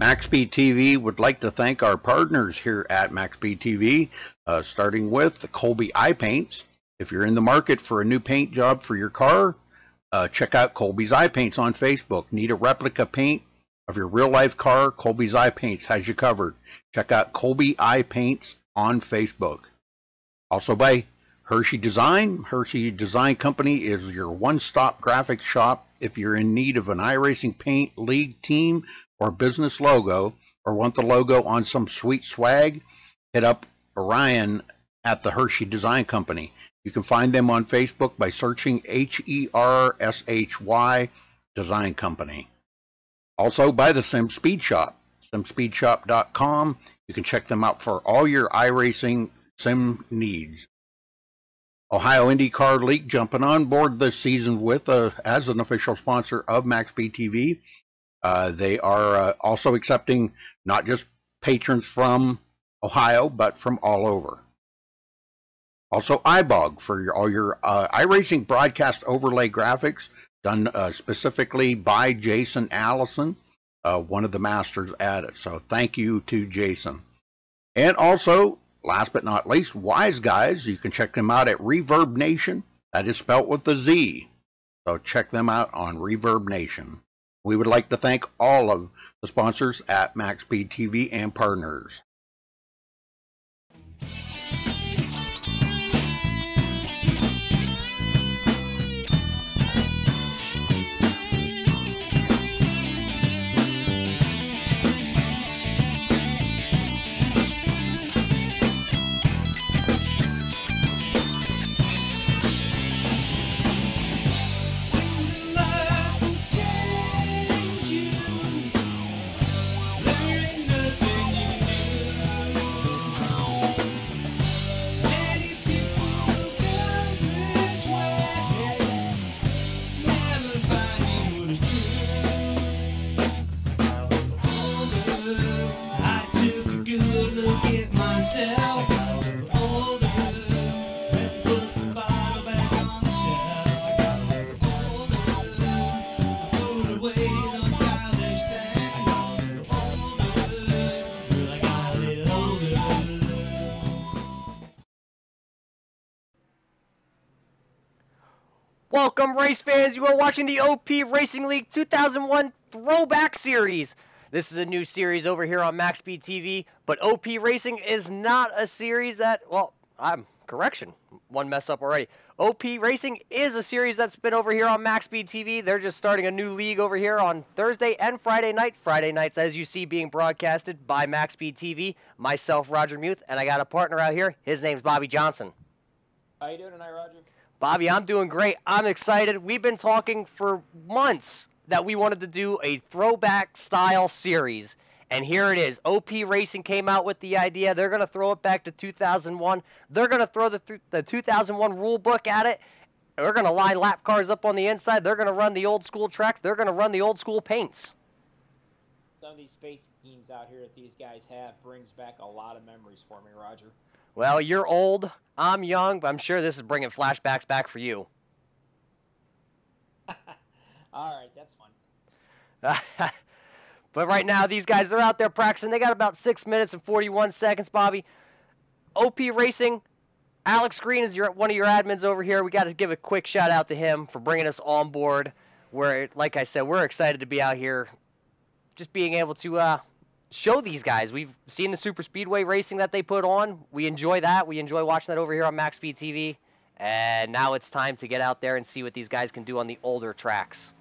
MaxSpeedTV would like to thank our partners here at MaxSpeedTV, starting with the Colby Eye Paints. If you're in the market for a new paint job for your car, check out Colby's Eye Paints on Facebook. Need a replica paint of your real-life car? Colby's Eye Paints has you covered. Check out Colby Eye Paints on Facebook. Also by Hershey Design. Hershey Design Company is your one-stop graphics shop. If you're in need of an iRacing paint, league, team, or business logo, or want the logo on some sweet swag, hit up Orion at the Hershey Design Company. You can find them on Facebook by searching HERSHY Design Company. Also by the Sim Speed Shop, simspeedshop.com. You can check them out for all your iRacing sim needs. Ohio IndyCar League jumping on board this season with as an official sponsor of MaxSpeedTV. They are also accepting not just patrons from Ohio, but from all over. Also, iBog for all your iRacing broadcast overlay graphics done specifically by Jason Allison, one of the masters at it. So thank you to Jason. And also, last but not least, Wise Guys. You can check them out at Reverb Nation. That is spelt with a Z. So check them out on Reverb Nation. We would like to thank all of the sponsors at MaxSpeedTV and partners. Welcome, race fans. You are watching the OP Racing League 2001 Throwback Series. This is a new series over here on MaxSpeedTV, but OP Racing is not a series that, well, correction, one mess up already. OP Racing is a series that's been over here on MaxSpeedTV. They're just starting a new league over here on Thursday and Friday night. Friday nights, as you see, being broadcasted by MaxSpeedTV. Myself, Roger Muth, and I got a partner out here. His name's Bobby Johnson. How you doing tonight, Roger? Bobby, I'm doing great. I'm excited. We've been talking for months that we wanted to do a throwback style series. And here it is. OP Racing came out with the idea. They're going to throw it back to 2001. They're going to throw the 2001 rule book at it. They're going to line lap cars up on the inside. They're going to run the old school tracks. They're going to run the old school paints. Some of these space schemes out here that these guys have brings back a lot of memories for me, Roger. Well, you're old. I'm young, but I'm sure this is bringing flashbacks back for you. All right, that's fun. But right now, these guys are out there practicing. They got about 6 minutes and 41 seconds, Bobby. OP Racing, Alex Green is one of your admins over here. We got to give a quick shout out to him for bringing us on board. Where, like I said, we're excited to be out here, just being able to show these guys. We've seen the super speedway racing that they put on. We enjoy that. We enjoy watching that over here on MaxSpeedTV. And now it's time to get out there and see what these guys can do on the older tracks.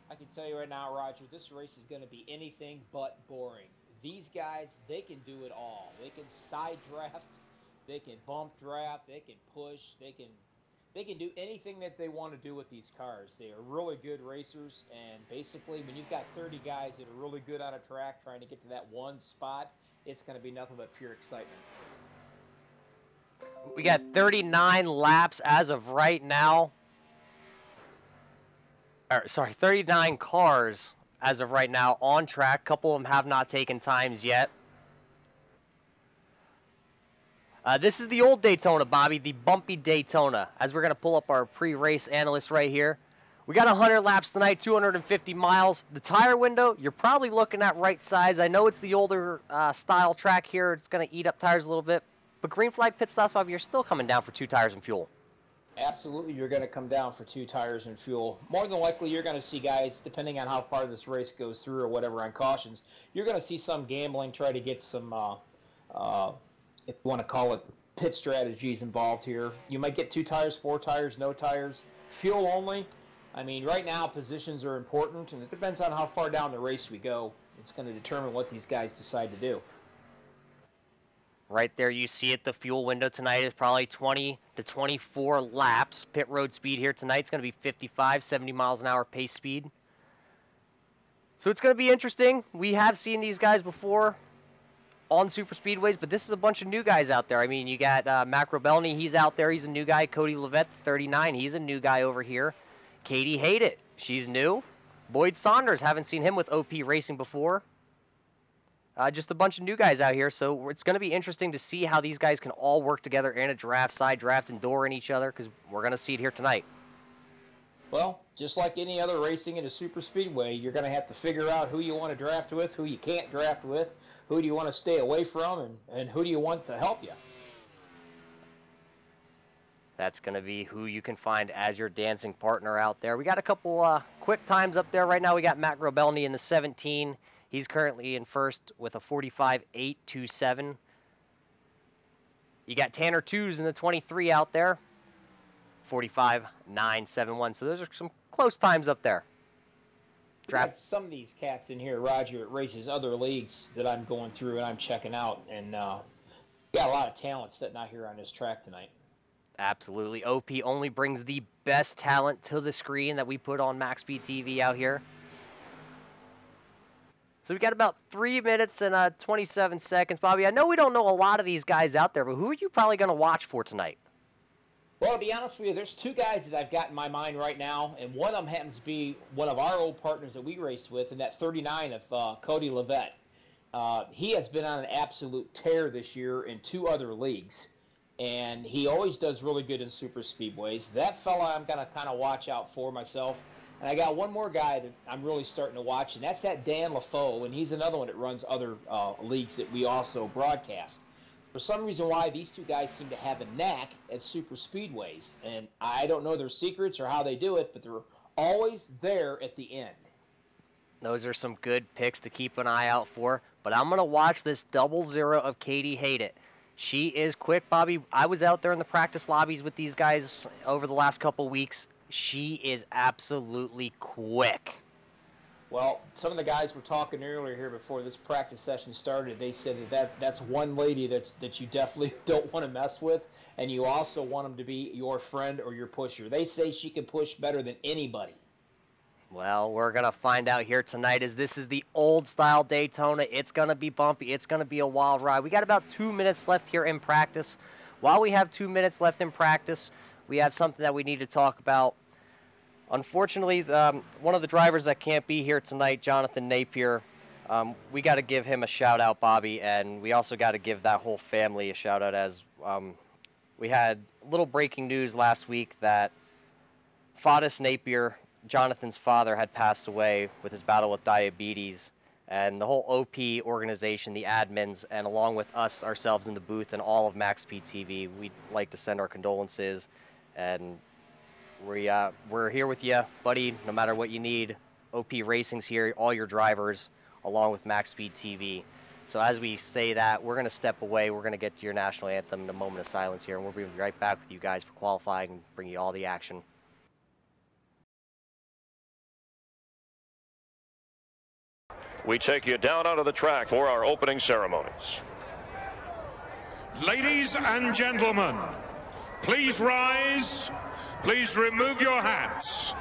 I can tell you right now, Roger, this race is going to be anything but boring. These guys, they can do it all. They can side draft, they can bump draft, they can push, they can do anything that they want to do with these cars. They are really good racers, and basically when you've got 30 guys that are really good on a track trying to get to that one spot, it's going to be nothing but pure excitement. We got 39 laps as of right now. 39 cars as of right now on track. A couple of them have not taken times yet. This is the old Daytona, Bobby, the bumpy Daytona. As we're going to pull up our pre-race analyst right here, We got 100 laps tonight, 250 miles. The tire window, you're probably looking at right size. I know it's the older style track here. It's going to eat up tires a little bit. But green flag pit stops, Bob, you're still coming down for 2 tires and fuel. Absolutely, you're going to come down for 2 tires and fuel. More than likely, you're going to see guys, depending on how far this race goes through or whatever on cautions, you're going to see some gambling, try to get some, if you want to call it, pit strategies involved here. You might get 2 tires, 4 tires, no tires, fuel only. I mean, right now, positions are important, and it depends on how far down the race we go. It's going to determine what these guys decide to do. Right there, you see it. The fuel window tonight is probably 20 to 24 laps. Pit road speed here tonight is going to be 55, 70 miles an hour pace speed. So it's going to be interesting. We have seen these guys before on super speedways, but this is a bunch of new guys out there. I mean, you got Mac Robelny, he's out there. He's a new guy. Cody Levette, 39, he's a new guy over here. Katie Hate It, she's new. Boyd Saunders, haven't seen him with OP Racing before. Just a bunch of new guys out here, so it's going to be interesting to see how these guys can all work together in a draft, side draft, and door in each other, because we're going to see it here tonight. Well, just like any other racing in a super speedway, you're going to have to figure out who you want to draft with, who you can't draft with, who do you want to stay away from, and who do you want to help you. That's going to be who you can find as your dancing partner out there. We got a couple quick times up there right now. We got Matt Grobelny in the 17. He's currently in first with a 45.827. You got Tanner Twos in the 23 out there, 45.971. So those are some close times up there. Got some of these cats in here, Roger, at races other leagues that I'm going through and I'm checking out, and got a lot of talent sitting out here on this track tonight. Absolutely. OP only brings the best talent to the screen that we put on MaxSpeedTV out here. So we got about 3 minutes and 27 seconds. Bobby, I know we don't know a lot of these guys out there, but who are you probably going to watch for tonight? Well, to be honest with you, there's 2 guys that I've got in my mind right now, and one of them happens to be one of our old partners that we raced with, and that 39 of Cody Levette. He has been on an absolute tear this year in 2 other leagues, and he always does really good in super speedways. That fella I'm going to kind of watch out for myself. And I got one more guy that I'm really starting to watch, and that's that Dan LaFoe, and he's another one that runs other leagues that we also broadcast. For some reason why, these 2 guys seem to have a knack at super speedways, and I don't know their secrets or how they do it, but they're always there at the end. Those are some good picks to keep an eye out for, but I'm going to watch this 00 of Katie Hate It. She is quick, Bobby. I was out there in the practice lobbies with these guys over the last couple weeks. She is absolutely quick. Well, some of the guys were talking earlier here before this practice session started. They said that's one lady that you definitely don't want to mess with, and you also want them to be your friend or your pusher. They say she can push better than anybody. Well, we're going to find out here tonight as this is the old-style Daytona. It's going to be bumpy. It's going to be a wild ride. We got about 2 minutes left here in practice. While we have 2 minutes left in practice, we have something that we need to talk about. Unfortunately, one of the drivers that can't be here tonight, Jonathan Napier, we got to give him a shout-out, Bobby, and we also got to give that whole family a shout-out as we had a little breaking news last week that Fadis Napier, Jonathan's father, had passed away with his battle with diabetes, and the whole OP organization, the admins, and along with us ourselves in the booth and all of MaxSpeedTV, we'd like to send our condolences, and we're here with you, buddy, no matter what you need. OP Racing's here, all your drivers, along with MaxSpeedTV. So as we say that, we're going to step away. We're going to get to your national anthem in a moment of silence here, and we'll be right back with you guys for qualifying and bring you all the action. We take you down onto the track for our opening ceremonies. Ladies and gentlemen, please rise. Please remove your hats.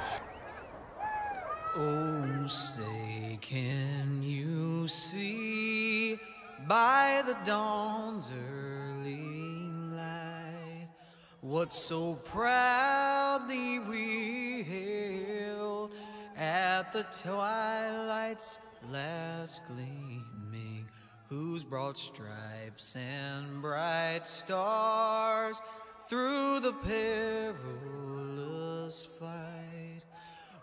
Oh, say, can you see by the dawn's early light what so proudly we hailed at the twilight's last gleaming, whose broad stripes and bright stars through the perilous fight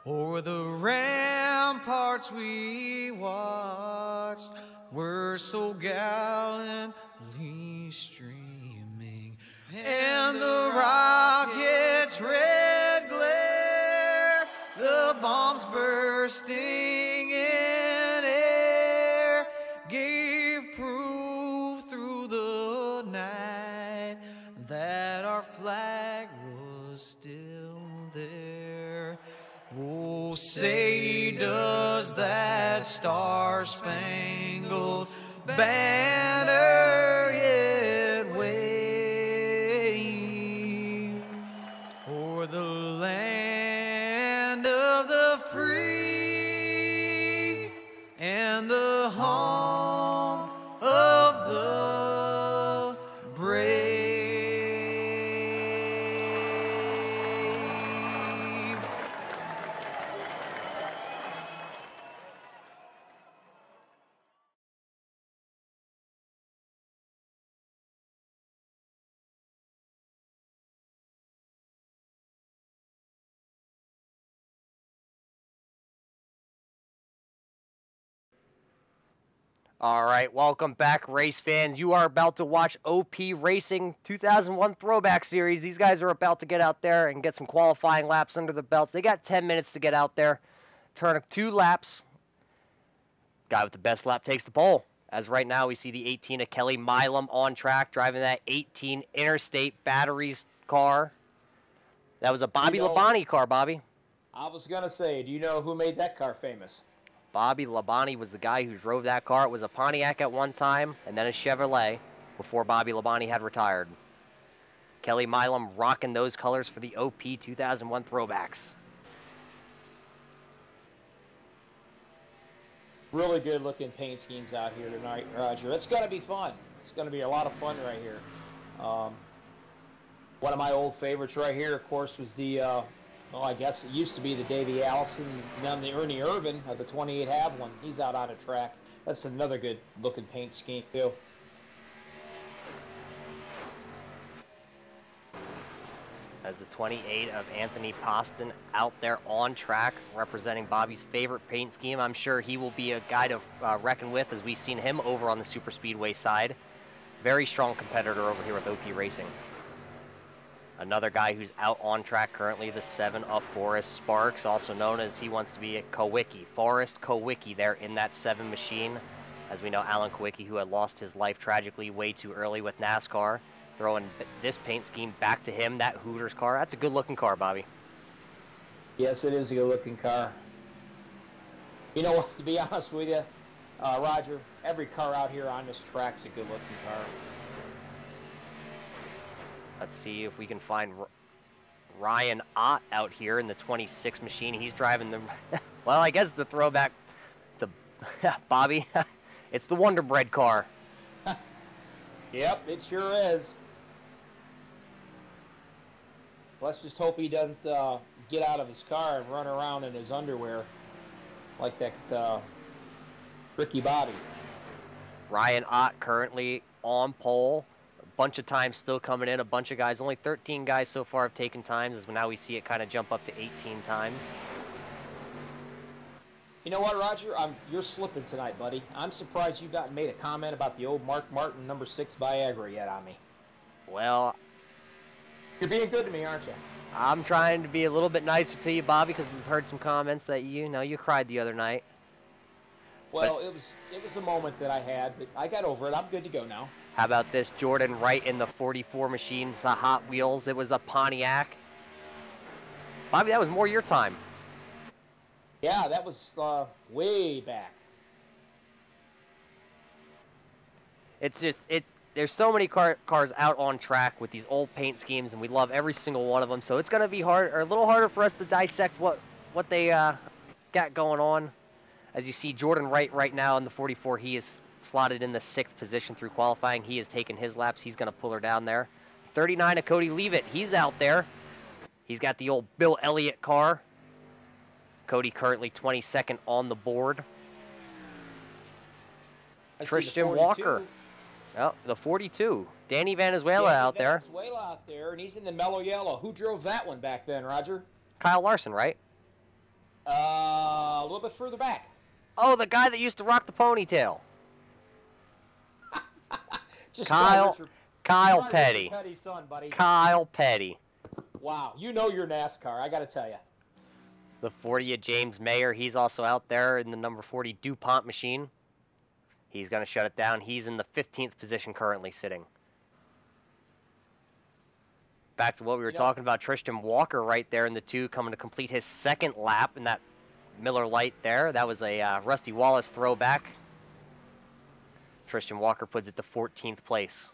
o'er the ramparts we watched were so gallantly streaming, and the rocket's red glare, the bombs bursting in air, gave proof through the night that our flag was still there. Oh, say does that star-spangled banner yet wave o'er the land of the free and the home of the brave. All right, welcome back, race fans. You are about to watch OP Racing 2001 Throwback Series. These guys are about to get out there and get some qualifying laps under the belts. They got 10 minutes to get out there, turn 2 laps. Guy with the best lap takes the pole. As right now, we see the 18 of Kelly Milam on track, driving that 18 Interstate Batteries car. That was a Bobby Labonte car, Bobby. I was going to say, do you know who made that car famous? Bobby Labonte was the guy who drove that car. It was a Pontiac at one time, and then a Chevrolet before Bobby Labonte had retired. Kelly Milam rocking those colors for the OP 2001 Throwbacks. Really good looking paint schemes out here tonight, Roger. It's going to be fun. It's going to be a lot of fun right here. One of my old favorites right here, of course, was the, well, I guess it used to be the Davey Allison, and then the Ernie Irvin of the 28 Have one. He's out on a track. That's another good looking paint scheme, too. As the 28 of Anthony Poston out there on track, representing Bobby's favorite paint scheme. I'm sure he will be a guy to reckon with, as we've seen him over on the Super Speedway side. Very strong competitor over here with OP Racing. Another guy who's out on track currently, the 7 of Forrest Sparks, also known as he wants to be a Kowicki. Forrest Kowicki there in that 7 machine. As we know, Alan Kowicki, who had lost his life tragically way too early with NASCAR, throwing this paint scheme back to him, that Hooters car. That's a good-looking car, Bobby. Yes, it is a good-looking car. You know what, to be honest with you, Roger, every car out here on this track's a good-looking car. Let's see if we can find Ryan Ott out here in the 26 machine. He's driving the, well, I guess the throwback to Bobby. It's the Wonder Bread car. Yep, it sure is. Let's just hope he doesn't get out of his car and run around in his underwear like that Ricky Bobby. Ryan Ott currently on pole. A bunch of times still coming in. A bunch of guys. Only 13 guys so far have taken times, as now we see it kind of jump up to 18 times. You know what, Roger? You're slipping tonight, buddy. I'm surprised you made a comment about the old Mark Martin number 6 Viagra yet on me. Well, you're being good to me, aren't you? I'm trying to be a little bit nicer to you, Bobby, because we've heard some comments that you cried the other night. Well, it was a moment that I had, but I got over it. I'm good to go now. How about this, Jordan Wright in the 44 machines, the Hot Wheels. It was a Pontiac. Bobby, that was more your time. Yeah, that was way back. It's just, there's so many cars out on track with these old paint schemes, and we love every single one of them. So it's going to be hard, or a little harder for us to dissect what they got going on. As you see, Jordan Wright right now in the 44, he is slotted in the 6th position through qualifying. He has taken his laps. He's going to pull her down there. 39 of Cody Leavitt, he's out there. He's got the old Bill Elliott car. Cody currently 22nd on the board. Christian Walker. Oh, the 42. Danny Valenzuela out there. Valenzuela out there, and he's in the mellow yellow. Who drove that one back then, Roger? Kyle Larson, right? A little bit further back. Oh, the guy that used to rock the ponytail. Just Kyle Petty. Petty's son, buddy. Kyle Petty. Wow, you know your NASCAR, I got to tell you. The 40 of James Mayer, he's also out there in the number 40 DuPont machine. He's going to shut it down. He's in the 15th position currently sitting. Back to what we were talking about, Tristan Walker right there in the 2 coming to complete his second lap in that Miller Lite there. That was a Rusty Wallace throwback. Tristan Walker puts it to 14th place.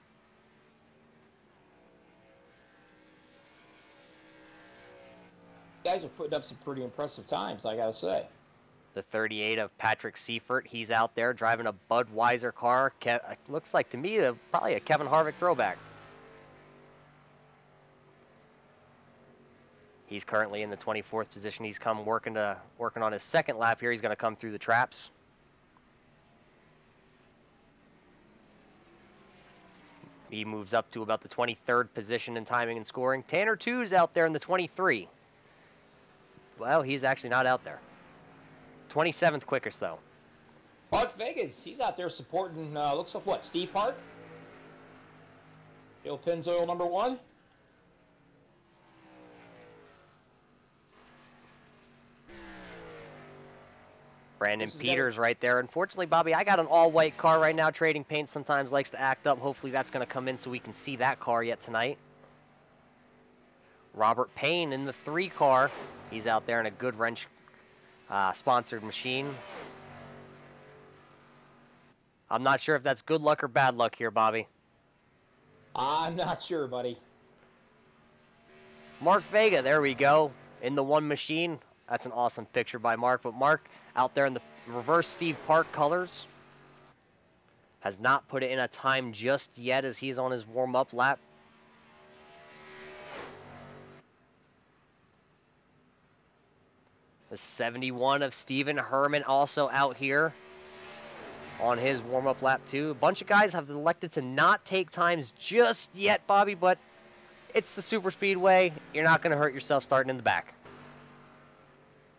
Guys are putting up some pretty impressive times, I gotta say. The 38 of Patrick Seifert, he's out there driving a Budweiser car. Looks like to me probably a Kevin Harvick throwback. He's currently in the 24th position. He's come working on his second lap here. He's going to come through the traps. He moves up to about the 23rd position in timing and scoring. Tanner 2's out there in the 23. Well, he's actually not out there. 27th quickest, though. Mark Vegas, he's out there supporting, looks like what, Steve Park? Joe Pennzoil number 1. Brandon Peters right there. Unfortunately, Bobby, I got an all-white car right now. Trading Paint sometimes likes to act up. Hopefully that's going to come in so we can see that car yet tonight. Robert Payne in the 3 car. He's out there in a Good Wrench sponsored machine. I'm not sure if that's good luck or bad luck here, Bobby. I'm not sure, buddy. Mark Vega, there we go, in the 1 machine. That's an awesome picture by Mark. But Mark out there in the reverse Steve Park colors has not put it in a time just yet as he's on his warm-up lap. The 71 of Stephen Herman also out here on his warm-up lap too. A bunch of guys have elected to not take times just yet, Bobby, but it's the super speedway. You're not going to hurt yourself starting in the back.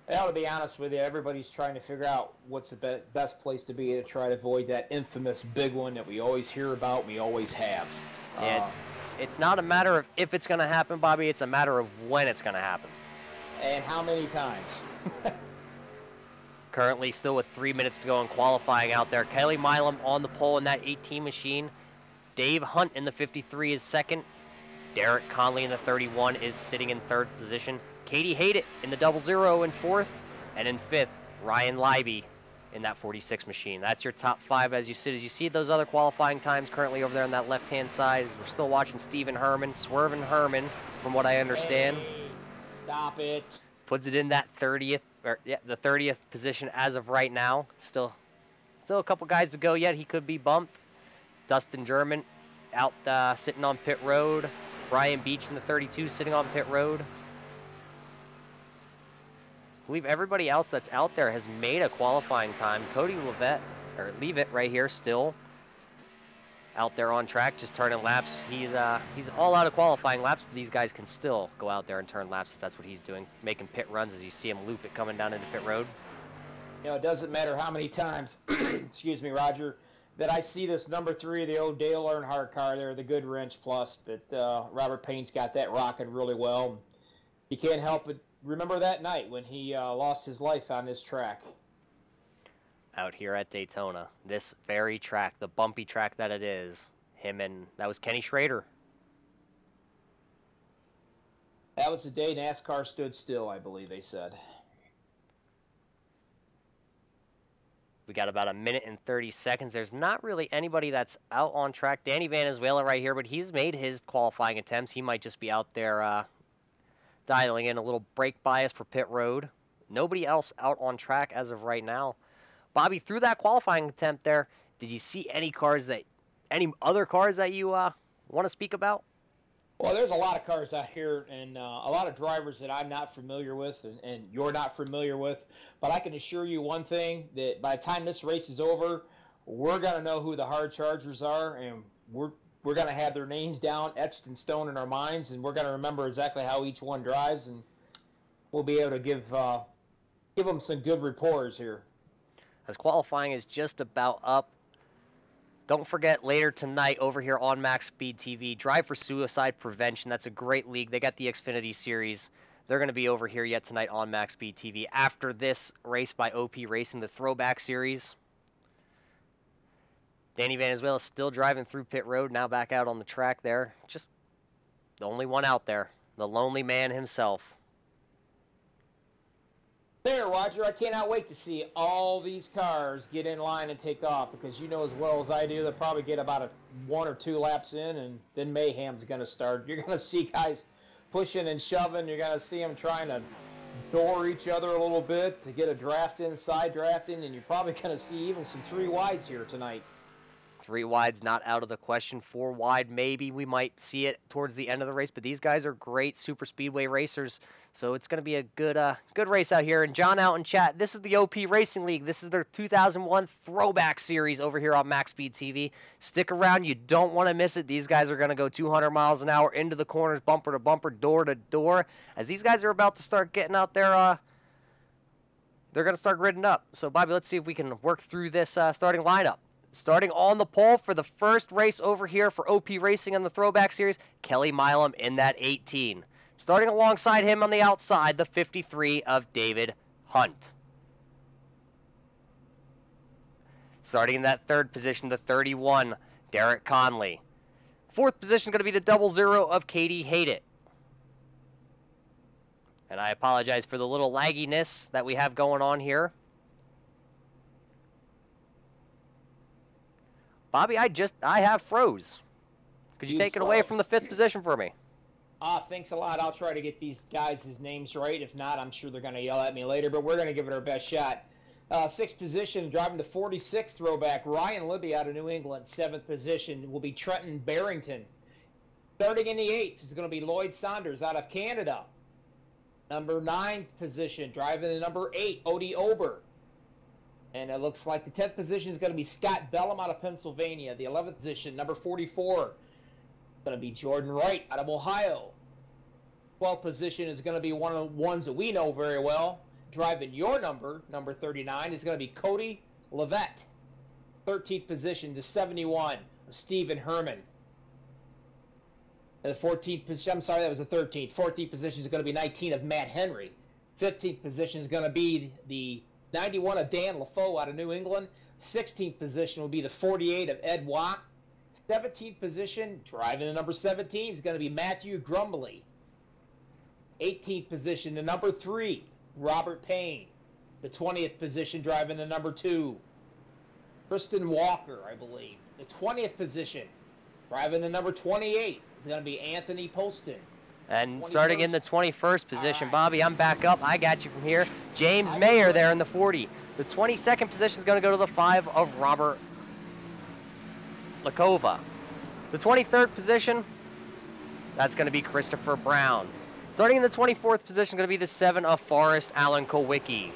Well, to be honest with you, everybody's trying to figure out what's the best place to be to try to avoid that infamous big one that we always hear about, we always have. It's not a matter of if it's going to happen, Bobby. It's a matter of when it's going to happen. And how many times? Currently still with 3 minutes to go in qualifying out there. Kelly Milam on the pole in that 18 machine. Dave Hunt in the 53 is second. Derek Conley in the 31 is sitting in 3rd position. Katie Haydett in the 00 in 4th. And in 5th, Ryan Leiby in that 46 machine. That's your top 5 as you see those other qualifying times currently over there on that left-hand side. We're still watching Stephen Herman, Swervin' Herman, from what I understand. Hey, stop it. Puts it in that 30th, the 30th position as of right now. Still a couple guys to go yet. He could be bumped. Dustin German out sitting on pit road. Brian Beach in the 32 sitting on pit road. I believe everybody else that's out there has made a qualifying time. Cody Leavitt right here still out there on track, just turning laps. He's all out of qualifying laps, but these guys can still go out there and turn laps if that's what he's doing, making pit runs as you see him loop it coming down into pit road. You know, it doesn't matter how many times, excuse me, Roger, that I see this number 3 of the old Dale Earnhardt car there, the Good Wrench Plus, but Robert Payne's got that rocking really well. You can't help but remember that night when he lost his life on this track. Out here at Daytona, this very track, the bumpy track that it is, that was Kenny Schrader. That was the day NASCAR stood still, I believe they said. We got about 1 minute and 30 seconds. There's not really anybody that's out on track. Danny Valenzuela right here, but he's made his qualifying attempts. He might just be out there dialing in a little brake bias for pit road. Nobody else out on track as of right now. Bobby, through that qualifying attempt there, did you see any other cars that you want to speak about? Well, there's a lot of cars out here and a lot of drivers that I'm not familiar with and you're not familiar with. But I can assure you one thing, that by the time this race is over, we're going to know who the hard chargers are, and we're going to have their names down, etched in stone in our minds, and we're going to remember exactly how each one drives, and we'll be able to give give them some good reporters here. As qualifying is just about up. Don't forget, later tonight over here on MaxSpeedTV, Drive for Suicide Prevention. That's a great league. They got the Xfinity Series. They're going to be over here yet tonight on MaxSpeedTV. After this race by OP Racing, the Throwback Series. Danny Valenzuela still driving through pit road, now back out on the track there. Just the only one out there. The lonely man himself. There, Roger, I cannot wait to see all these cars get in line and take off, because you know as well as I do, they'll probably get about 1 or 2 laps in, and then mayhem's going to start. You're going to see guys pushing and shoving. You're going to see them trying to door each other a little bit to get a draft in, side draft in, and you're probably going to see even some 3 wides here tonight. 3 wides not out of the question. 4 wide, maybe we might see it towards the end of the race, but these guys are great super speedway racers, so it's going to be a good race out here. And John out in chat, this is the OP Racing League. This is their 2001 Throwback Series over here on MaxSpeedTV. Stick around, you don't want to miss it. These guys are going to go 200 miles an hour into the corners, bumper to bumper, door to door, as these guys are about to start getting out there. They're going to start gridding up. So, Bobby, let's see if we can work through this starting lineup. Starting on the pole for the first race over here for OP Racing on the Throwback Series, Kelly Milam in that 18. Starting alongside him on the outside, the 53 of David Hunt. Starting in that 3rd position, the 31, Derek Conley. 4th position is going to be the 00 of Katie Haydett. And I apologize for the little lagginess that we have going on here. Bobby, I have froze. Could you take it away from the 5th position for me? Thanks a lot. I'll try to get these guys' names right. If not, I'm sure they're going to yell at me later, but we're going to give it our best shot. 6th position, driving the 46th Throwback, Ryan Libby out of New England. 7th position will be Trenton Barrington. Starting in the 8th is going to be Lloyd Saunders out of Canada. Number 9th position, driving the number 8, Odie Ober. And it looks like the 10th position is going to be Scott Bellum out of Pennsylvania. The 11th position, number 44, is going to be Jordan Wright out of Ohio. 12th position is going to be one of the ones that we know very well. Driving your number 39, is going to be Cody Levette. 13th position to 71, Stephen Herman. And the 14th position, I'm sorry, that was the 13th. 14th position is going to be 19 of Matt Henry. 15th position is going to be the 91 of Dan LaFoe out of New England. 16th position will be the 48 of Ed Watt. 17th position, driving the number 17, is going to be Matthew Grumbly. 18th position, the number 3, Robert Payne. The 20th position, driving the number 2, Kristen Walker, I believe. The 20th position, driving the number 28, is going to be Anthony Poston. And starting in the 21st position, Bobby, I'm back up. I got you from here. James Mayer there in the 40. The 22nd position is going to go to the 5 of Robert Lakova. The 23rd position, that's going to be Christopher Brown. Starting in the 24th position is going to be the 7 of Forrest Allen Kowicki.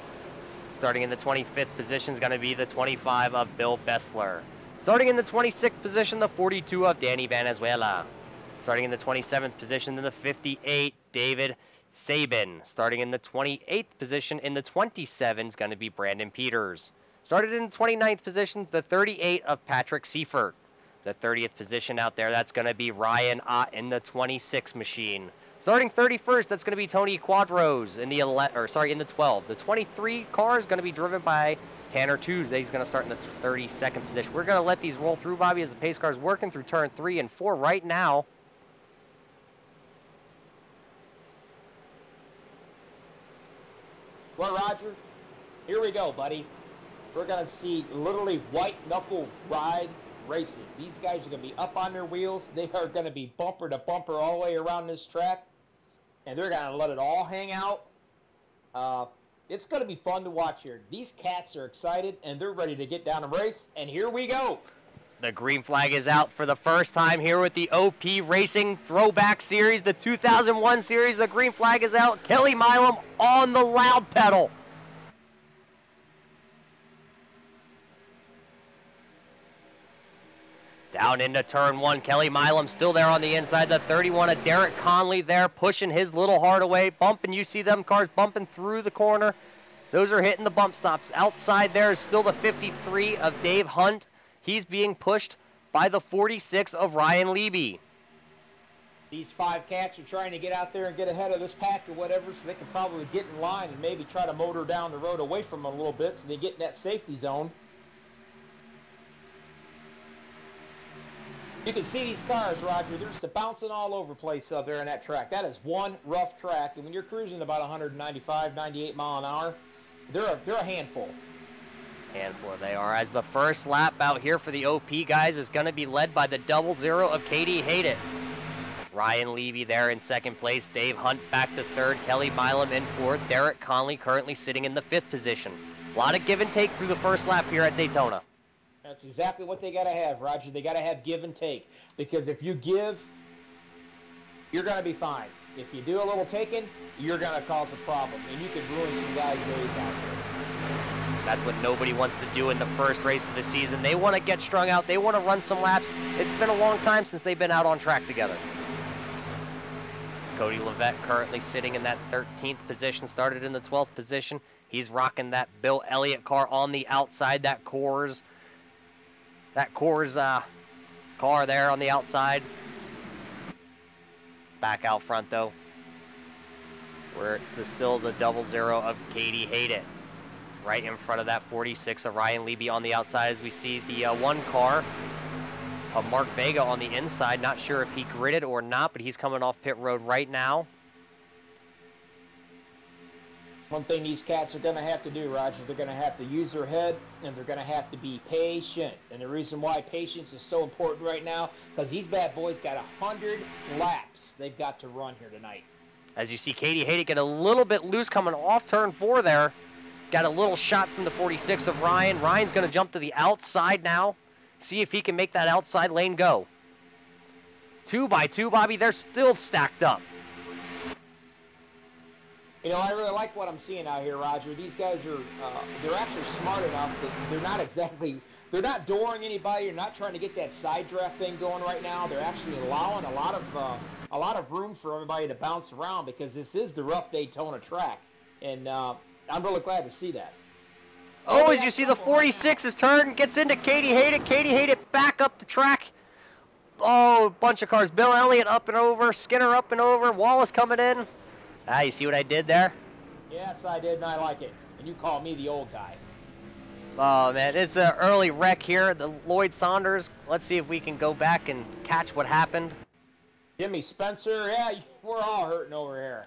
Starting in the 25th position is going to be the 25 of Bill Bessler. Starting in the 26th position, the 42 of Danny Valenzuela. Starting in the 27th position, then the 58, David Sabin. Starting in the 28th position, in the 27 is going to be Brandon Peters. Started in the 29th position, the 38 of Patrick Seifert. The 30th position out there, that's going to be Ryan Ott in the 26 machine. Starting 31st, that's going to be Tony Quadros in the in the 12. The 23 car is going to be driven by Tanner Tuesday. He's going to start in the 32nd position. We're going to let these roll through, Bobby, as the pace car is working through turn 3 and 4 right now. Well, Roger, here we go, buddy. We're going to see literally white knuckle ride racing. These guys are going to be up on their wheels. They are going to be bumper to bumper all the way around this track, and they're going to let it all hang out. It's going to be fun to watch here. These cats are excited, and they're ready to get down and race, and here we go. The green flag is out for the first time here with the OP Racing Throwback Series, the 2001 series. The green flag is out. Kelly Milam on the loud pedal. Down into turn 1, Kelly Milam still there on the inside. The 31 of Derek Conley there pushing his little heart away, bumping. You see them cars bumping through the corner. Those are hitting the bump stops. Outside there is still the 53 of Dave Hunt. He's being pushed by the 46 of Ryan Leby. These 5 cats are trying to get out there and get ahead of this pack or whatever, so they can probably get in line and maybe try to motor down the road away from them a little bit so they get in that safety zone. You can see these cars, Roger. They're just bouncing all over the place up there on that track. That is one rough track, and when you're cruising about 195, 98 mile an hour, they're a handful. Handful they are. As the first lap out here for the OP guys is going to be led by the 00 of Katie Hayden. Ryan Leby there in second place. Dave Hunt back to third. Kelly Milam in fourth. Derek Conley currently sitting in the 5th position. A lot of give and take through the first lap here at Daytona. That's exactly what they got to have, Roger. They got to have give and take. Because if you give, you're going to be fine. If you do a little taking, you're going to cause a problem. And you could ruin some guys' days out there. That's what nobody wants to do in the first race of the season. They want to get strung out. They want to run some laps. It's been a long time since they've been out on track together. Cody Levette currently sitting in that 13th position, started in the 12th position. He's rocking that Bill Elliott car on the outside, that Coors car there on the outside. Back out front though, where it's still the 00 of Katie Hayden. Right in front of that 46 of Ryan Leby on the outside as we see the 1 car of Mark Vega on the inside. Not sure if he gridded or not, but he's coming off pit road right now. One thing these cats are going to have to do, Roger, they're going to have to use their head, and they're going to have to be patient. And the reason why patience is so important right now, because these bad boys got 100 laps they've got to run here tonight. As you see Katie Hayden get a little bit loose coming off turn 4 there. Got a little shot from the 46 of Ryan. Ryan's going to jump to the outside now. See if he can make that outside lane go. 2 by 2, Bobby. They're still stacked up. You know, I really like what I'm seeing out here, Roger. These guys are, they're actually smart enough that they're not dooring anybody. They're not trying to get that side draft thing going right now. They're actually allowing a lot of room for everybody to bounce around because this is the rough Daytona track. And I'm really glad to see that. Oh, as you see the 46 is turned, gets into Katie Hayden. Katie Hayden back up the track. Oh, a bunch of cars. Bill Elliott up and over. Skinner up and over. Wallace coming in. Ah, you see what I did there? Yes, I did, and I like it. And you call me the old guy. Oh, man, it's an early wreck here. The Lloyd Saunders. Let's see if we can go back and catch what happened. Jimmy Spencer. Yeah, we're all hurting over here.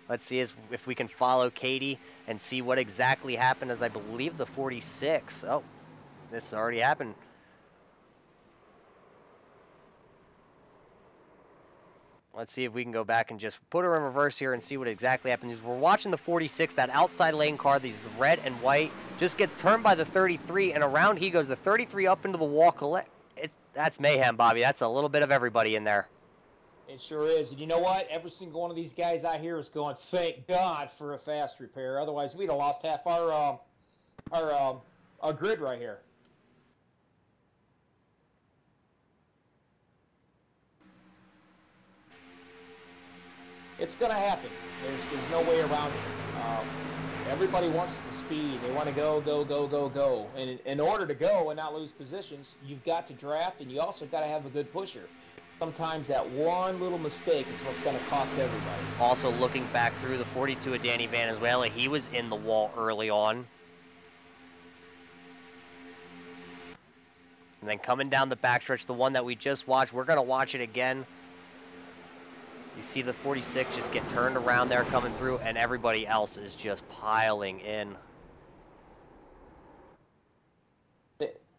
Let's see if we can follow Katie and see what exactly happened, as I believe the 46. Oh, this already happened. Let's see if we can go back and just put her in reverse here and see what exactly happened. We're watching the 46, that outside lane car, these red and white, just gets turned by the 33, and around he goes. The 33 up into the wall. That's mayhem, Bobby. That's a little bit of everybody in there. It sure is. And you know what? Every single one of these guys out here is going, thank God for a fast repair. Otherwise, we'd have lost half our grid right here. It's going to happen. There's no way around it. Everybody wants the speed. They want to go, go, go, go, go. And in order to go and not lose positions, you've got to draft, and you also got to have a good pusher. Sometimes that one little mistake is what's going to cost everybody. Also looking back through the 42 of Danny Valenzuela, he was in the wall early on. And then coming down the backstretch, the one that we just watched, we're going to watch it again. You see the 46 just get turned around there coming through, and everybody else is just piling in.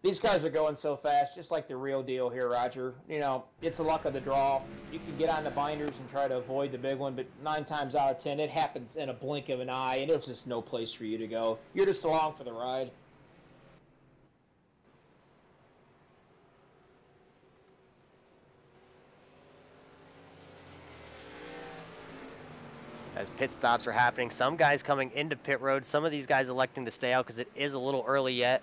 These guys are going so fast, just like the real deal here, Roger. You know, it's a luck of the draw. You can get on the binders and try to avoid the big one, but 9 times out of 10, it happens in a blink of an eye, and there's just no place for you to go. You're just along for the ride. As pit stops are happening, some guys coming into pit road, some of these guys electing to stay out because it is a little early yet.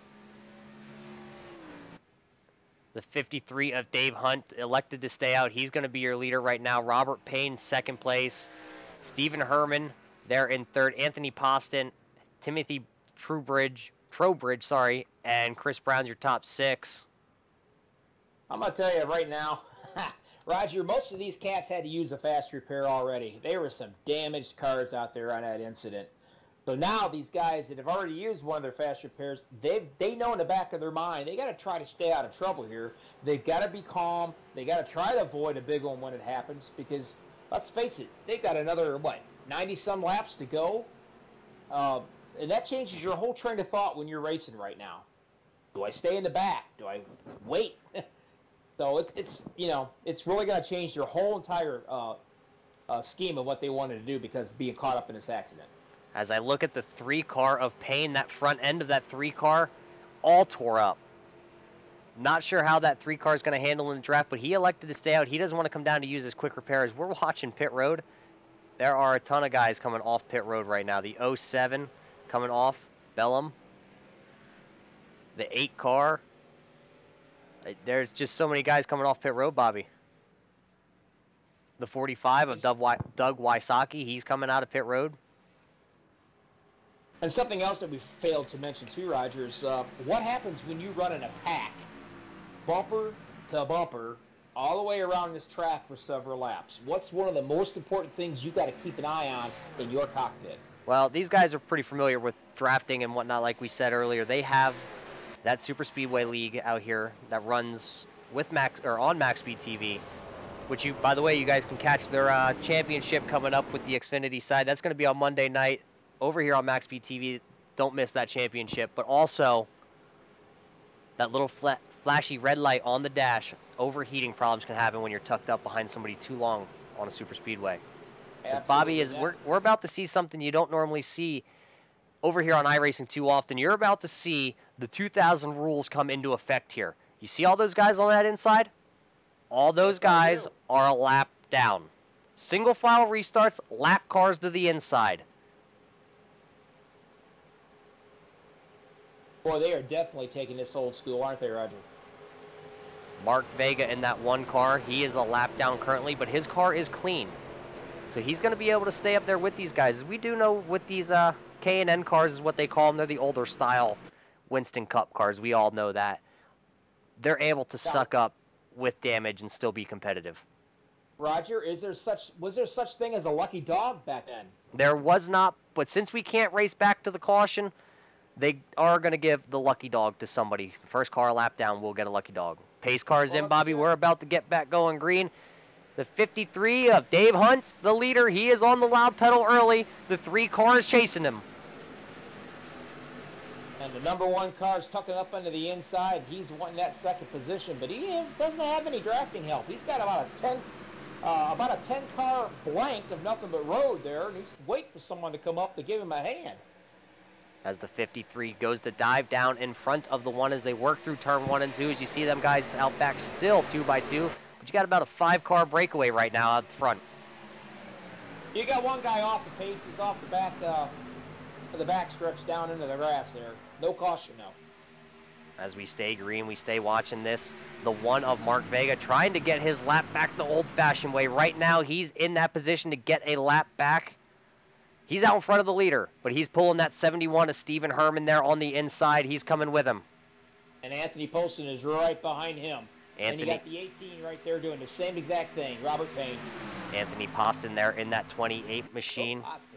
The 53 of Dave Hunt elected to stay out. He's going to be your leader right now. Robert Payne, second place. Stephen Herman There in third, Anthony Poston, Timothy Trowbridge, sorry, and Chris Brown's your top 6. I'm going to tell you right now, Roger, most of these cats had to use a fast repair already. There were some damaged cars out there on that incident. So now these guys that have already used one of their fast repairs, they know in the back of their mind, they got to try to stay out of trouble here. They've got to be calm. They got to try to avoid a big one when it happens because, let's face it, they've got another, 90-some laps to go? And that changes your whole train of thought when you're racing right now. Do I stay in the back? Do I wait? So it's really going to change your whole entire scheme of what they wanted to do because of being caught up in this accident. As I look at the 3-car of Payne, that front end of that 3-car, all tore up. Not sure how that 3-car is going to handle in the draft, but he elected to stay out. He doesn't want to come down to use his quick repairs. We're watching pit road. There are a ton of guys coming off pit road right now. The 07 coming off, Bellum. The 8-car. There's just so many guys coming off pit road, Bobby. The 45 of Doug Wysocki, he's coming out of pit road. And something else that we failed to mention too, Roger, is what happens when you run in a pack, bumper to bumper, all the way around this track for several laps? What's one of the most important things you got to keep an eye on in your cockpit? Well, these guys are pretty familiar with drafting and whatnot, like we said earlier. They have that Super Speedway League out here that runs with on MaxSpeedTV, which by the way, you guys can catch their championship coming up with the Xfinity side. That's going to be on Monday night over here on MaxSpeedTV. Don't miss that championship. But also, that little flashy red light on the dash, overheating problems can happen when you're tucked up behind somebody too long on a super speedway. Bobby, we're about to see something you don't normally see over here on iRacing too often. You're about to see the 2000 rules come into effect here. You see all those guys on that inside? All those guys are a lap down. Single file restarts, lap cars to the inside. Boy, they are definitely taking this old school, aren't they, Roger? Mark Vega in that 1 car, he is a lap down currently, but his car is clean. So he's going to be able to stay up there with these guys. We do know with these K&N cars is what they call them. They're the older style Winston Cup cars. We all know that. They're able to suck up with damage and still be competitive. Roger, was there such thing as a lucky dog back then? There was not, but since we can't race back to the caution, they are going to give the lucky dog to somebody. The first car lap down will get a lucky dog. Pace car's in, Bobby. We're about to get back going green. The 53 of Dave Hunt, the leader. He is on the loud pedal early. The 3 cars chasing him. And the number 1 car's tucking up into the inside. He's wanting that second position, but he doesn't have any drafting help. He's got about a 10 car blank of nothing but road there, and he's waiting for someone to come up to give him a hand. As the 53 goes to dive down in front of the 1 as they work through turn 1 and 2. As you see them guys out back still 2x2. But you got about a 5-car breakaway right now out front. You got one guy off the pace. He's off the back of the back stretch down into the grass there. No caution now. As we stay green, we stay watching this. The 1 of Mark Vega trying to get his lap back the old-fashioned way. Right now, he's in that position to get a lap back. He's out in front of the leader, but he's pulling that 71 of Stephen Herman there on the inside. He's coming with him. And Anthony Poston is right behind him. And you got the 18 right there doing the same exact thing, Robert Payne. Anthony Poston there in that 28 machine. Oh, Poston.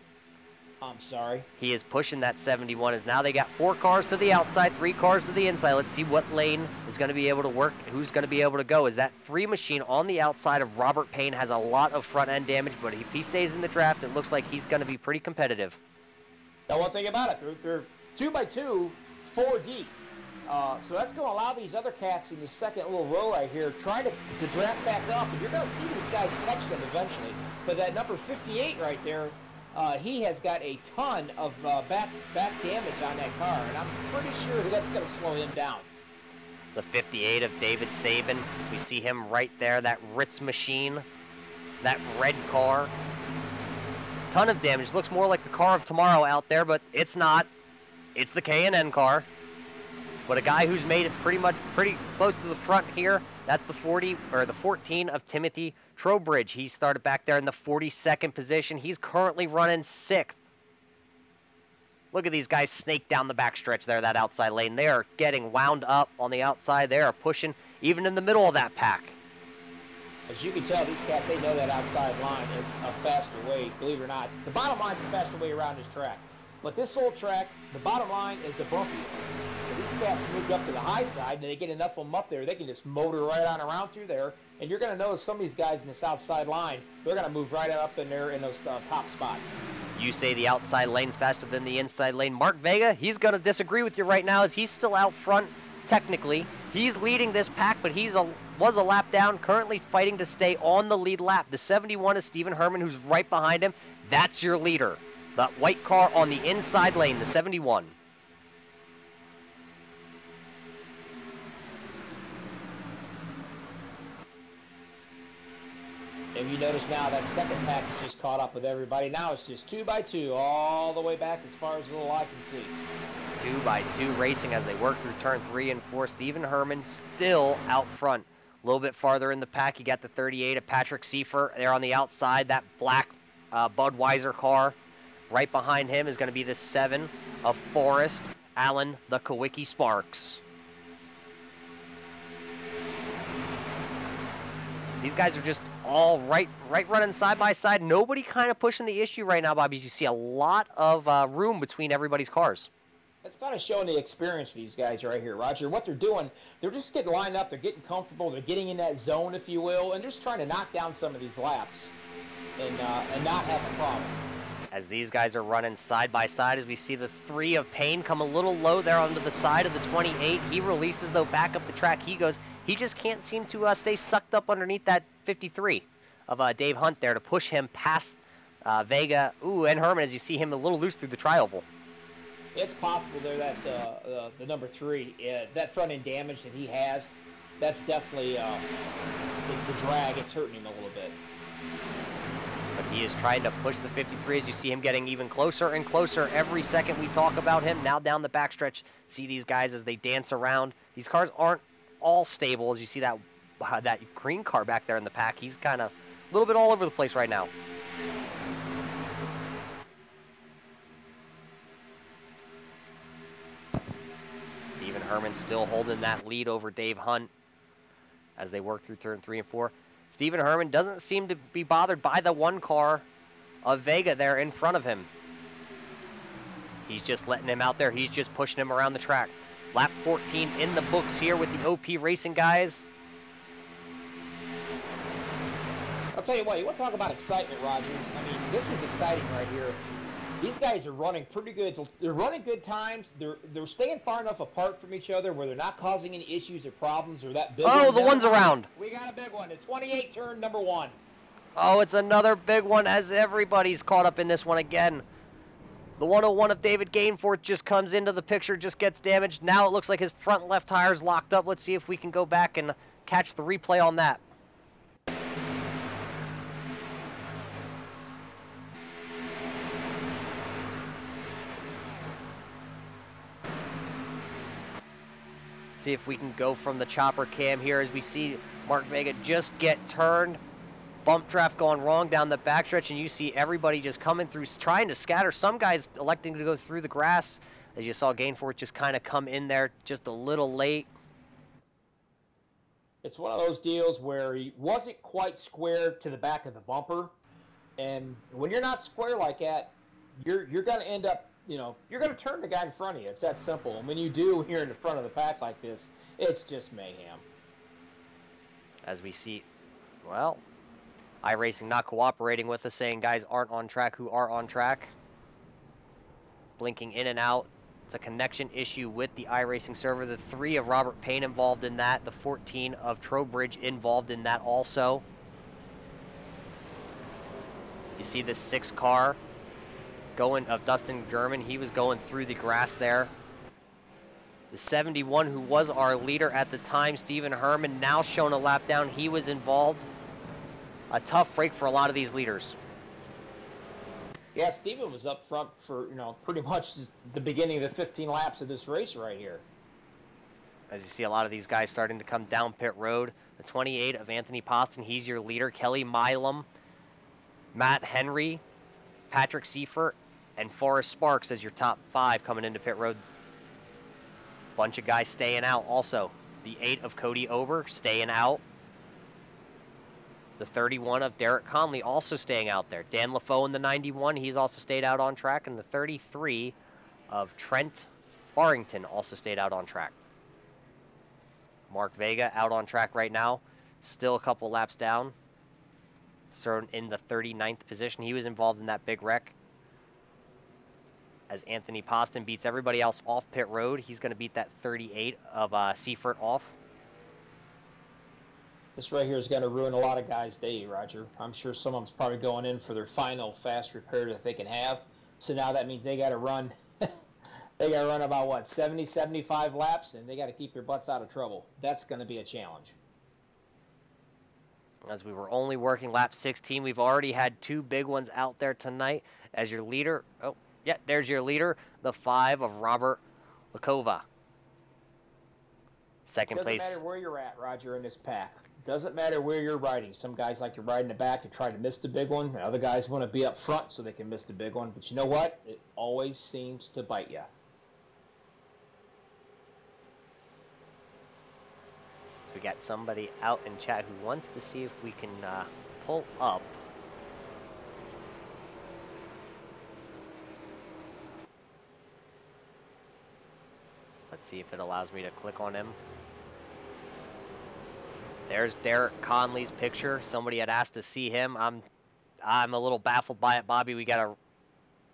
I'm sorry. He is pushing that 71 as now they got 4 cars to the outside, 3 cars to the inside. Let's see what lane is going to be able to work, who's going to be able to go. As that 3 machine on the outside of Robert Payne has a lot of front end damage, but if he stays in the draft, it looks like he's going to be pretty competitive. Now one thing about it, they're 2x2, 4 deep. So that's going to allow these other cats in the second little row right here trying to draft back up, and you're going to see these guys catch them eventually. But that number 58 right there, he has got a ton of back damage on that car, and I'm pretty sure that's going to slow him down. The 58 of David Saban, we see him right there, that Ritz machine, that red car. Ton of damage. Looks more like the car of tomorrow out there, but it's not. It's the K&N car. But a guy who's made it pretty close to the front here, that's the 14 of Timothy Trowbridge. He started back there in the 42nd position. He's currently running 6th. Look at these guys snake down the backstretch there, that outside lane. They are getting wound up on the outside. They are pushing even in the middle of that pack. As you can tell, these cats, they know that outside line is a faster way, believe it or not. The bottom line is a faster way around this track. But this whole track, the bottom line is the bumpiest. So these cats moved up to the high side, and they get enough of them up there, they can just motor right on around through there. And you're going to notice some of these guys in this outside line, they're going to move right up in there in those top spots. You say the outside lane's faster than the inside lane. Mark Vega, he's going to disagree with you right now as he's still out front technically. He's leading this pack, but was a lap down, currently fighting to stay on the lead lap. The 71 is Stephen Herman, who's right behind him. That's your leader. That white car on the inside lane, the 71. And you notice now that second pack is just caught up with everybody. Now it's just 2 by 2 all the way back as far as the little eye can see. 2 by 2 racing as they work through turn 3 and 4. Stephen Herman still out front. A little bit farther in the pack, you got the 38 of Patrick Seifer there on the outside. That black Budweiser car. Right behind him is going to be the 7 of Forrest Allen, the Kawicki Sparks. These guys are just all right running side by side. Nobody kind of pushing the issue right now, Bobby. You see a lot of room between everybody's cars. It's kind of showing the experience of these guys right here, Roger. What they're doing, they're just getting lined up. They're getting comfortable. They're getting in that zone, if you will, and just trying to knock down some of these laps and not have a problem. As these guys are running side by side, as we see the 3 of Payne come a little low there onto the side of the 28. He releases, though, back up the track. He goes. He just can't seem to stay sucked up underneath that 53 of Dave Hunt there to push him past Vega. Ooh, and Herman, as you see him a little loose through the tri-oval. It's possible there that the number 3, that front end damage that he has, that's definitely the drag. It's hurting him a little bit. But he is trying to push the 53 as you see him getting even closer and closer every second we talk about him. Now down the backstretch, see these guys as they dance around. These cars aren't all stable as you see that green car back there in the pack. He's kind of a little bit all over the place right now. Stephen Herman still holding that lead over Dave Hunt as they work through turn 3 and 4. Stephen Herman doesn't seem to be bothered by the 1 car of Vega there in front of him. He's just letting him out there. He's just pushing him around the track. Lap 14 in the books here with the OP Racing guys. I'll tell you what, you want to talk about excitement, Roger. I mean, this is exciting right here. These guys are running pretty good. They're running good times. They're staying far enough apart from each other where they're not causing any issues or problems or that big one. Oh, the one's around. We got a big one. The 28 turn number 1. Oh, it's another big one as everybody's caught up in this one again. The 101 of David Gainforth just comes into the picture, just gets damaged. Now it looks like his front left tire's locked up. Let's see if we can go back and catch the replay on that. See if we can go from the chopper cam here as we see Mark Vega just get turned. Bump draft going wrong down the backstretch, and you see everybody just coming through, trying to scatter. Some guys electing to go through the grass, as you saw Gainforth just kind of come in there just a little late. It's one of those deals where he wasn't quite square to the back of the bumper, and when you're not square like that, you're going to end up, you're going to turn the guy in front of you. It's that simple. And when you do, when you're in the front of the pack like this, it's just mayhem. As we see, well, iRacing not cooperating with us, saying guys aren't on track who are on track. Blinking in and out. It's a connection issue with the iRacing server. The 3 of Robert Payne involved in that. The 14 of Trowbridge involved in that also. You see the 6 car of Dustin German. He was going through the grass there. The 71, who was our leader at the time, Stephen Herman, now showing a lap down. He was involved. A tough break for a lot of these leaders. Yeah, Stephen was up front for, pretty much the beginning of the 15 laps of this race right here. As you see a lot of these guys starting to come down pit road. The 28 of Anthony Poston, he's your leader. Kelly Milam, Matt Henry, Patrick Seifer, and Forrest Sparks as your top 5 coming into pit road. Bunch of guys staying out also. The 8 of Cody Ober staying out. The 31 of Derek Conley also staying out there. Dan LaFoe in the 91, he's also stayed out on track. And the 33 of Trent Barrington also stayed out on track. Mark Vega out on track right now. Still a couple laps down. Thrown in the 39th position. He was involved in that big wreck. As Anthony Poston beats everybody else off pit road. He's going to beat that 38 of Seifert off. This right here is going to ruin a lot of guys' day, Roger. I'm sure some of them's probably going in for their final fast repair that they can have. So now that means they got to run. They got to run about, what, 70, 75 laps, and they got to keep their butts out of trouble. That's going to be a challenge. As we were only working lap 16, we've already had 2 big ones out there tonight. As your leader, oh, yeah, there's your leader, the 5 of Robert Lakova. Second place. Doesn't matter where you're at, Roger, in this pack. Doesn't matter where you're riding. Some guys like to ride in the back and try to miss the big one. And other guys want to be up front so they can miss the big one. But you know what? It always seems to bite you. We got somebody out in chat who wants to see if we can pull up. Let's see if it allows me to click on him. There's Derek Conley's picture. Somebody had asked to see him. I'm a little baffled by it, Bobby. We got a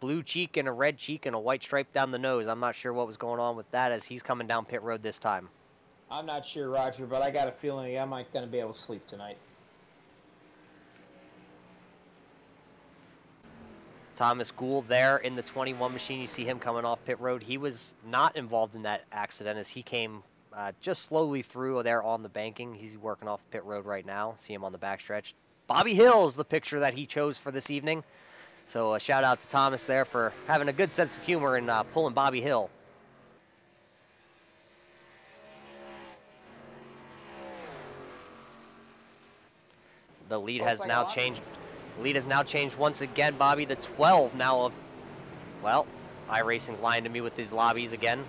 blue cheek and a red cheek and a white stripe down the nose. I'm not sure what was going on with that as he's coming down pit road this time. I'm not sure, Roger, but I got a feeling I'm not going to be able to sleep tonight. Thomas Gould there in the 21 machine. You see him coming off pit road. He was not involved in that accident as he came just slowly through there on the banking. He's working off pit road right now. See him on the backstretch. Bobby Hill is the picture that he chose for this evening. So a shout out to Thomas there for having a good sense of humor and pulling Bobby Hill. The lead has now changed. Lead has now changed once again, Bobby. The 12 now of, well, iRacing's lying to me with these lobbies again.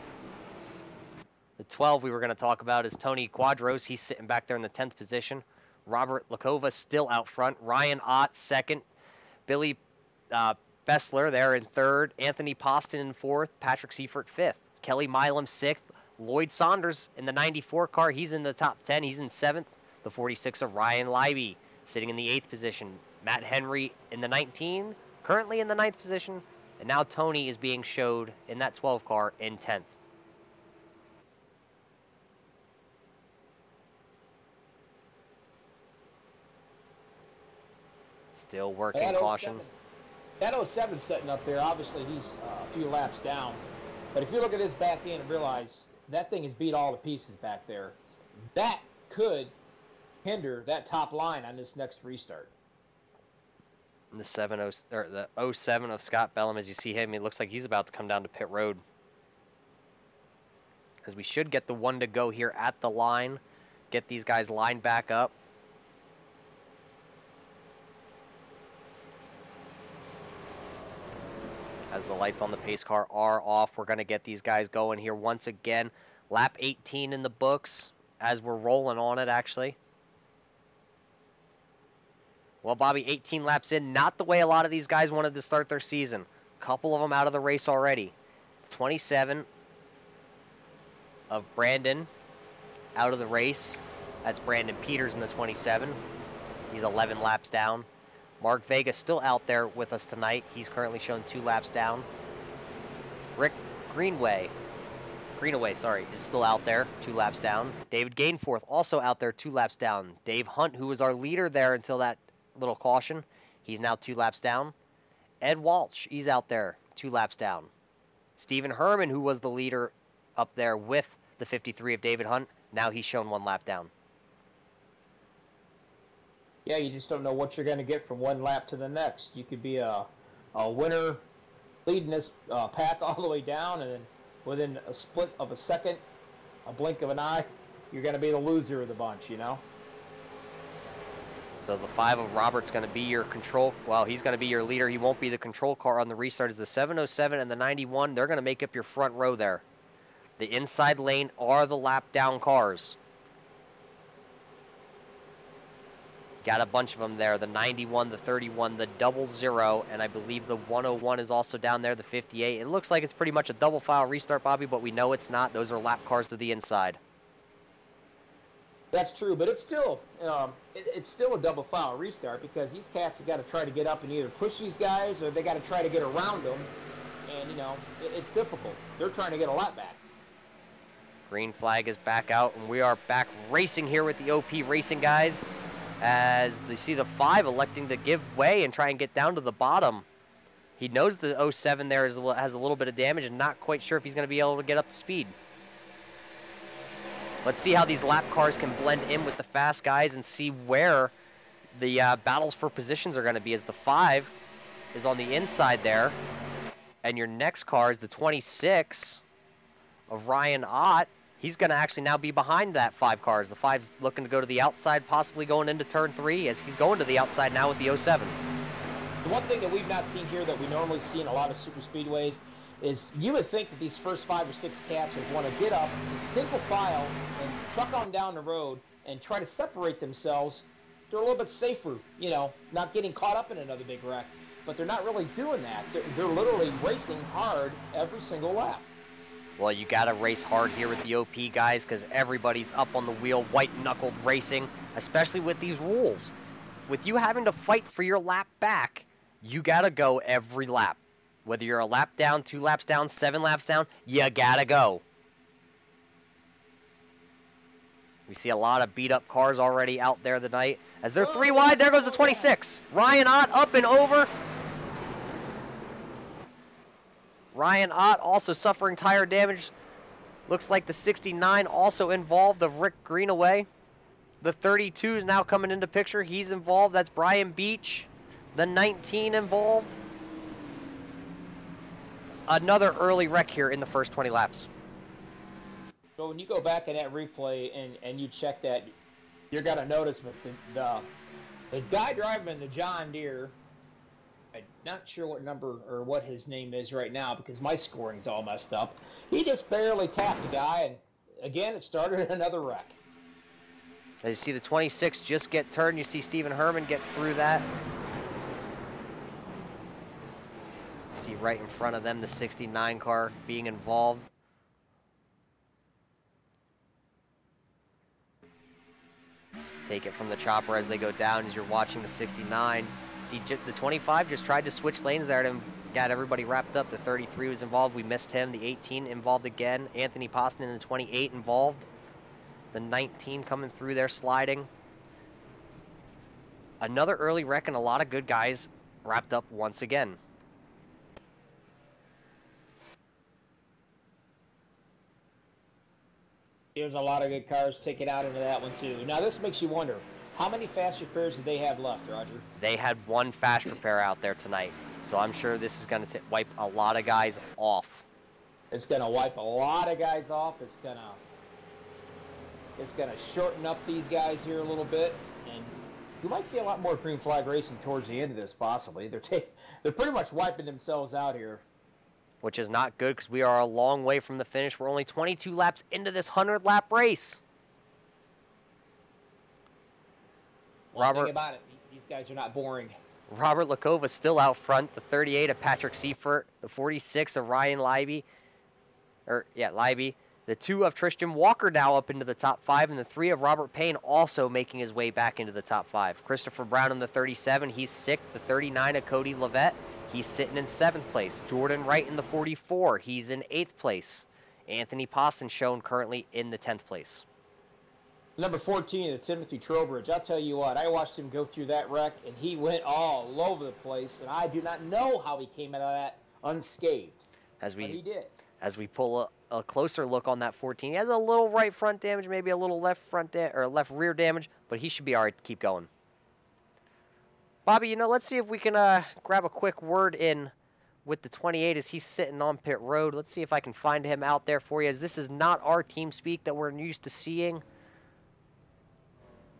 The 12 we were going to talk about is Tony Quadros. He's sitting back there in the 10th position. Robert Lakova still out front. Ryan Ott second. Billy Bessler there in third. Anthony Poston in fourth. Patrick Seifert fifth. Kelly Milam sixth. Lloyd Saunders in the 94 car. He's in the top 10. He's in seventh. The 46 of Ryan Leiby sitting in the 8th position. Matt Henry in the 19, currently in the 9th position. And now Tony is being showed in that 12 car in 10th. Still working caution. That 07 setting up there, obviously he's a few laps down. But if you look at his back end and realize that thing is beat all to pieces back there, that could hinder that top line on this next restart. The 07 of Scott Bellum, as you see him, it looks like he's about to come down to pit road. As we should get the one to go here at the line, get these guys lined back up. As the lights on the pace car are off, we're going to get these guys going here once again. Lap 18 in the books as we're rolling on it, actually. Well, Bobby, 18 laps in, not the way a lot of these guys wanted to start their season. A couple of them out of the race already. 27 of Brandon out of the race. That's Brandon Peters in the 27. He's 11 laps down. Mark Vega still out there with us tonight. He's currently shown 2 laps down. Rick Greenaway, is still out there, 2 laps down. David Gainforth also out there, 2 laps down. Dave Hunt, who was our leader there until that little caution, he's now 2 laps down. Ed Walsh, he's out there, 2 laps down. Stephen Herman, who was the leader up there with the 53 of David Hunt, now he's shown 1 lap down. Yeah, you just don't know what you're going to get from one lap to the next. You could be a winner leading this pack all the way down, and then within a split of a second, a blink of an eye, you're going to be the loser of the bunch, you know? So the 5 of Robert's going to be your control. Well, he's going to be your leader. He won't be the control car on the restart. Is the 707 and the 91. They're going to make up your front row there. The inside lane are the lap down cars. Got a bunch of them there. The 91, the 31, the 00, and I believe the 101 is also down there, the 58. It looks like it's pretty much a double file restart, Bobby, but we know it's not. Those are lap cars to the inside. That's true, but it's still a double file restart because these cats have got to try to get up and either push these guys or they got to try to get around them, and it's difficult. They're trying to get a lap back. Green flag is back out, and we are back racing here with the OP Racing guys as they see the 5 electing to give way and try and get down to the bottom. He knows the 07 there has a little bit of damage and not quite sure if he's going to be able to get up to speed. Let's see how these lap cars can blend in with the fast guys and see where the battles for positions are going to be, as the 5 is on the inside there. And your next car is the 26 of Ryan Ott. He's going to actually now be behind that 5 cars. The 5's looking to go to the outside, possibly going into turn 3, as he's going to the outside now with the 07. The one thing that we've not seen here that we normally see in a lot of super speedways is you would think that these first 5 or 6 cats would want to get up in single file and truck on down the road and try to separate themselves. They're a little bit safer, not getting caught up in another big wreck. But they're not really doing that. They're literally racing hard every single lap. Well, you got to race hard here with the OP guys because everybody's up on the wheel, white-knuckled racing, especially with these rules. With you having to fight for your lap back, you got to go every lap. Whether you're a lap down, 2 laps down, 7 laps down, you got to go. We see a lot of beat-up cars already out there tonight. As they're 3 wide, there goes the 26. Ryan Ott up and over. Ryan Ott also suffering tire damage. Looks like the 69 also involved of Rick Greenaway. The 32 is now coming into picture. He's involved. That's Brian Beach. The 19 involved. Another early wreck here in the first 20 laps. So when you go back in that replay and you check that, you're going to notice that the guy driving the John Deere, I'm not sure what number or what his name is right now because my scoring's all messed up. He just barely tapped the guy, and again, it started another wreck. As you see the 26 just get turned, you see Stephen Herman get through that. You see right in front of them the 69 car being involved. Take it from the chopper as they go down as you're watching the 69. See, the 25 just tried to switch lanes there and got everybody wrapped up. The 33 was involved. We missed him. The 18 involved again. Anthony Poston and the 28 involved. The 19 coming through there sliding. Another early wreck and a lot of good guys wrapped up once again. There's a lot of good cars taken out into that one too. Now this makes you wonder, how many fast repairs did they have left, Roger? They had 1 fast repair out there tonight, so I'm sure this is going to wipe a lot of guys off. It's going to wipe a lot of guys off. It's going to shorten up these guys here a little bit, and you might see a lot more green flag racing towards the end of this possibly. They're pretty much wiping themselves out here. Which is not good because we are a long way from the finish. We're only 22 laps into this 100-lap race. One thing about it, these guys are not boring. Robert Lakova still out front. The 38 of Patrick Seifert. The 46 of Ryan Leiby. Leiby. The 2 of Tristan Walker now up into the top 5. And the 3 of Robert Payne also making his way back into the top 5. Christopher Brown in the 37. He's 6th. The 39 of Cody Levette. He's sitting in 7th place. Jordan Wright in the 44. He's in 8th place. Anthony Poston shown currently in the 10th place. Number 14, Timothy Trowbridge. I'll tell you what, I watched him go through that wreck, and he went all over the place, and I do not know how he came out of that unscathed. But he did. As we pull a closer look on that 14, he has a little right front damage, maybe a little left rear damage, but he should be all right to keep going. Bobby, let's see if we can grab a quick word in with the 28 as he's sitting on pit road. Let's see if I can find him out there for you, as this is not our team speak that we're used to seeing.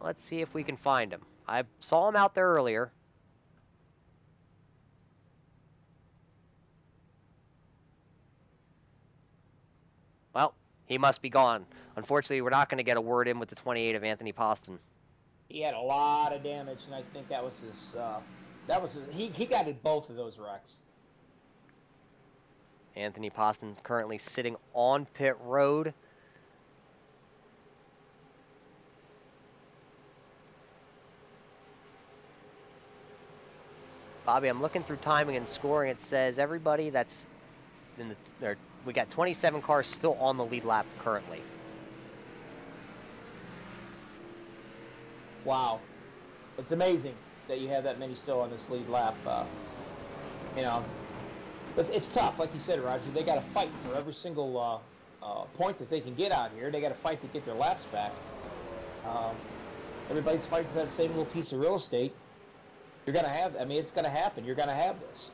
Let's see if we can find him. I saw him out there earlier. Well, he must be gone. Unfortunately, we're not going to get a word in with the 28 of Anthony Poston. He had a lot of damage, and I think that was his. He got in both of those wrecks. Anthony Poston currently sitting on pit road. Bobby, I'm looking through timing and scoring. It says everybody that's in the we got 27 cars still on the lead lap currently. Wow, it's amazing that you have that many still on this lead lap. You know, it's tough, like you said, Roger. They got to fight for every single point that they can get out here. They got to fight to get their laps back. Everybody's fighting for that same little piece of real estate. You're gonna have. I mean, it's gonna happen. You're gonna have this.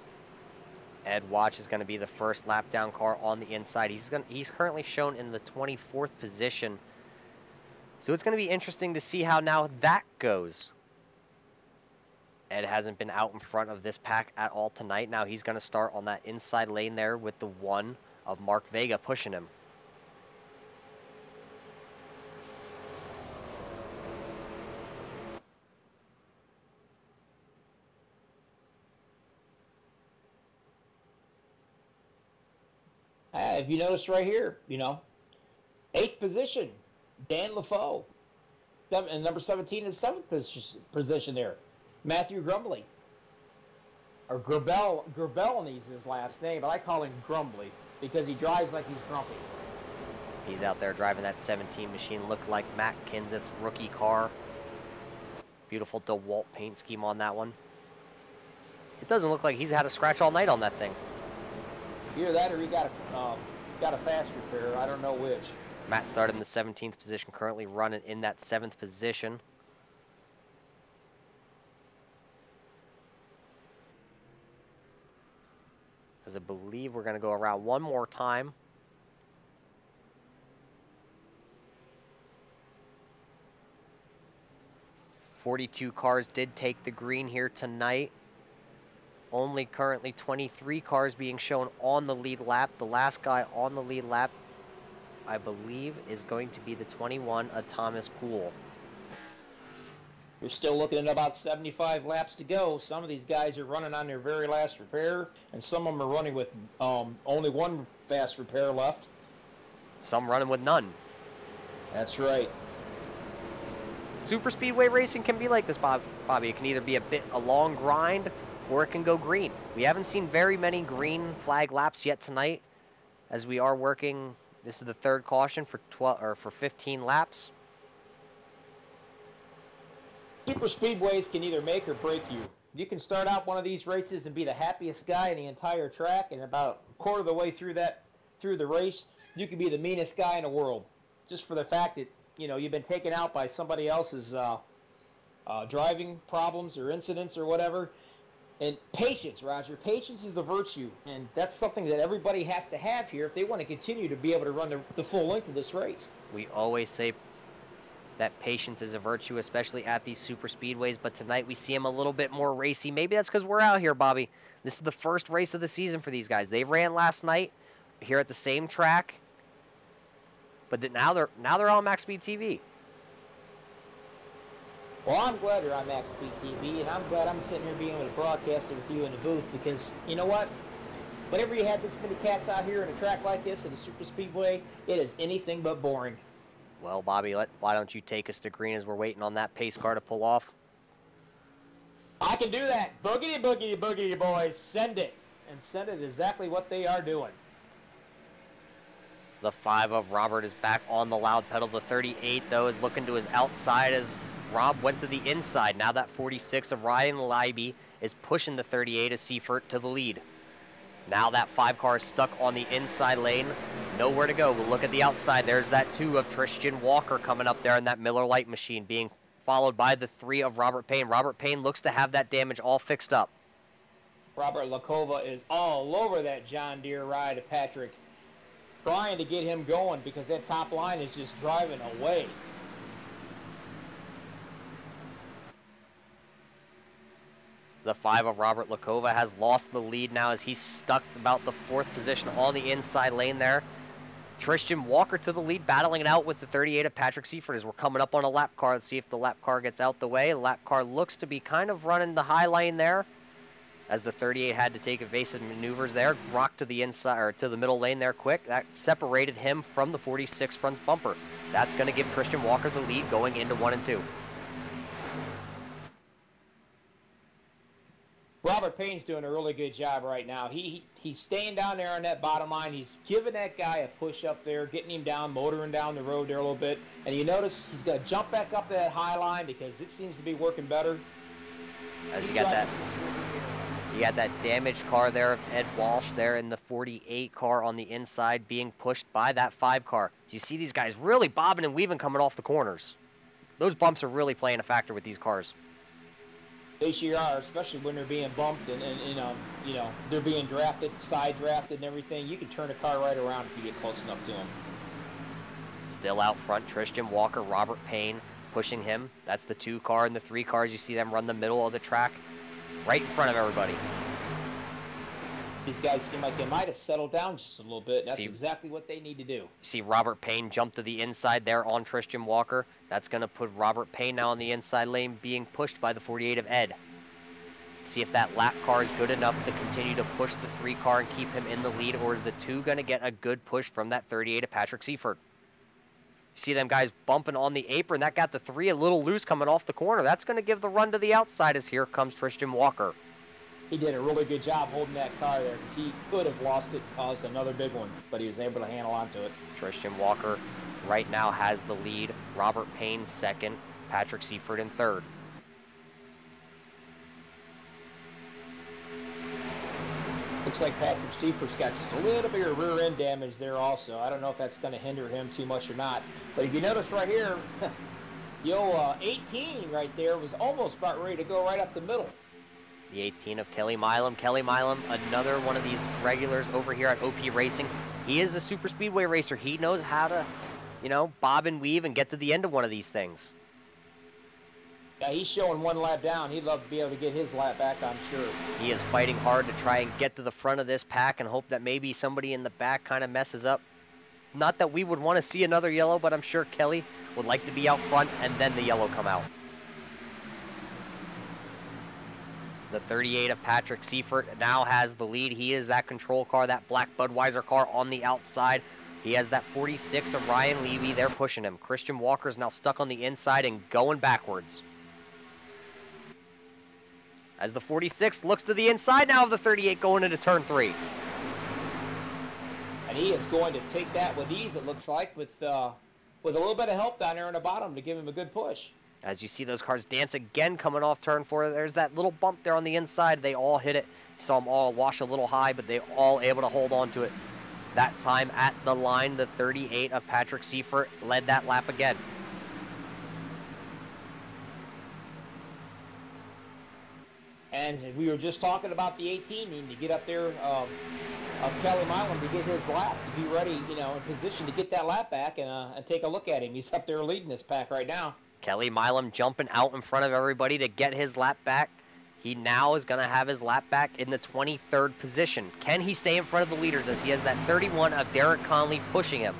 Ed Watch is going to be the first lap down car on the inside. He's currently shown in the 24th position. So it's going to be interesting to see how now that goes. Ed hasn't been out in front of this pack at all tonight. Now he's going to start on that inside lane there with the one of Mark Vega pushing him. If you notice right here, you know, 8th position, Dan LaFoe. And number 17 is 7th position there, Matthew Grumbly. Or Gerbel needs his last name, but I call him Grumbly because he drives like he's grumpy. He's out there driving that 17 machine. Looked like Matt Kenseth's rookie car. Beautiful DeWalt paint scheme on that one. It doesn't look like he's had a scratch all night on that thing. Either that or he got a fast repair. I don't know which. Matt started in the 17th position, currently running in that 7th position. As I believe we're going to go around one more time. "42 cars did take the green here tonight. Only currently 23 cars being shown on the lead lap. The last guy on the lead lap, I believe, is going to be the 21 of Thomas Poole. You're still looking at about 75 laps to go. Some of these guys are running on their very last repair, and some of them are running with only one fast repair left. Some running with none. That's right. Super speedway racing can be like this, Bobby. It can either be a long grind, or it can go green. We haven't seen very many green flag laps yet tonight, as we are working. This is the third caution for 15 laps. Super speedways can either make or break you. You can start out one of these races and be the happiest guy in the entire track, and about a quarter of the way through the race, you can be the meanest guy in the world, just for the fact that you've been taken out by somebody else's driving problems or incidents or whatever. And patience, Roger. Patience is the virtue, and that's something that everybody has to have here if they want to continue to be able to run the full length of this race. We always say that patience is a virtue, especially at these super speedways, but tonight we see them a little bit more racy. Maybe that's because we're out here, Bobby. This is the first race of the season for these guys. They ran last night here at the same track, but now they're on MaxSpeedTV. Well, I'm glad you're on MaxSpeedTV, and I'm glad I'm sitting here being able to broadcast it with you in the booth, because you know what? Whenever you have this many cats out here in a track like this in a super speedway, it is anything but boring. Well, Bobby, why don't you take us to green as we're waiting on that pace car to pull off? I can do that. Boogity, boogity, boogity, boys. Send it. And send it exactly what they are doing. The 5 of Robert is back on the loud pedal. The 38, though, is looking to his outside as Rob went to the inside. Now that 46 of Ryan Leiby is pushing the 38 of Seifert to the lead. Now that 5 car is stuck on the inside lane. Nowhere to go. We'll look at the outside. There's that 2 of Tristan Walker coming up there in that Miller Lite machine, being followed by the 3 of Robert Payne. Robert Payne looks to have that damage all fixed up. Robert Lakova is all over that John Deere ride of Patrick, trying to get him going because that top line is just driving away. The 5 of Robert Lakova has lost the lead now as he's stuck about the 4th position on the inside lane there. Tristan Walker to the lead, battling it out with the 38 of Patrick Seifert as we're coming up on a lap car. Let's see if the lap car gets out the way. The lap car looks to be kind of running the high lane there, as the 38 had to take evasive maneuvers there. Rock to the inside, or to the middle lane there quick. That separated him from the 46 front's bumper. That's going to give Tristan Walker the lead going into 1 and 2. Robert Payne's doing a really good job right now. He's staying down there on that bottom line. He's giving that guy a push up there, getting him down, motoring down the road there a little bit. And you notice he's got to jump back up that high line because it seems to be working better. As you got that damaged car there of Ed Walsh there in the 48 car on the inside being pushed by that 5 car. So you see these guys really bobbing and weaving coming off the corners. Those bumps are really playing a factor with these cars. They sure are, especially when they're being bumped and you know they're being drafted, side drafted and everything. You can turn a car right around if you get close enough to them. Still out front, Tristan Walker, Robert Payne pushing him. That's the 2 car and the 3 cars. You see them run the middle of the track right in front of everybody. These guys seem like they might have settled down just a little bit. That's exactly what they need to do. You see Robert Payne jump to the inside there on Tristan Walker. That's going to put Robert Payne now on the inside lane being pushed by the 48 of Ed. See if that lap car is good enough to continue to push the 3 car and keep him in the lead, or is the 2 going to get a good push from that 38 of Patrick Seifert? See them guys bumping on the apron. That got the 3 a little loose coming off the corner. That's going to give the run to the outside as here comes Tristan Walker. He did a really good job holding that car there because he could have lost it, caused another big one, but he was able to handle onto it. Tristan Walker right now has the lead. Robert Payne 2nd, Patrick Seifert in 3rd. Looks like Patrick Seifert's got just a little bit of rear end damage there also. I don't know if that's going to hinder him too much or not. But if you notice right here, 18 right there was almost about ready to go right up the middle. The 18 of Kelly Milam. Kelly Milam, another one of these regulars over here at OP Racing. He is a super speedway racer. He knows how to, bob and weave and get to the end of one of these things. Yeah, he's showing 1 lap down. He'd love to be able to get his lap back, I'm sure. He is fighting hard to try and get to the front of this pack and hope that maybe somebody in the back kind of messes up. Not that we would want to see another yellow, but I'm sure Kelly would like to be out front and then the yellow come out. The 38 of Patrick Seifert now has the lead. He is that control car, that black Budweiser car on the outside. He has that 46 of Ryan Levy. They're pushing him. Christian Walker is now stuck on the inside and going backwards. As the 46 looks to the inside now of the 38 going into turn 3. And he is going to take that with ease, it looks like, with a little bit of help down there in the bottom to give him a good push. As you see those cars dance again coming off turn 4, there's that little bump there on the inside. They all hit it. You saw them all wash a little high, but they all able to hold on to it. That time at the line, the 38 of Patrick Seifert led that lap again. And we were just talking about the 18 needing to get up there of Kelly Milam to get his lap, to be ready, in position to get that lap back and take a look at him. He's up there leading this pack right now. Kelly Milam jumping out in front of everybody to get his lap back. He now is going to have his lap back in the 23rd position. Can he stay in front of the leaders as he has that 31 of Derek Conley pushing him?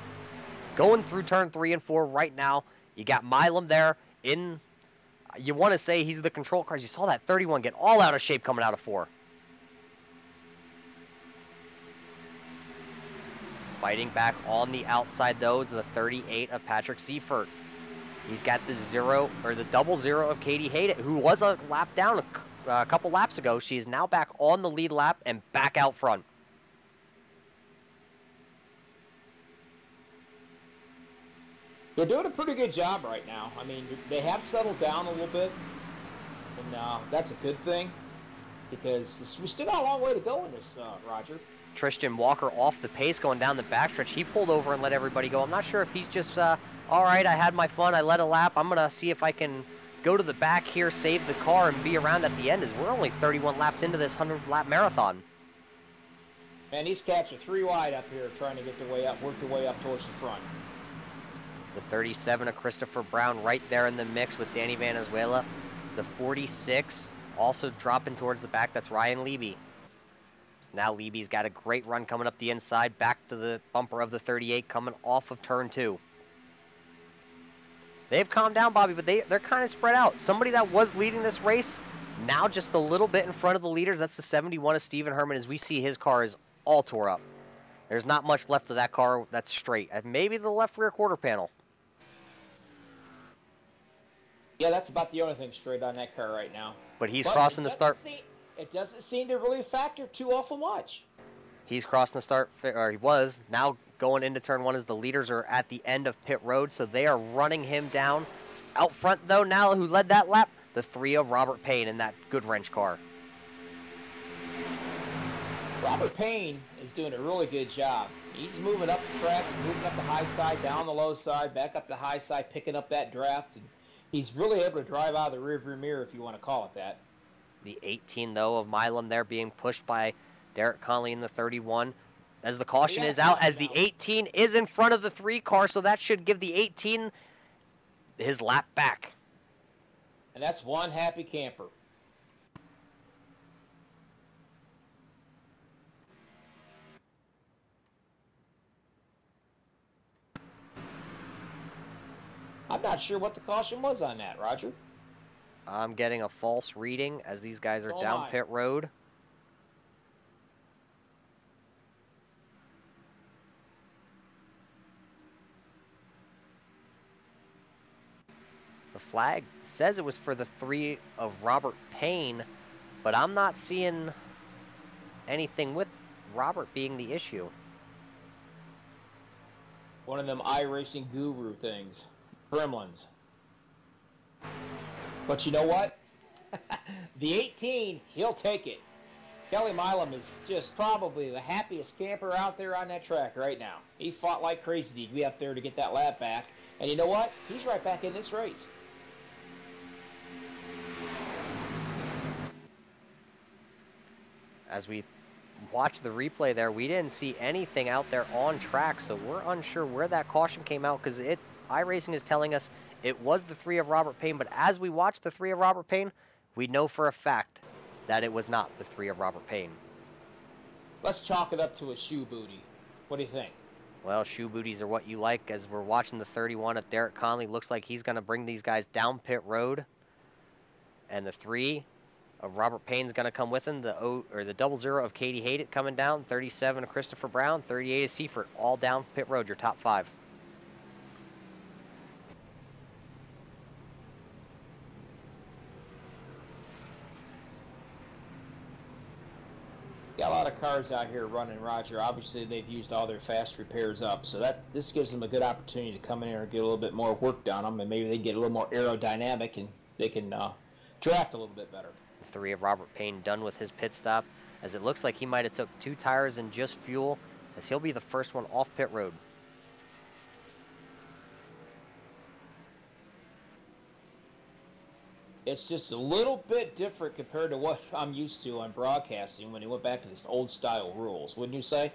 Going through turn 3 and 4 right now. You got Milam there in, you want to say he's the control cars. You saw that 31 get all out of shape coming out of 4. Fighting back on the outside though is the 38 of Patrick Seifert. He's got the 0 or the 00 of Katie Hayden, who was a lap down a couple laps ago. She is now back on the lead lap and back out front. They're doing a pretty good job right now. I mean, they have settled down a little bit, and that's a good thing because we still got a long way to go in this, Roger. Tristan Walker off the pace going down the backstretch. He pulled over and let everybody go. I'm not sure if he's just, all right, I had my fun. I led a lap. I'm going to see if I can go to the back here, save the car, and be around at the end as we're only 31 laps into this 100-lap marathon. Man, these cats are 3 wide up here trying to get their way up, work their way up towards the front. The 37 of Christopher Brown right there in the mix with Danny Vanezuela. The 46 Also dropping towards the back, that's Ryan Leby. So now Leby's got a great run coming up the inside, back to the bumper of the 38, coming off of turn 2. They've calmed down, Bobby, but they're kind of spread out. Somebody that was leading this race, now just a little bit in front of the leaders. That's the 71 of Stephen Herman. As we see, his car is all tore up. There's not much left of that car that's straight. Maybe the left rear quarter panel. Yeah, that's about the only thing straight on that car right now. But he's crossing the start. It doesn't seem to really factor too awful much. He's crossing the start, or he was. Now going into turn 1 as the leaders are at the end of pit road, so they are running him down. Out front, though, now who led that lap? The 3 of Robert Payne in that good wrench car. Robert Payne is doing a really good job. He's moving up the track, moving up the high side, down the low side, back up the high side, picking up that draft. And he's really able to drive out of the rearview mirror, if you want to call it that. The 18, though, of Milam there being pushed by Derek Conley in the 31. As the caution is out, as the 18 is in front of the 3 car, so that should give the 18 his lap back. And that's one happy camper. I'm not sure what the caution was on that, Roger. I'm getting a false reading as these guys are down pit road. The flag says it was for the 3 of Robert Payne, but I'm not seeing anything with Robert being the issue. One of them iRacing guru things. Gremlins. But you know what? The 18, he'll take it. Kelly Milam is just probably the happiest camper out there on that track right now. He fought like crazy to be up there to get that lap back. And you know what? He's right back in this race. As we watch the replay there, we didn't see anything out there on track, so we're unsure where that caution came out, because iRacing is telling us it was the 3 of Robert Payne, but as we watch the 3 of Robert Payne, we know for a fact that it was not the 3 of Robert Payne. Let's chalk it up to a shoe booty. What do you think? Well, shoe booties are what you like. As we're watching the 31 of Derek Conley, looks like he's going to bring these guys down pit road. And the 3 of Robert Payne's going to come with him. The 00 of Katie Haydett coming down. 37 of Christopher Brown. 38 of Seifert. All down pit road, your top 5. Got a lot of cars out here running, Roger. Obviously, they've used all their fast repairs up, so this gives them a good opportunity to come in here and get a little bit more work done on them, and maybe they get a little more aerodynamic and they can draft a little bit better. 3 of Robert Payne done with his pit stop, as it looks like he might have took 2 tires and just fuel, as he'll be the first one off pit road. It's just a little bit different compared to what I'm used to on broadcasting when he went back to this old style rules, wouldn't you say?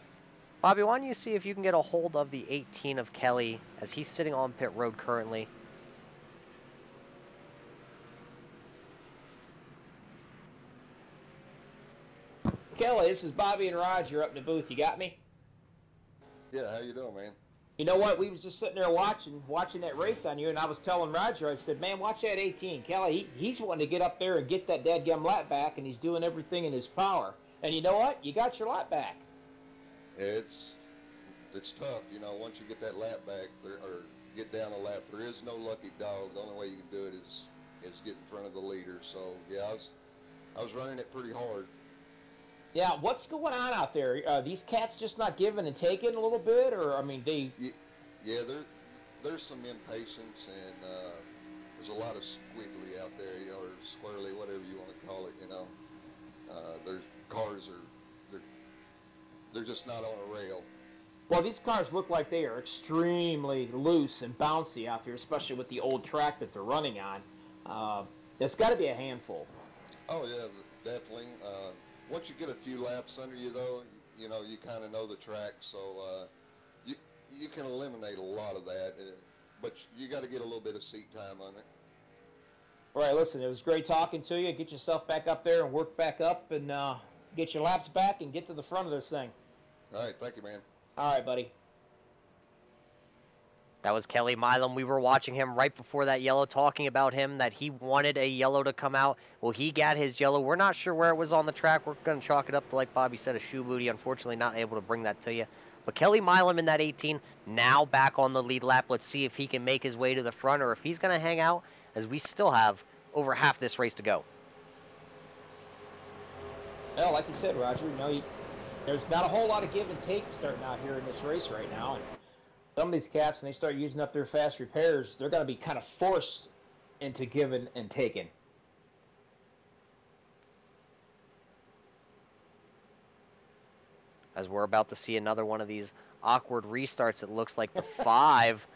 Bobby, why don't you see if you can get a hold of the 18 of Kelly, as he's sitting on pit road currently. Kelly, this is Bobby and Roger up in the booth. You got me? Yeah, how you doing, man? You know what? We was just sitting there watching that race on you, and I was telling Roger, I said, man, watch that 18. Kelly, he's wanting to get up there and get that dadgum lap back, and he's doing everything in his power. And you know what? You got your lap back. It's tough, you know, once you get that lap back, or get down a lap, there is no lucky dog. The only way you can do it is get in front of the leader. So, yeah, I was running it pretty hard. Yeah, what's going on out there? These cats just not giving and taking a little bit, or I mean, they? Yeah, there's some impatience, and there's a lot of squiggly out there, you know, or squirrely, whatever you want to call it. You know, their cars they're just not on a rail. Well, these cars look like they are extremely loose and bouncy out there, especially with the old track that they're running on. It's got to be a handful. Oh yeah, definitely. Once you get a few laps under you, though, you know, you kind of know the track, so you can eliminate a lot of that. But you got to get a little bit of seat time on it. All right, listen, it was great talking to you. Get yourself back up there and work back up and get your laps back and get to the front of this thing. All right, thank you, man. All right, buddy. That was Kelly Milam. We were watching him right before that yellow, talking about him, that he wanted a yellow to come out. Well, he got his yellow. We're not sure where it was on the track. We're going to chalk it up to, like Bobby said, a shoe booty. Unfortunately, not able to bring that to you. But Kelly Milam in that 18, now back on the lead lap. Let's see if he can make his way to the front or if he's going to hang out, as we still have over half this race to go. Well, like you said, Roger, there's not a whole lot of give and take starting out here in this race right now. And some of these cats, when they start using up their fast repairs, they're going to be kind of forced into giving and taking. As we're about to see another one of these awkward restarts, it looks like the 5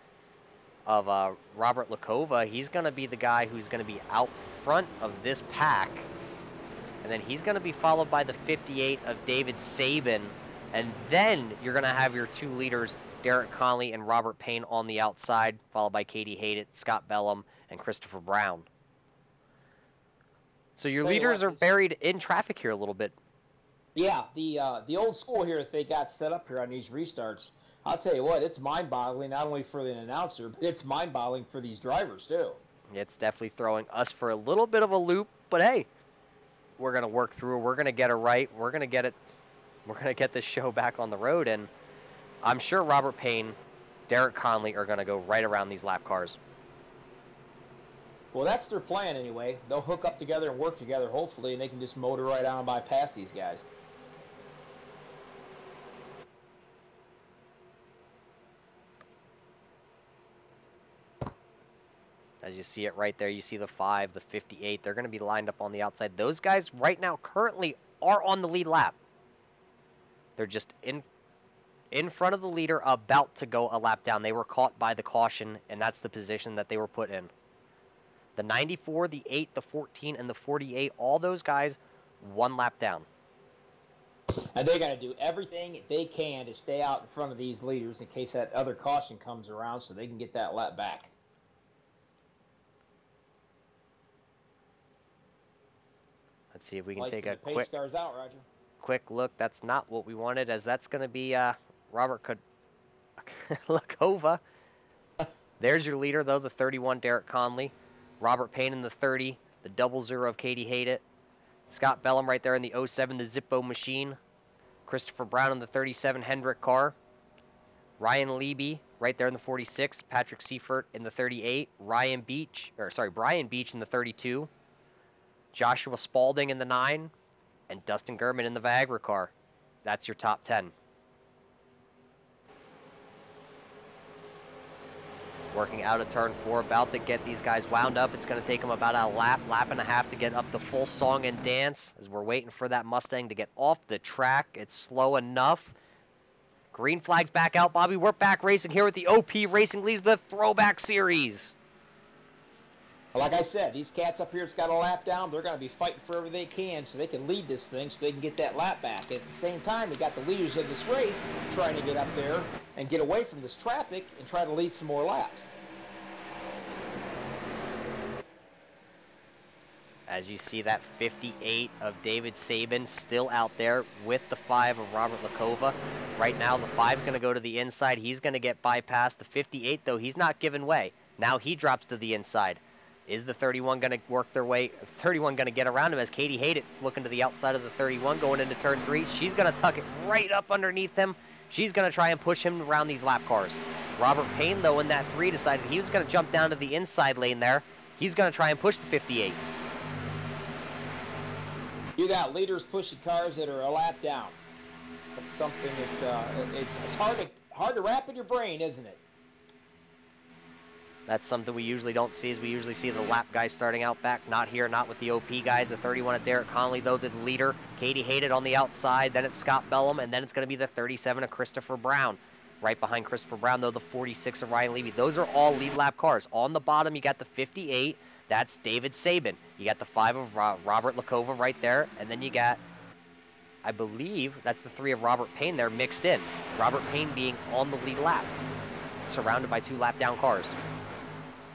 of Robert Lakova. He's going to be the guy who's going to be out front of this pack. And then he's going to be followed by the 58 of David Sabin. And then you're going to have your 2 leaders, Derek Conley and Robert Payne, on the outside, followed by Katie Haydett, Scott Bellum, and Christopher Brown. So your leaders are buried in traffic here a little bit. Yeah, the old school here that they got set up here on these restarts, I'll tell you what, it's mind-boggling not only for the announcer, but it's mind-boggling for these drivers too. It's definitely throwing us for a little bit of a loop, but hey, we're going to work through it. We're going to get it right. We're going to get it. We're going to get this show back on the road, and I'm sure Robert Payne, Derek Conley are going to go right around these lap cars. Well, that's their plan anyway. They'll hook up together and work together, hopefully, and they can just motor right on by past these guys. As you see it right there, you see the 5, the 58. They're going to be lined up on the outside. Those guys right now currently are on the lead lap. They're just in front of the leader, about to go a lap down. They were caught by the caution, and that's the position that they were put in. The 94, the 8, the 14, and the 48, all those guys 1 lap down. And they got to do everything they can to stay out in front of these leaders in case that other caution comes around so they can get that lap back. Let's see if we can Lights take and a the pace cars out, Roger. quick look. That's not what we wanted, as that's going to be Robert Lakova. There's your leader, though, the 31, Derek Conley. Robert Payne in the 30, the 00 of Katie Haydett. Scott Bellum right there in the 07, the Zippo Machine. Christopher Brown in the 37, Hendrick Carr. Ryan Leiby right there in the 46, Patrick Seifert in the 38, Brian Beach in the 32. Joshua Spalding in the 9, and Dustin Gurman in the Viagra car. That's your top 10. Working out of turn 4, about to get these guys wound up. It's going to take them about a lap and a half to get up the full song and dance, as we're waiting for that Mustang to get off the track. It's slow enough. Green flag's back out, Bobby. We're back racing here with the OP Racing Leads, the Throwback Series. Like I said, these cats up here that's got a lap down, they're going to be fighting for whatever they can so they can lead this thing so they can get that lap back. At the same time, we got the leaders of this race trying to get up there and get away from this traffic and try to lead some more laps. As you see that 58 of David Sabin still out there with the 5 of Robert Lakova. Right now, the 5's going to go to the inside. He's going to get bypassed. The 58, though, he's not giving way. Now he drops to the inside. Is the 31 going to work their way? 31 going to get around him as Katie Haydett looking to the outside of the 31 going into turn 3. She's going to tuck it right up underneath him. She's going to try and push him around these lap cars. Robert Payne, though, in that 3 decided he was going to jump down to the inside lane there. He's going to try and push the 58. You got leaders pushing cars that are a lap down. That's something that it's hard to wrap in your brain, isn't it? That's something we usually don't see, as we usually see the lap guys starting out back. Not here, not with the OP guys. The 31 of Derek Conley, though, the leader. Katie Haydett on the outside. Then it's Scott Bellum, and then it's going to be the 37 of Christopher Brown. Right behind Christopher Brown, though, the 46 of Ryan Leiby. Those are all lead lap cars. On the bottom, you got the 58. That's David Sabin. You got the 5 of Robert Lakova right there. And then you got, I believe, that's the 3 of Robert Payne there mixed in. Robert Payne being on the lead lap, surrounded by 2 lap down cars.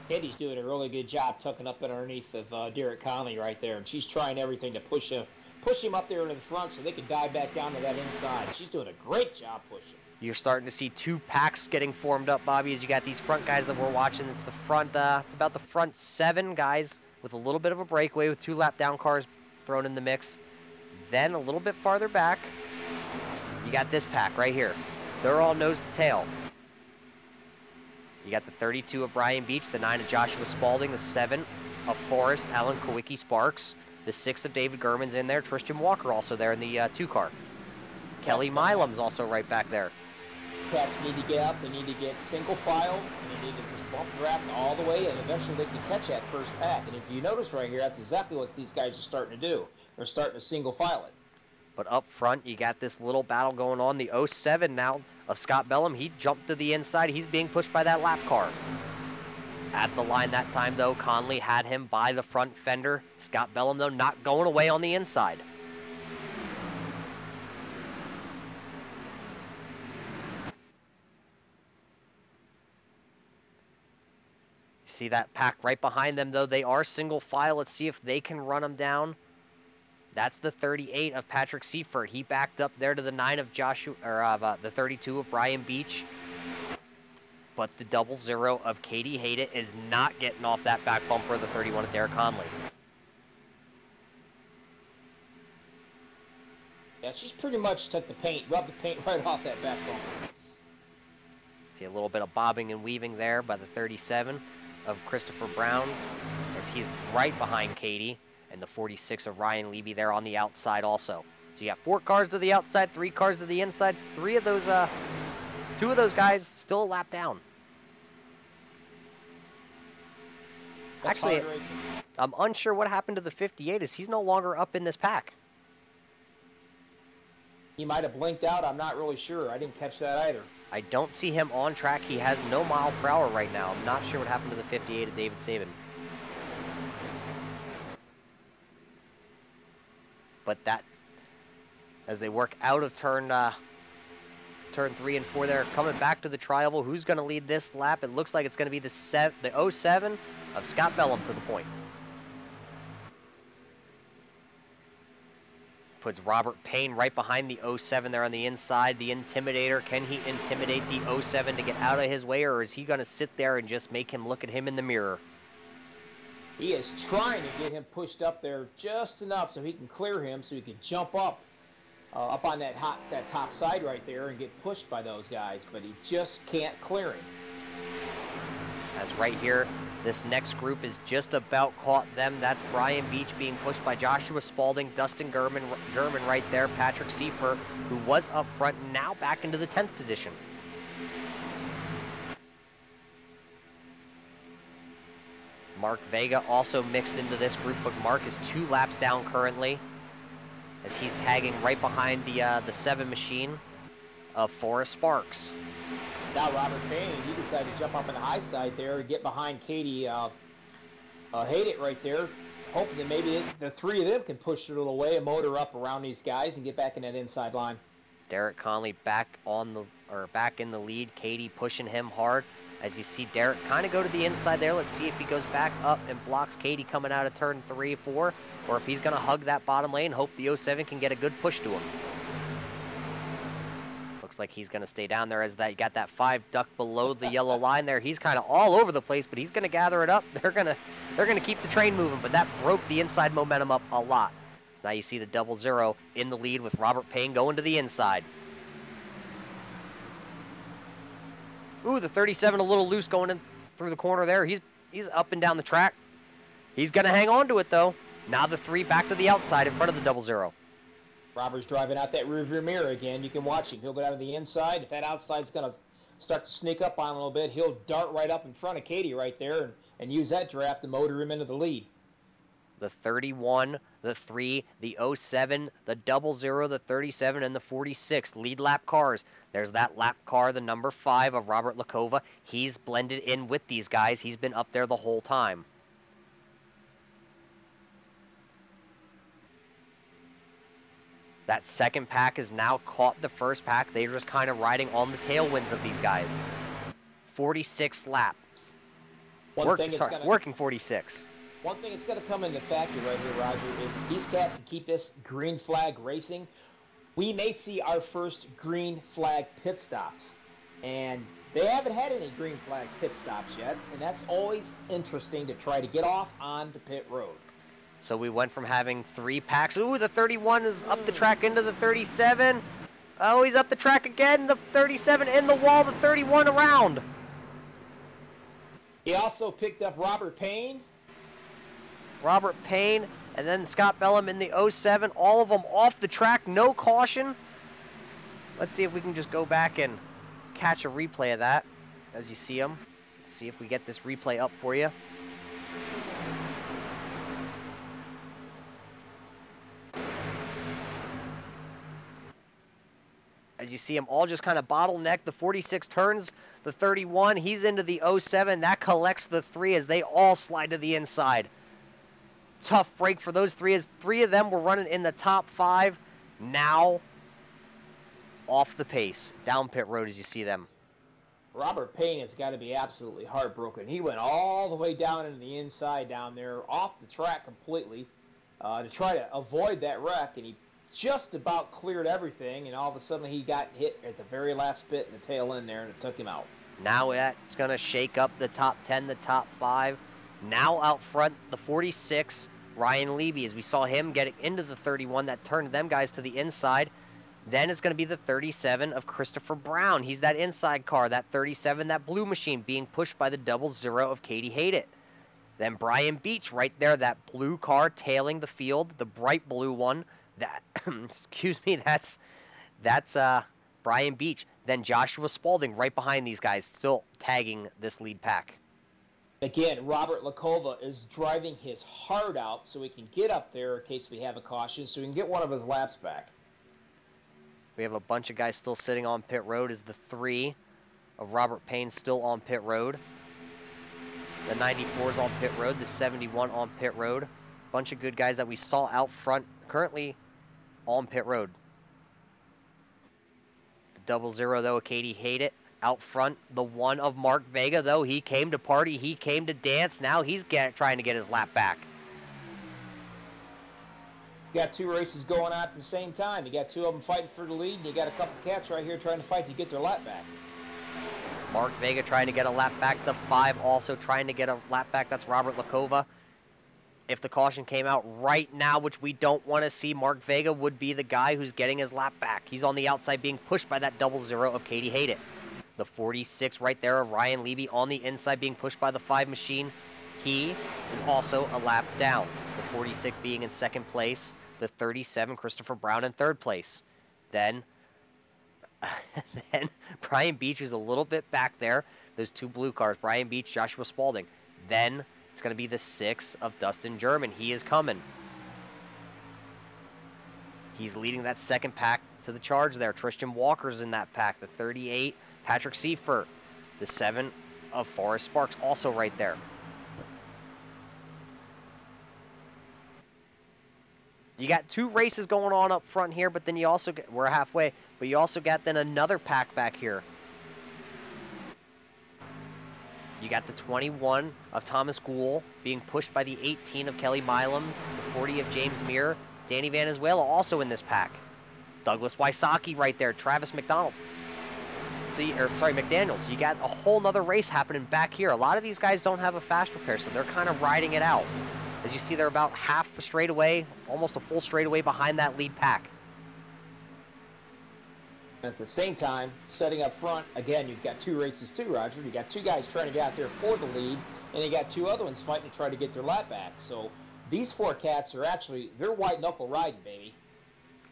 Katie's doing a really good job tucking up underneath of Derek Conley right there, and she's trying everything to push him up there in the front so they can dive back down to that inside. She's doing a great job pushing. You're starting to see two packs getting formed up, Bobby, as you got these front guys that we're watching. It's the front, it's about the front 7 guys with a little bit of a breakaway with 2 lap down cars thrown in the mix. Then a little bit farther back, you got this pack right here. They're all nose to tail. You got the 32 of Brian Beach, the 9 of Joshua Spalding, the 7 of Forrest, Alan Kowicki Sparks, the 6 of David Gurman's in there, Tristan Walker also there in the 2 car. Kelly Milam's also right back there. Cats need to get up, they need to get single file, and they need to just bump draft all the way, and eventually they can catch that first pack. And if you notice right here, that's exactly what these guys are starting to do. They're starting to single file it. But up front, you got this little battle going on. The 07 now of Scott Bellum, he jumped to the inside. He's being pushed by that lap car. At the line that time, though, Conley had him by the front fender. Scott Bellum, though, not going away on the inside. See that pack right behind them, though. They are single file. Let's see if they can run them down. That's the 38 of Patrick Seifert. He backed up there to the 9 of Joshua, or the 32 of Brian Beach. But the 00 of Katie Hayden is not getting off that back bumper of the 31 of Derek Conley. Yeah, she's pretty much took the paint, rubbed the paint right off that back bumper. See a little bit of bobbing and weaving there by the 37 of Christopher Brown, as he's right behind Katie, and the 46 of Ryan Levy there on the outside also. So you got 4 cars to the outside, 3 cars to the inside. 2 of those guys still a lap down. Actually, I'm unsure what happened to the 58, as he's no longer up in this pack. He might have blinked out. I'm not really sure. I didn't catch that either. I don't see him on track. He has no mile per hour right now. I'm not sure what happened to the 58 of David Saban. But that, as they work out of turn 3 and 4 there, coming back to the tri-oval, who's going to lead this lap? It looks like it's going to be the 07 of Scott Bellum to the point. Puts Robert Payne right behind the 07 there on the inside. The Intimidator, can he intimidate the 07 to get out of his way, or is he going to sit there and just make him look at him in the mirror? He is trying to get him pushed up there just enough so he can clear him, so he can jump up on that top side right there and get pushed by those guys, but he just can't clear him. As right here, this next group is just about caught them. That's Brian Beach being pushed by Joshua Spalding, Dustin German right there, Patrick Seifert, who was up front, now back into the 10th position. Mark Vega also mixed into this group, but Mark is 2 laps down currently, as he's tagging right behind the 7 machine of Forrest Sparks. Now Robert Payne, he decided to jump up on the high side there and get behind Katie Hayden right there, hoping that maybe the 3 of them can push it away and motor up around these guys and get back in that inside line. Derek Conley back in the lead. Katie pushing him hard. As you see Derek kind of go to the inside there. Let's see if he goes back up and blocks Katie coming out of turn 3, 4, or if he's going to hug that bottom lane, hope the 07 can get a good push to him. Looks like he's going to stay down there, as that you got that 5 duck below the yellow line there. He's kind of all over the place, but he's going to gather it up. They're going to keep the train moving, but that broke the inside momentum up a lot. So now you see the 00 in the lead with Robert Payne going to the inside. Ooh, the 37 a little loose going in through the corner there. He's up and down the track. He's going to hang on to it, though. Now the 3 back to the outside in front of the 00. Robert's driving out that rearview mirror again. You can watch him. He'll go down to the inside. If that outside's going to start to sneak up on him a little bit, he'll dart right up in front of Katie right there and use that draft to motor him into the lead. The 31, the 3, the 07, the 00, the 37, and the 46 lead lap cars. There's that lap car, the number 5 of Robert Lakova. He's blended in with these guys. He's been up there the whole time. That second pack has now caught the first pack. They're just kind of riding on the tailwinds of these guys. 46 laps. Working 46. One thing that's going to come into factor right here, Roger, is if these cats can keep this green flag racing, we may see our first green flag pit stops. And they haven't had any green flag pit stops yet, and that's always interesting to try to get off on the pit road. So we went from having 3 packs. Ooh, the 31 is up the track into the 37. Oh, he's up the track again. The 37 in the wall, the 31 around. He also picked up Robert Payne. And then Scott Bellum in the 07. All of them off the track, no caution. Let's see if we can just go back and catch a replay of that as you see them. Let's see if we get this replay up for you. As you see them all just kind of bottleneck. The 46 turns the 31. He's into the 07. That collects the 3 as they all slide to the inside. Tough break for those 3 as 3 of them were running in the top 5. Now off the pace. Down pit road as you see them. Robert Payne has got to be absolutely heartbroken. He went all the way down into the inside down there, off the track completely, to try to avoid that wreck, and he just about cleared everything, and all of a sudden he got hit at the very last bit in the tail end there, and it took him out. Now that's going to shake up the top 10, the top 5. Now out front, the 46, Ryan Levy, as we saw him getting into the 31, that turned them guys to the inside. Then it's going to be the 37 of Christopher Brown. He's that inside car, that 37, that blue machine being pushed by the 00 of Katie Haydett. Then Brian Beach right there, that blue car tailing the field, the bright blue one. That, excuse me, that's Brian Beach. Then Joshua Spaulding right behind these guys, still tagging this lead pack. Again, Robert Lakova is driving his heart out so he can get up there in case we have a caution, so he can get one of his laps back. We have a bunch of guys still sitting on pit road. Is the 3 of Robert Payne still on pit road. The 94 is on pit road. The 71 on pit road. Bunch of good guys that we saw out front currently on pit road. The 00 though, Katie Haydett out front. The 1 of Mark Vega though, he came to party, he came to dance. Now he's trying to get his lap back. You got 2 races going on at the same time. You got 2 of them fighting for the lead, and you got a couple cats right here trying to fight to get their lap back. Mark Vega trying to get a lap back. The 5 also trying to get a lap back. That's Robert Lakova. If the caution came out right now, which we don't want to see, Mark Vega would be the guy who's getting his lap back. He's on the outside being pushed by that 00 of Katie Haydett. The 46 right there of Ryan Levy on the inside being pushed by the 5 machine. He is also a lap down. The 46 being in second place. The 37, Christopher Brown, in third place. Then Brian Beach is a little bit back there. Those 2 blue cars, Brian Beach, Joshua Spaulding. Then it's going to be the 6 of Dustin German. He is coming. He's leading that second pack to the charge there. Tristan Walker's in that pack. The 38, Patrick Seifert. The 7 of Forrest Sparks also right there. You got 2 races going on up front here, but then you also get, we're halfway, but you also got then another pack back here. You got the 21 of Thomas Gould being pushed by the 18 of Kelly Milam, the 40 of James Muir, Danny Valenzuela also in this pack. Douglas Wysocki right there, Travis McDaniels. McDaniels. You got a whole nother race happening back here. A lot of these guys don't have a fast repair, so they're kind of riding it out. As you see, they're about half a straightaway, almost a full straightaway behind that lead pack. At the same time, setting up front, again, you've got 2 races too, Roger. You got 2 guys trying to get out there for the lead, and you got 2 other ones fighting to try to get their lap back. So these 4 cats are actually, they're white-knuckle riding, baby.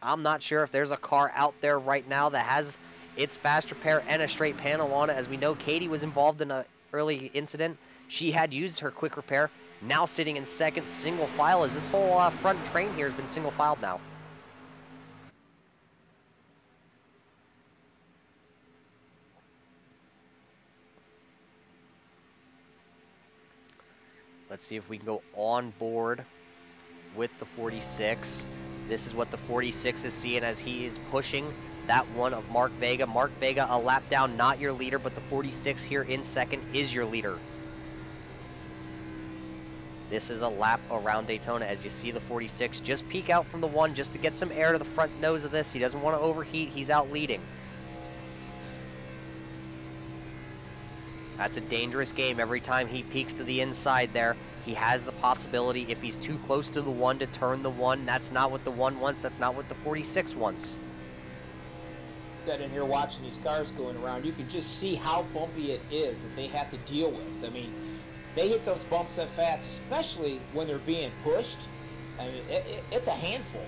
I'm not sure if there's a car out there right now that has its fast repair and a straight panel on it. As we know, Katie was involved in an early incident. She had used her quick repair. Now sitting in second, single file, as this whole front train here has been single filed now. Let's see if we can go on board with the 46. This is what the 46 is seeing as he is pushing that 1 of Mark Vega. Mark Vega, a lap down, not your leader, but the 46 here in second is your leader. This is a lap around Daytona. As you see the 46 just peek out from the 1 just to get some air to the front nose of this. He doesn't want to overheat. He's out leading. That's a dangerous game. Every time he peeks to the inside there, he has the possibility, if he's too close to the 1, to turn the 1. That's not what the 1 wants. That's not what the 46 wants. In here watching these cars going around, you can just see how bumpy it is that they have to deal with. I mean, they hit those bumps that fast, especially when they're being pushed. I mean, it's a handful.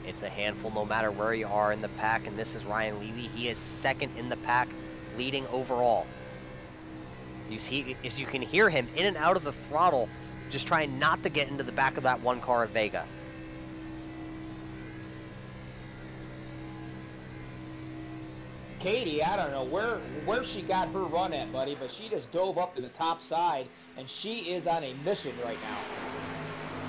It's a handful no matter where you are in the pack, and this is Ryan Levy. He is second in the pack, leading overall. You see, as you can hear him in and out of the throttle, just trying not to get into the back of that 1 car of Vega. Katie, I don't know where she got her run at, buddy, but she just dove up to the top side, and she is on a mission right now.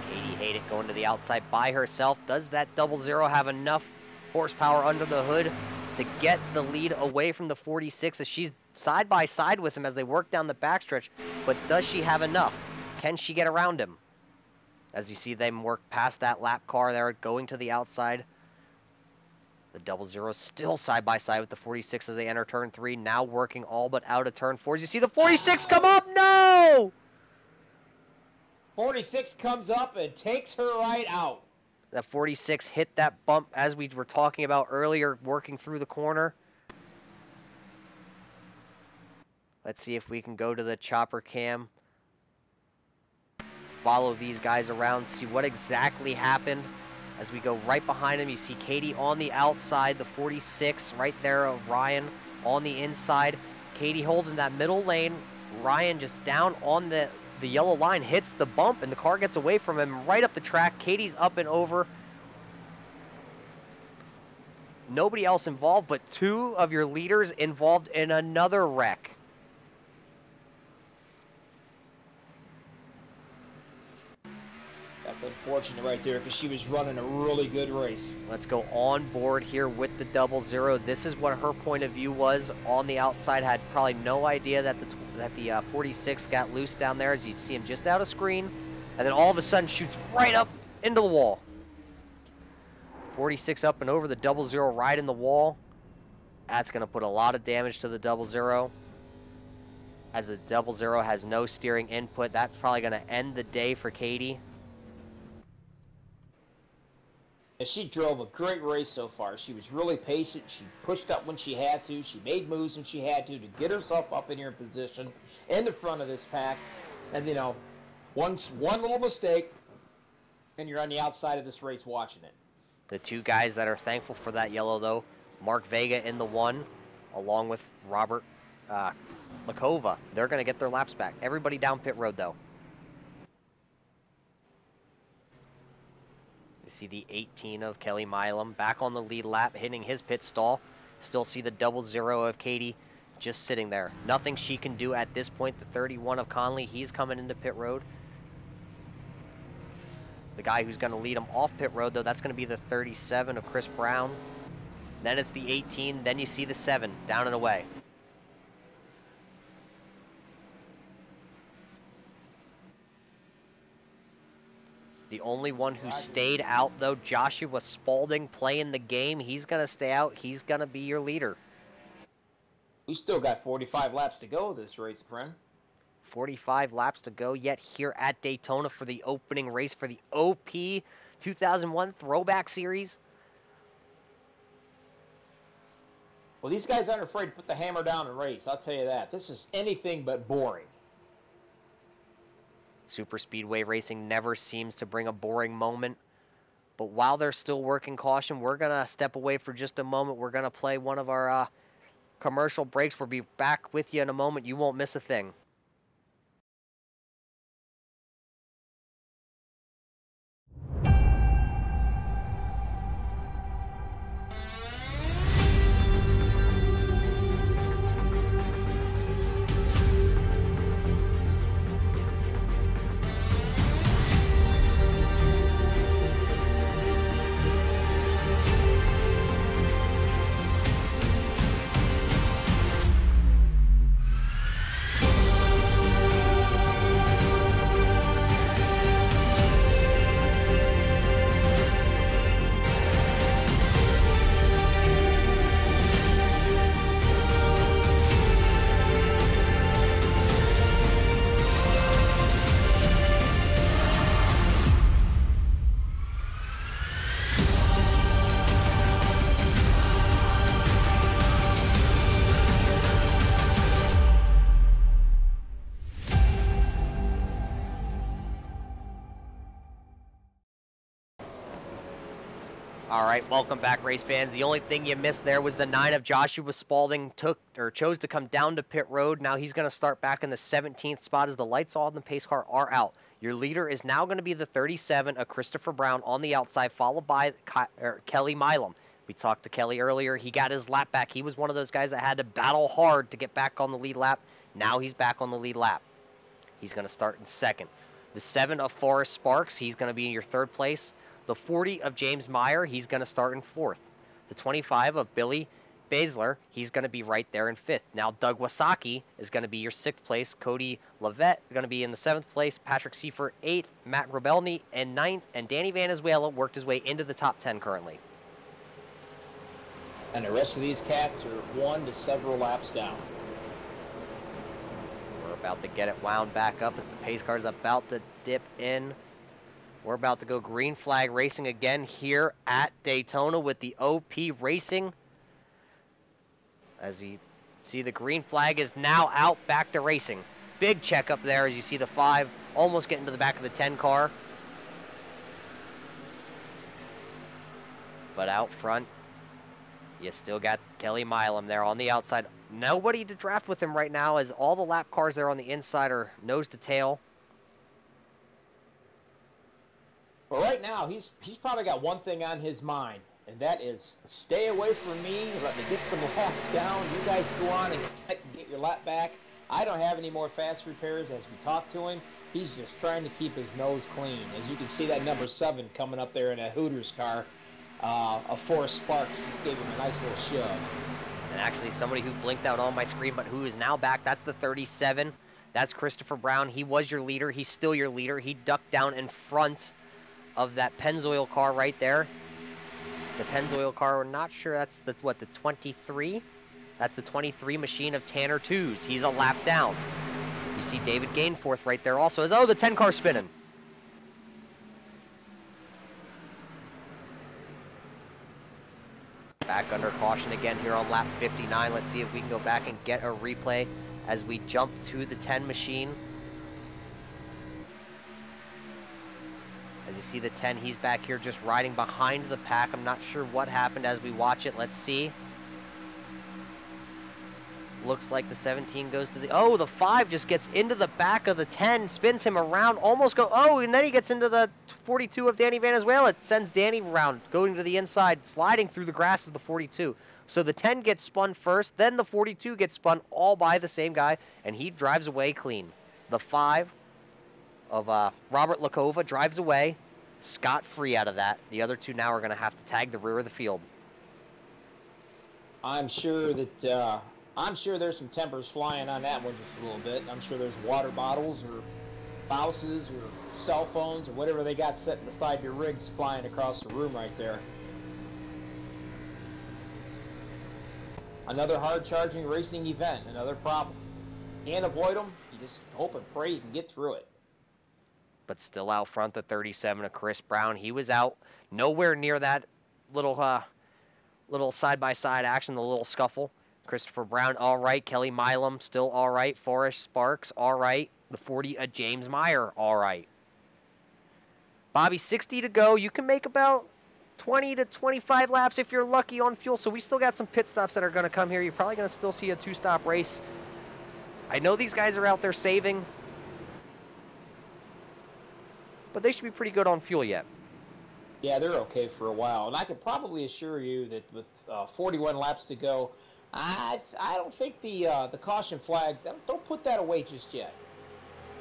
Katie Hayden going to the outside by herself. Does that 00 have enough horsepower under the hood to get the lead away from the 46 as she's side by side with him as they work down the backstretch? But does she have enough? Can she get around him? As you see them work past that lap car there, going to the outside. The 00 still side by side with the 46 as they enter turn 3, now working all but out of turn 4. As you see the 46 come up, no! 46 comes up and takes her right out. That 46 hit that bump as we were talking about earlier, working through the corner. Let's see if we can go to the chopper cam. Follow these guys around, see what exactly happened. As we go right behind him, you see Katie on the outside, the 46 right there of Ryan on the inside. Katie holding that middle lane. Ryan just down on the yellow line, hits the bump, and the car gets away from him right up the track. Katie's up and over. Nobody else involved, but 2 of your leaders involved in another wreck. That's unfortunate right there because she was running a really good race. Let's go on board here with the 00. This is what her point of view was on the outside. Had probably no idea that the 46 got loose down there, as you see him just out of screen, and then all of a sudden shoots right up into the wall. 46 up and over the 00 right in the wall. That's going to put a lot of damage to the 00. As the 00 has no steering input, that's probably going to end the day for Katie. And she drove a great race so far. She was really patient. She pushed up when she had to. She made moves when she had to get herself up in here in position in the front of this pack. And, you know, one little mistake, and you're on the outside of this race watching it. The 2 guys that are thankful for that yellow, though, Mark Vega in the 1, along with Robert Makova. They're going to get their laps back. Everybody down pit road, though. See the 18 of Kelly Milam back on the lead lap, hitting his pit stall. Still see the 00 of Katie just sitting there. Nothing she can do at this point. The 31 of Conley, he's coming into pit road. The guy who's going to lead him off pit road, though, that's going to be the 37 of Chris Brown. Then it's the 18. Then you see the 7 down and away. The only one who stayed out, though, Joshua Spalding, playing the game. He's going to stay out. He's going to be your leader. We still got 45 laps to go this race, friend. 45 laps to go yet here at Daytona for the opening race for the OP 2001 Throwback Series. Well, these guys aren't afraid to put the hammer down and race. I'll tell you that. This is anything but boring. Super Speedway racing never seems to bring a boring moment. But while they're still working caution, we're going to step away for just a moment. We're going to play one of our commercial breaks. We'll be back with you in a moment. You won't miss a thing. right, welcome back, race fans. The only thing you missed there was the 9 of Joshua Spalding chose to come down to pit road. Now he's going to start back in the 17th spot as the lights on and the pace car are out. Your leader is now going to be the 37 of Christopher Brown on the outside, followed by Kelly Milam. We talked to Kelly earlier. He got his lap back. He was one of those guys that had to battle hard to get back on the lead lap. Now he's back on the lead lap. He's going to start in second. The 7 of Forrest Sparks, he's going to be in your third place. The 40 of James Meyer, he's going to start in fourth. The 25 of Billy Basler, he's going to be right there in fifth. Now Doug Wasaki is going to be your sixth place. Cody Levette going to be in the seventh place. Patrick Seifert, eighth. Matt Rebelny in ninth. And Danny Vanezuela worked his way into the top 10 currently. And the rest of these cats are 1 to several laps down. We're about to get it wound back up as the pace car is about to dip in. We're about to go green flag racing again here at Daytona with the OP Racing. As you see, the green flag is now out, back to racing. Big check up there as you see the 5 almost getting to the back of the 10 car. But out front, you still got Kelly Milam there on the outside. Nobody to draft with him right now as all the lap cars there on the inside are nose to tail. Well, right now, he's probably got one thing on his mind, and that is stay away from me, let me get some laps down. You guys go on and get your lap back. I don't have any more fast repairs as we talk to him. He's just trying to keep his nose clean. As you can see, that number 7 coming up there in a Hooters car, a Forrest Sparks just gave him a nice little shove. And actually, somebody who blinked out on my screen, but who is now back, that's the 37. That's Christopher Brown. He was your leader. He's still your leader. He ducked down in front of that Pennzoil car right there. The Pennzoil car, we're not sure that's the 23? That's the 23 machine of Tanner Twos. He's a lap down. You see David Gainforth right there also. Oh, the 10 car spinning. Back under caution again here on lap 59. Let's see if we can go back and get a replay as we jump to the 10 machine. As you see the 10, he's back here just riding behind the pack. I'm not sure what happened as we watch it. Let's see. Looks like the 17 goes to the... Oh, the 5 just gets into the back of the 10, spins him around, almost go... Oh, and then he gets into the 42 of Danny Vanezuela. It sends Danny around, going to the inside, sliding through the grass of the 42. So the 10 gets spun first, then the 42 gets spun all by the same guy, and he drives away clean. The 5 of Robert Lakova drives away scot-free out of that. The other 2 now are going to have to tag the rear of the field. I'm sure there's some tempers flying on that one just a little bit. I'm sure there's water bottles or spouses or cell phones or whatever they got sitting beside your rigs flying across the room right there. Another hard-charging racing event, another problem. Can't avoid them. You just hope and pray you can get through it. But still out front, the 37 of Chris Brown. He was out nowhere near that little side-by-side action, the little scuffle. Christopher Brown, all right. Kelly Milam, still all right. Forrest Sparks, all right. The 40 of James Meyer, all right. Bobby, 60 to go. You can make about 20 to 25 laps if you're lucky on fuel. So we still got some pit stops that are going to come here. You're probably going to still see a 2-stop race. I know these guys are out there saving, but they should be pretty good on fuel yet. Yeah, they're okay for a while. And I can probably assure you that with 41 laps to go, I don't think the caution flags, don't put that away just yet.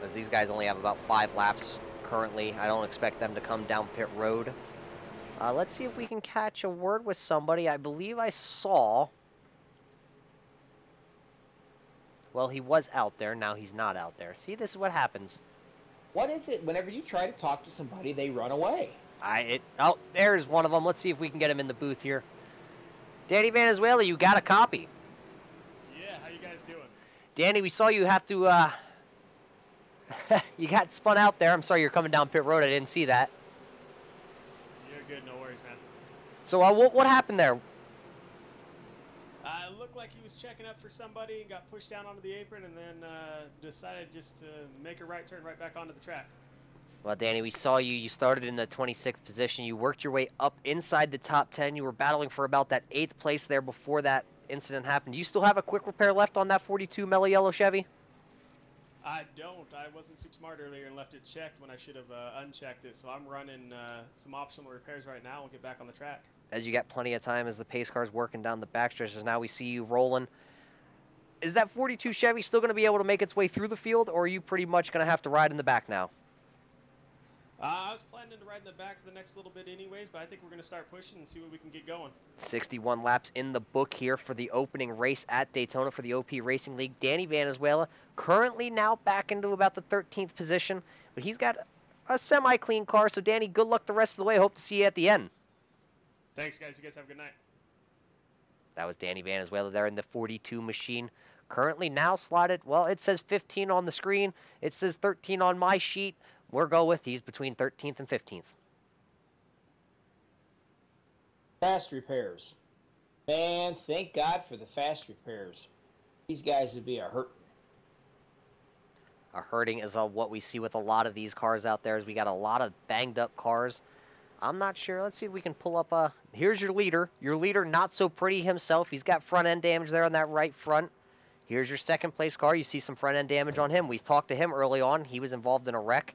As these guys only have about 5 laps currently. I don't expect them to come down pit road. Let's see if we can catch a word with somebody. I believe I saw... Well, he was out there. Now he's not out there. See, this is what happens. What is it? Whenever you try to talk to somebody, they run away. Oh, there's one of them. Let's see if we can get him in the booth here. Danny Vanezuela, you got a copy. Yeah, how you guys doing? Danny, we saw you have to, you got spun out there. I'm sorry you're coming down pit road. I didn't see that. You're good, no worries, man. So, what happened there? It looked like he was checking up for somebody and got pushed down onto the apron and then decided just to make a right turn right back onto the track. Well, Danny, we saw you. You started in the 26th position. You worked your way up inside the top 10. You were battling for about that 8th place there before that incident happened. Do you still have a quick repair left on that 42 mellow yellow Chevy? I don't. I wasn't too smart earlier and left it checked when I should have unchecked it. So I'm running some optional repairs right now. We'll get back on the track. As you got plenty of time as the pace car's working down the backstretches. Now we see you rolling. Is that 42 Chevy still going to be able to make its way through the field, or are you pretty much going to have to ride in the back now? I was planning to ride in the back for the next little bit anyways, but I think we're going to start pushing and see what we can get going. 61 laps in the book here for the opening race at Daytona for the OP Racing League. Danny Valenzuela currently now back into about the 13th position, but he's got a semi-clean car. So, Danny, good luck the rest of the way. Hope to see you at the end. Thanks, guys. You guys have a good night. That was Danny Valenzuela there in the 42 machine. Currently now slotted, well, it says 15 on the screen. It says 13 on my sheet. We'll go with he's between 13th and 15th. Fast repairs. Man, thank God for the fast repairs. These guys would be a hurt. A hurting is what we see with a lot of these cars out there. Is we got a lot of banged up cars. I'm not sure. Let's see if we can pull up. Here's your leader. Your leader, not so pretty himself. He's got front end damage there on that right front. Here's your second place car. You see some front end damage on him. We talked to him early on. He was involved in a wreck.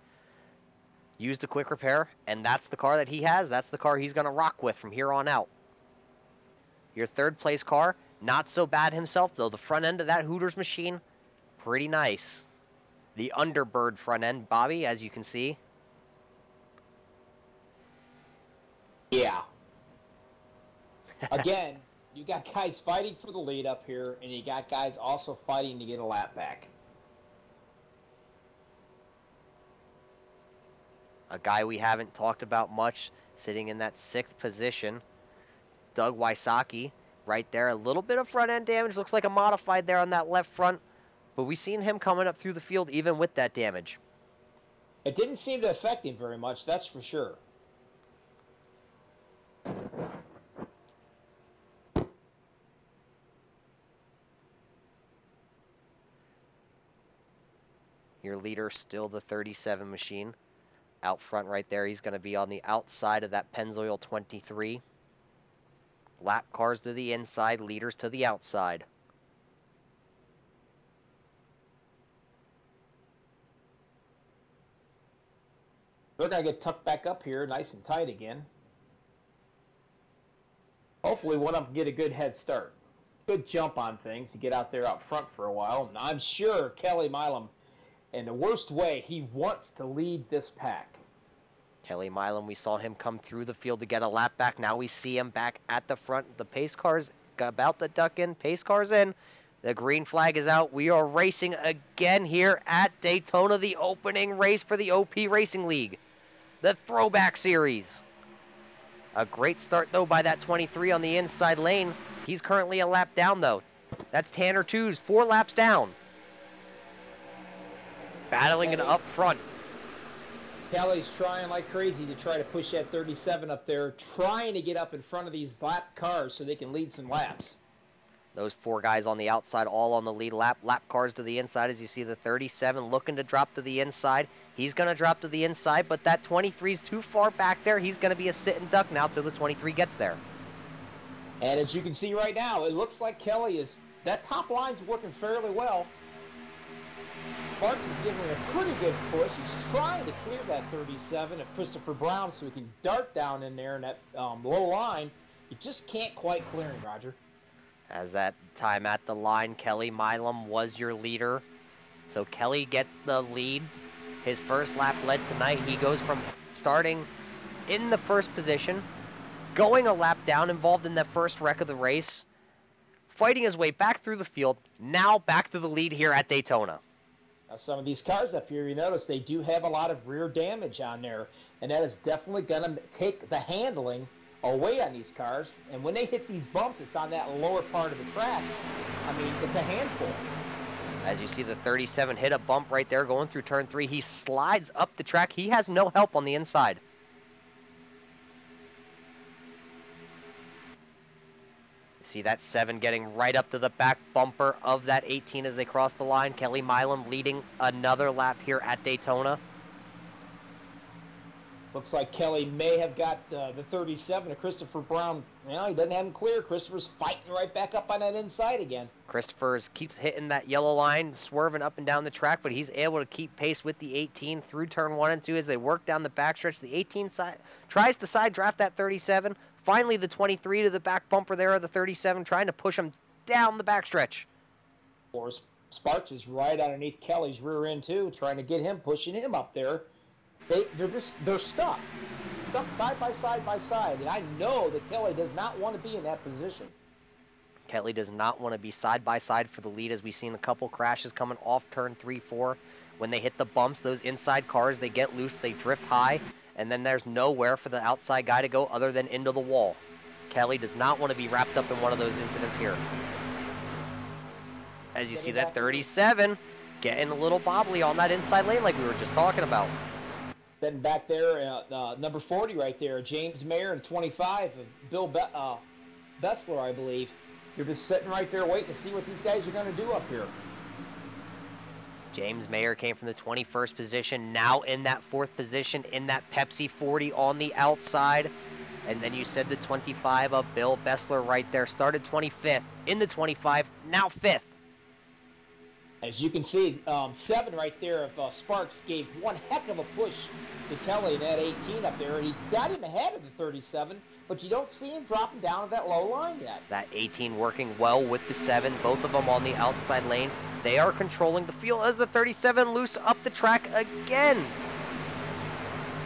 Used a quick repair, and that's the car that he has. That's the car he's going to rock with from here on out. Your third place car, not so bad himself, though. The front end of that Hooters machine, pretty nice. The Underbird front end, Bobby, as you can see. Yeah. Again, you got guys fighting for the lead up here, and you got guys also fighting to get a lap back. A guy we haven't talked about much, sitting in that 6th position. Doug Wysocki, right there. A little bit of front end damage. Looks like a modified there on that left front. But we've seen him coming up through the field even with that damage. It didn't seem to affect him very much, that's for sure. Your leader, still the 37 machine. Out front right there, he's going to be on the outside of that Pennzoil 23. Lap cars to the inside, leaders to the outside. We're going to get tucked back up here nice and tight again. Hopefully one of them get a good head start. Good jump on things to get out there out front for a while. And I'm sure Kelly Milam, in the worst way, he wants to lead this pack. Kelly Milam, we saw him come through the field to get a lap back. Now we see him back at the front. The pace car's about to duck in. Pace car's in. The green flag is out. We are racing again here at Daytona, the opening race for the OP Racing League. The Throwback Series. A great start, though, by that 23 on the inside lane. He's currently a lap down, though. That's Tanner Twos, 4 laps down. Battling it up front. Kelly's trying like crazy to try to push that 37 up there, trying to get up in front of these lap cars so they can lead some laps. Those 4 guys on the outside, all on the lead lap. Lap cars to the inside, as you see the 37 looking to drop to the inside. He's going to drop to the inside, but that 23 is too far back there. He's going to be a sit and duck now till the 23 gets there. And as you can see right now, it looks like Kelly is, that top line's working fairly well. Parks is giving it a pretty good push. He's trying to clear that 37 of Christopher Brown so he can dart down in there in that low line. He just can't quite clear him, Roger. As that time at the line, Kelly Milam was your leader. So Kelly gets the lead. His first lap led tonight. He goes from starting in the first position, going a lap down, involved in that first wreck of the race, fighting his way back through the field, now back to the lead here at Daytona. Now, some of these cars up here, you notice they do have a lot of rear damage on there, and that is definitely going to take the handling away on these cars. And when they hit these bumps, it's on that lower part of the track. I mean, it's a handful. As you see, the 37 hit a bump right there going through turn 3. He slides up the track. He has no help on the inside. See that 7 getting right up to the back bumper of that 18 as they cross the line. Kelly Milam leading another lap here at Daytona. Looks like Kelly may have got the 37 of Christopher Brown. You know, he doesn't have him clear. Christopher's fighting right back up on that inside again. Christopher's keeps hitting that yellow line, swerving up and down the track, but he's able to keep pace with the 18 through turn 1 and 2 as they work down the backstretch. The 18 tries to side draft that 37. Finally, the 23 to the back bumper there of the 37, trying to push him down the backstretch. Sparks is right underneath Kelly's rear end too, trying to get him, pushing him up there. They're stuck side by side, and I know that Kelly does not want to be in that position. Kelly does not want to be side by side for the lead, as we've seen a couple crashes coming off turn 3, 4. When they hit the bumps, those inside cars, they get loose, they drift high, and then there's nowhere for the outside guy to go other than into the wall. Kelly does not want to be wrapped up in one of those incidents here. As you see that 37 getting a little bobbly on that inside lane like we were just talking about. Then back there, number 40 right there, James Mayer, and 25, Bill Bessler, I believe. They're just sitting right there waiting to see what these guys are going to do up here. James Mayer came from the 21st position, now in that 4th position in that Pepsi 40 on the outside. And then you said the 25 of Bill Bessler right there. Started 25th, in the 25, now 5th. As you can see, 7 right there of Sparks gave one heck of a push to Kelly in that 18 up there. And he got him ahead of the 37, but you don't see him dropping down to that low line yet. That 18 working well with the 7, both of them on the outside lane. They are controlling the field as the 37 loose up the track again.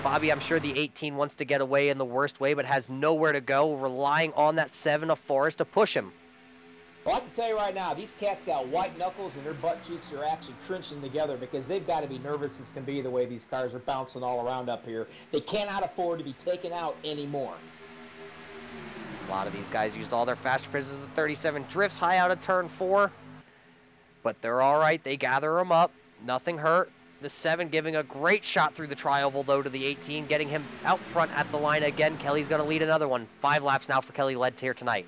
Bobby, I'm sure the 18 wants to get away in the worst way, but has nowhere to go, relying on that 7 of Forrest to push him. Well, I can tell you right now, these cats got white knuckles and their butt cheeks are actually clenching together because they've got to be nervous as can be the way these cars are bouncing all around up here. They cannot afford to be taken out anymore. A lot of these guys used all their faster pieces. The 37 drifts high out of turn 4, but they're all right. They gather them up. Nothing hurt. The 7 giving a great shot through the tri-oval, though, to the 18, getting him out front at the line again. Kelly's going to lead another one. 5 laps now for Kelly led here tonight.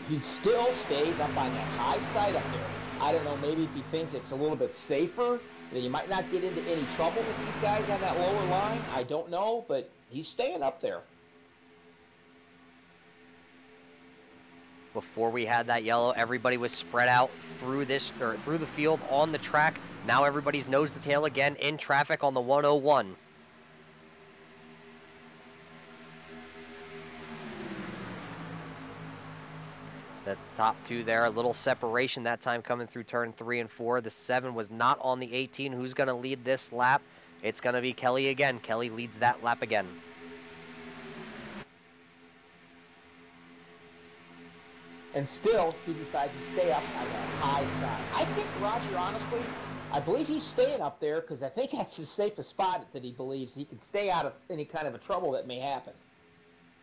He still stays up on that high side up there. I don't know, maybe if he thinks it's a little bit safer, that he might not get into any trouble with these guys on that lower line. I don't know, but he's staying up there. Before we had that yellow, everybody was spread out through through the field on the track. Now everybody's nose to tail again in traffic on the 101. The top 2 there, a little separation that time coming through turn 3 and 4. The 7 was not on the 18. Who's going to lead this lap? It's going to be Kelly again. Kelly leads that lap again. And still, he decides to stay up on that high side. I think, Roger, honestly, I believe he's staying up there because I think that's his safest spot that he believes he can stay out of any kind of a trouble that may happen.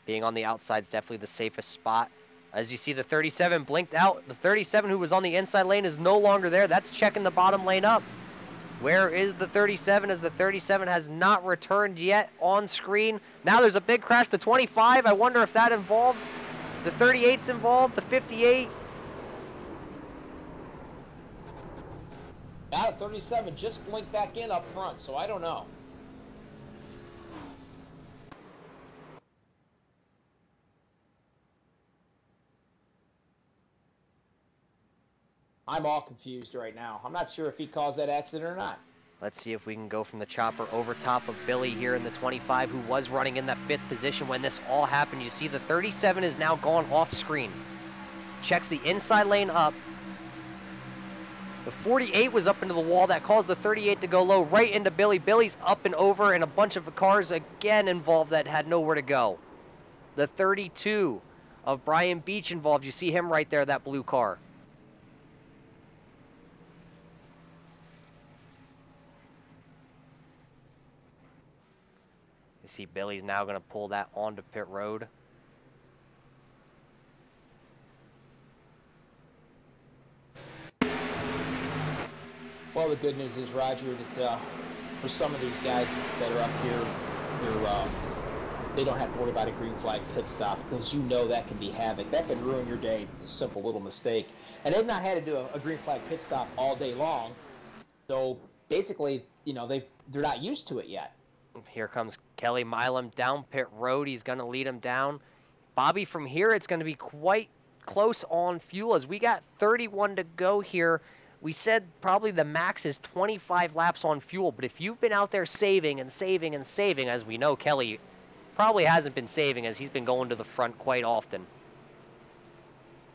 Being on the outside is definitely the safest spot. As you see, the 37 blinked out. The 37 who was on the inside lane is no longer there. That's checking the bottom lane up. Where is the 37, as the 37 has not returned yet on screen? Now there's a big crash. The 25, I wonder if that involves. The 38's involved, the 58. Now the 37 just blinked back in up front, so I don't know. I'm all confused right now. I'm not sure if he caused that accident or not. Let's see if we can go from the chopper over top of Billy here in the 25, who was running in that 5th position when this all happened. You see the 37 is now gone off screen. Checks the inside lane up. The 48 was up into the wall. That caused the 38 to go low right into Billy. Billy's up and over, and a bunch of cars again involved that had nowhere to go. The 32 of Brian Beach involved. You see him right there, that blue car. You see Billy's now going to pull that onto pit road. Well, the good news is, Roger, that for some of these guys that are up here, they don't have to worry about a green flag pit stop, because you know that can be havoc. That can ruin your day. It's a simple little mistake. And they've not had to do a green flag pit stop all day long. So basically, you know, they're not used to it yet. Here comes Kelly Milam down pit road. He's going to lead him down. Bobby, from here, it's going to be quite close on fuel as we got 31 to go here. We said probably the max is 25 laps on fuel, but if you've been out there saving and saving and saving, as we know Kelly probably hasn't been saving as he's been going to the front quite often.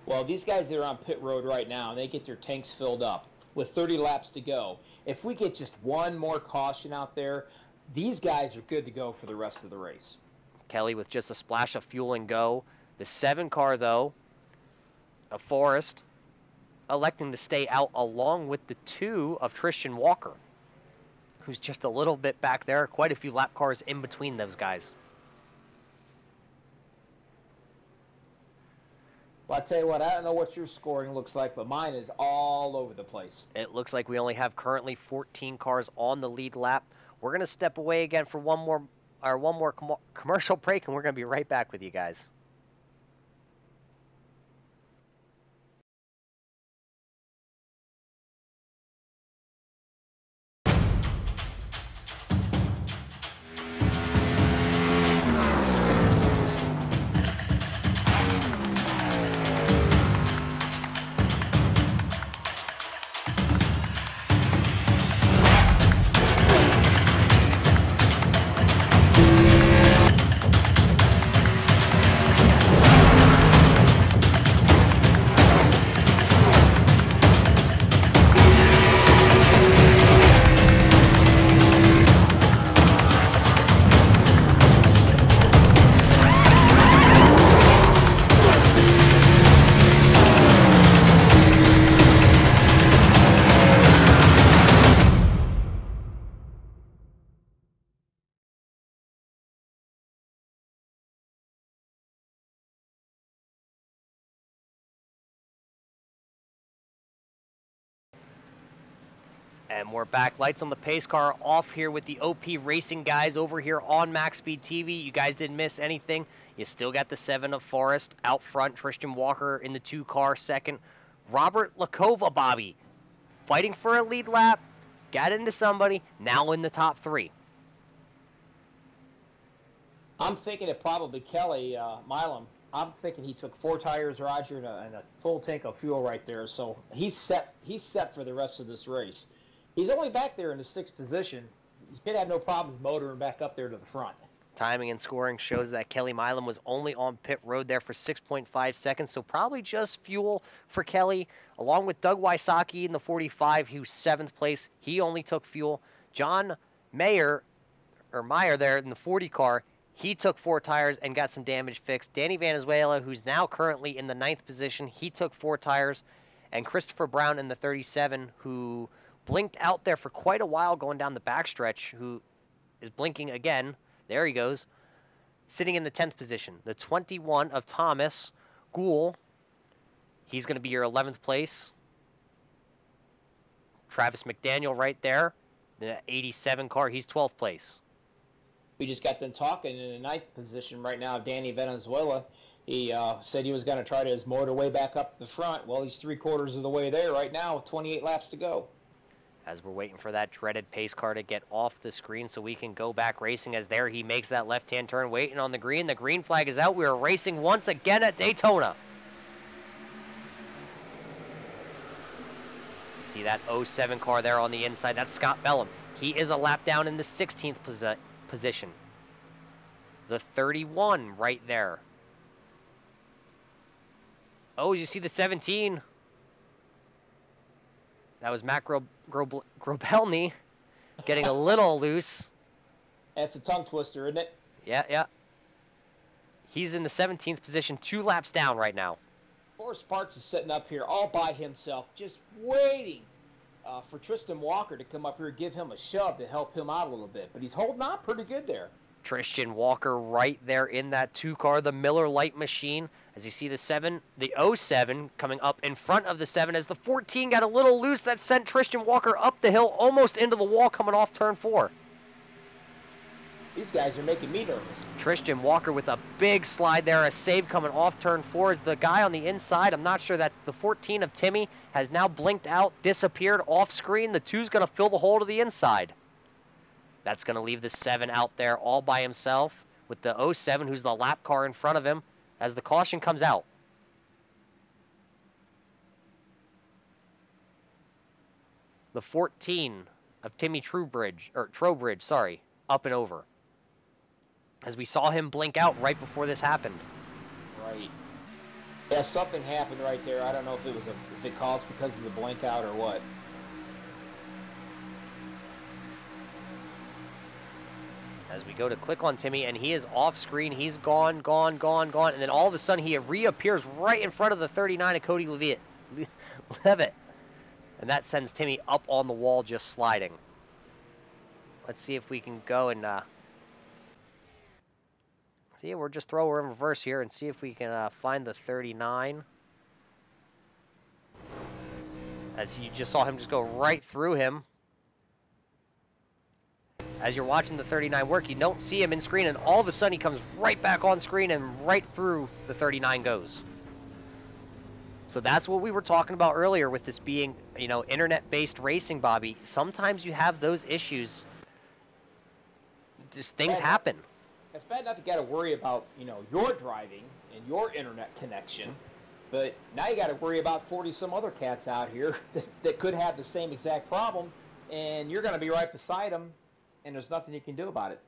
Well, these guys that are on pit road right now, they get their tanks filled up with 30 laps to go. If we get just one more caution out there, these guys are good to go for the rest of the race. Kelly with just a splash of fuel and go. The 7 car, though, of Forrest, electing to stay out along with the 2 of Tristan Walker, who's just a little bit back there. Quite a few lap cars in between those guys. Well, I'll tell you what, I don't know what your scoring looks like, but mine is all over the place. It looks like we only have currently 14 cars on the lead lap. We're going to step away again for one more commercial break, and we're going to be right back with you guys. And we're back. Lights on the pace car off here with the OP Racing guys over here on MaxSpeedTV. You guys didn't miss anything. You still got the 7 of Forrest out front. Tristan Walker in the 2 car second. Robert Lakova, Bobby, fighting for a lead lap. Got into somebody. Now in the top 3. I'm thinking it probably Kelly Milam. I'm thinking he took 4 tires, Roger, and a full tank of fuel right there. So he's set for the rest of this race. He's only back there in the 6th position. He should have no problems motoring back up there to the front. Timing and scoring shows that Kelly Milam was only on pit road there for 6.5 seconds, so probably just fuel for Kelly, along with Doug Wysocki in the 45, who's 7th place. He only took fuel. John Meyer there in the 40 car, he took 4 tires and got some damage fixed. Danny Venezuela, who's now currently in the 9th position, he took 4 tires. And Christopher Brown in the 37, who blinked out there for quite a while going down the backstretch, who is blinking again. There he goes. Sitting in the 10th position. The 21 of Thomas Gould, he's going to be your 11th place. Travis McDaniel right there. The 87 car, he's 12th place. We just got them talking in the 9th position right now. Danny Venezuela, he said he was going to try to his motor way back up the front. Well, he's 3/4 of the way there right now with 28 laps to go. As we're waiting for that dreaded pace car to get off the screen so we can go back racing, as there he makes that left-hand turn, waiting on the green. The green flag is out. We are racing once again at Daytona. You see that 07 car there on the inside. That's Scott Bellum. He is a lap down in the 16th position. The 31 right there. Oh, you see the 17. That was Matt Grobelny getting a little loose. That's a tongue twister, isn't it? Yeah. He's in the 17th position, 2 laps down right now. Forrest Sparks is sitting up here all by himself, just waiting for Tristan Walker to come up here and give him a shove to help him out a little bit. But he's holding on pretty good there. Tristan Walker right there in that 2 car, the Miller Lite machine. As you see the 07 coming up in front of the 7 as the 14 got a little loose. That sent Tristan Walker up the hill, almost into the wall coming off turn 4. These guys are making me nervous. Tristan Walker with a big slide there, a save coming off turn 4 as the guy on the inside. I'm not sure that the 14 of Timmy has now blinked out, disappeared off screen. The 2's going to fill the hole to the inside. That's going to leave the 7 out there all by himself with the 07, who's the lap car in front of him, as the caution comes out. The 14 of Timmy Trowbridge, sorry, up and over. As we saw him blink out right before this happened. Right. Yeah, something happened right there. I don't know if it was if it caused because of the blink out or what. As we go to click on Timmy, and he is off screen. He's gone. And then all of a sudden, he reappears right in front of the 39 of Cody Levitt. And that sends Timmy up on the wall, just sliding. Let's see if we can go and... see, we'll just throw her in reverse here and see if we can find the 39. As you just saw him just go right through him. As you're watching the 39 work, you don't see him in screen, and all of a sudden he comes right back on screen and right through the 39 goes. So that's what we were talking about earlier with this being, you know, internet-based racing, Bobby. Sometimes you have those issues. Just things happen. It's bad enough you got to worry about, you know, your driving and your internet connection, but now you got to worry about 40-some other cats out here that could have the same exact problem, and you're going to be right beside them, and there's nothing you can do about it.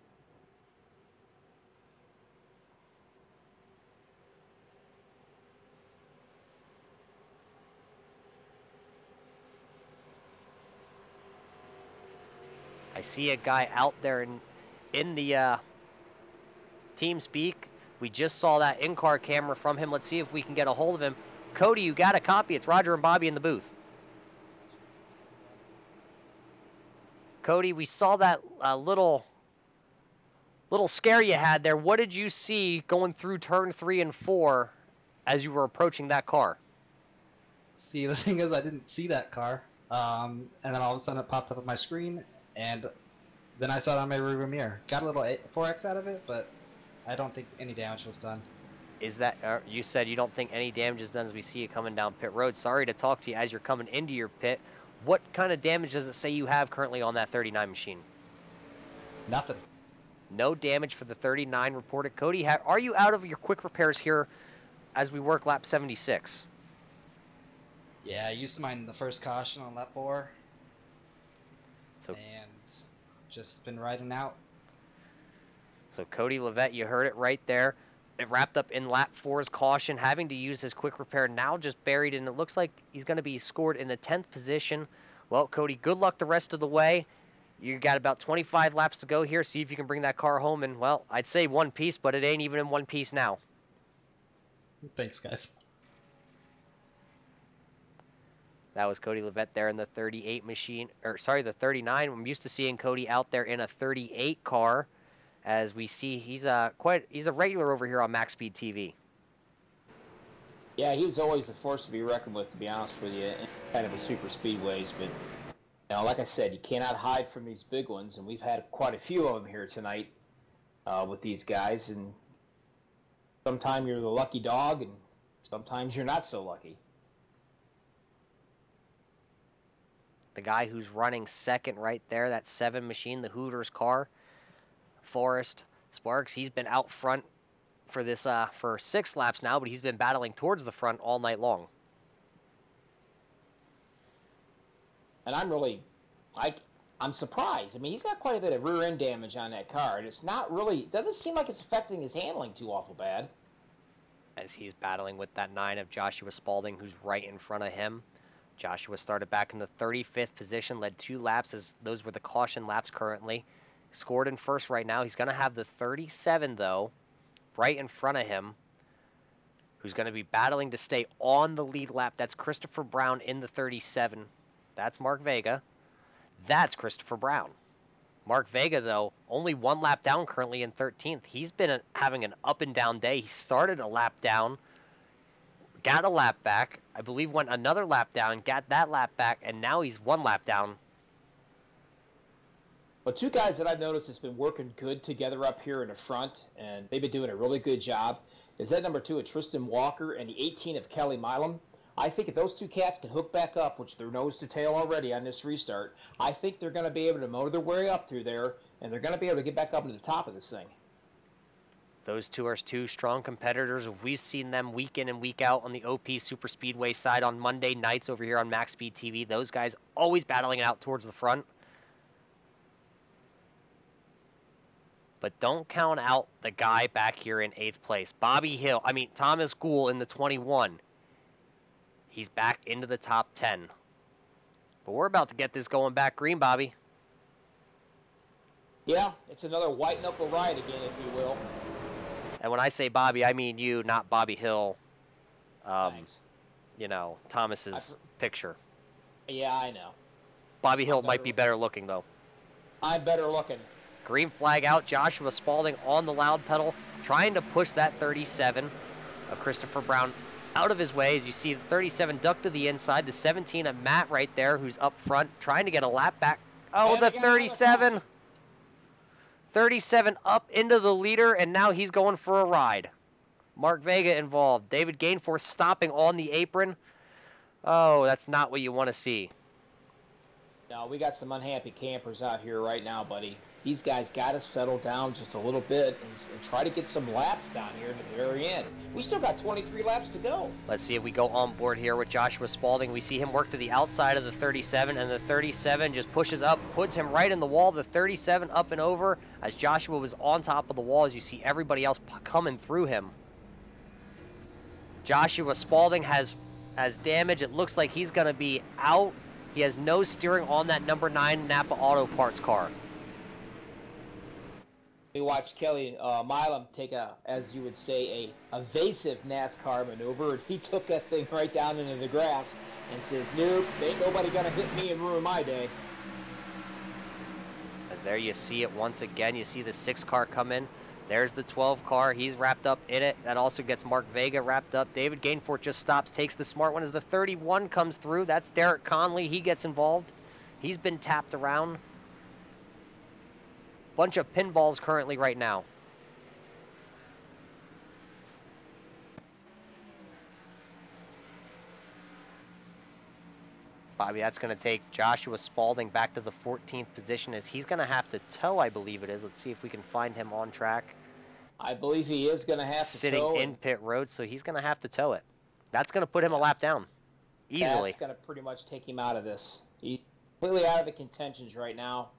I see a guy out there in the team speak. We just saw that in-car camera from him. Let's see if we can get a hold of him. Cody, you got a copy. It's Roger and Bobby in the booth. Cody, we saw that little scare you had there. What did you see going through turn 3 and 4 as you were approaching that car? See, the thing is, I didn't see that car. And then all of a sudden it popped up on my screen, and then I saw it on my rearview mirror. Got a little 4X out of it, but I don't think any damage was done. Is that, you said you don't think any damage is done as we see you coming down pit road. Sorry to talk to you as you're coming into your pit. What kind of damage does it say you have currently on that 39 machine? Nothing. No damage for the 39 reported. Cody, are you out of your quick repairs here as we work lap 76? Yeah, I used mine in the first caution on lap 4. So, and just been riding out. So Cody Levitt, you heard it right there. It wrapped up in lap 4's caution, having to use his quick repair, now just buried, and it looks like he's going to be scored in the 10th position. Well, Cody, good luck the rest of the way. You got about 25 laps to go here. See if you can bring that car home in, well, I'd say one piece, but it ain't even in one piece now. Thanks, guys. That was Cody Levitt there in the 38 machine, or sorry, the 39. I'm used to seeing Cody out there in a 38 car. As we see, he's a regular over here on MaxSpeedTV. Yeah, he was always a force to be reckoned with, to be honest with you, in kind of the super speedways. But, you know, like I said, you cannot hide from these big ones, and we've had quite a few of them here tonight with these guys. And sometimes you're the lucky dog, and sometimes you're not so lucky. The guy who's running second right there, that 7 machine, the Hooters car, Forrest Sparks, he's been out front for this for 6 laps now, but he's been battling towards the front all night long. And I'm surprised. I mean, he's got quite a bit of rear end damage on that car, and it's not really, doesn't seem like it's affecting his handling too awful bad. As he's battling with that 9 of Joshua Spalding, who's right in front of him. Joshua started back in the 35th position, led 2 laps, as those were the caution laps currently. Scored in first right now. He's going to have the 37, though, right in front of him, who's going to be battling to stay on the lead lap. That's Christopher Brown in the 37. That's Mark Vega. That's Christopher Brown. Mark Vega, though, only 1 lap down currently in 13th. He's been having an up and down day. He started a lap down, got a lap back, I believe went another lap down, got that lap back, and now he's 1 lap down. Well, 2 guys that I've noticed has been working good together up here in the front, and they've been doing a really good job, is that number 2 of Tristan Walker and the 18 of Kelly Milam. I think if those two cats can hook back up, which they're nose to tail already on this restart, I think they're going to be able to motor their way up through there, and they're going to be able to get back up to the top of this thing. Those two are two strong competitors. We've seen them week in and week out on the OP Super Speedway side on Monday nights over here on MaxSpeedTV. Those guys always battling it out towards the front. But don't count out the guy back here in 8th place. Thomas Gould in the 21. He's back into the top 10. But we're about to get this going back green, Bobby. Yeah, it's another white knuckle ride again, if you will. And when I say Bobby, I mean you, not Bobby Hill. Thanks. You know, Thomas's picture. Yeah, I know. Bobby Hill might be better looking, though. I'm better looking. Green flag out. Joshua Spalding on the loud pedal, trying to push that 37 of Christopher Brown out of his way. As you see, the 37 ducked to the inside. The 17 of Matt right there, who's up front, trying to get a lap back. Oh, the 37. 37 up into the leader, and now he's going for a ride. Mark Vega involved. David Gainforth stopping on the apron. Oh, that's not what you want to see. No, we got some unhappy campers out here right now, buddy. These guys got to settle down just a little bit and try to get some laps down here at the very end. We still got 23 laps to go. Let's see if we go on board here with Joshua Spalding. We see him work to the outside of the 37, and the 37 just pushes up, puts him right in the wall. The 37 up and over as Joshua was on top of the wall. As you see everybody else coming through him. Joshua Spalding has damage. It looks like he's going to be out. He has no steering on that number 9 Napa Auto Parts car. We watched Kelly Milam take as you would say, a evasive NASCAR maneuver, and he took that thing right down into the grass and says, nope, ain't nobody gonna hit me and ruin my day. As there you see it once again, you see the 6 car come in. There's the 12 car, he's wrapped up in it. That also gets Mark Vega wrapped up. David Gainforth just stops, takes the smart one as the 31 comes through. That's Derek Conley, he gets involved. He's been tapped around. Bunch of pinballs currently right now. Bobby, that's going to take Joshua Spalding back to the 14th position as he's going to have to tow, I believe it is. Let's see if we can find him on track. I believe he is going to have to tow. Sitting in pit road, so he's going to have to tow it. That's going to put him a lap down. Easily. That's going to pretty much take him out of this. He's completely out of the contentions right now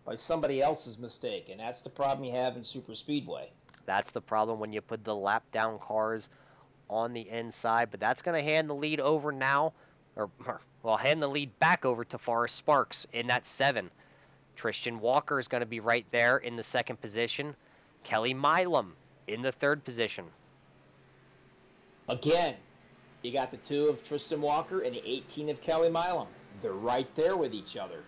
by somebody else's mistake, and that's the problem you have in Super Speedway. That's the problem when you put the lap down cars on the inside, but that's going to hand the lead over now, well, hand the lead back over to Forrest Sparks in that 7. Tristan Walker is going to be right there in the 2nd position. Kelly Milam in the 3rd position. Again, you got the 2 of Tristan Walker and the 18 of Kelly Milam. They're right there with each other.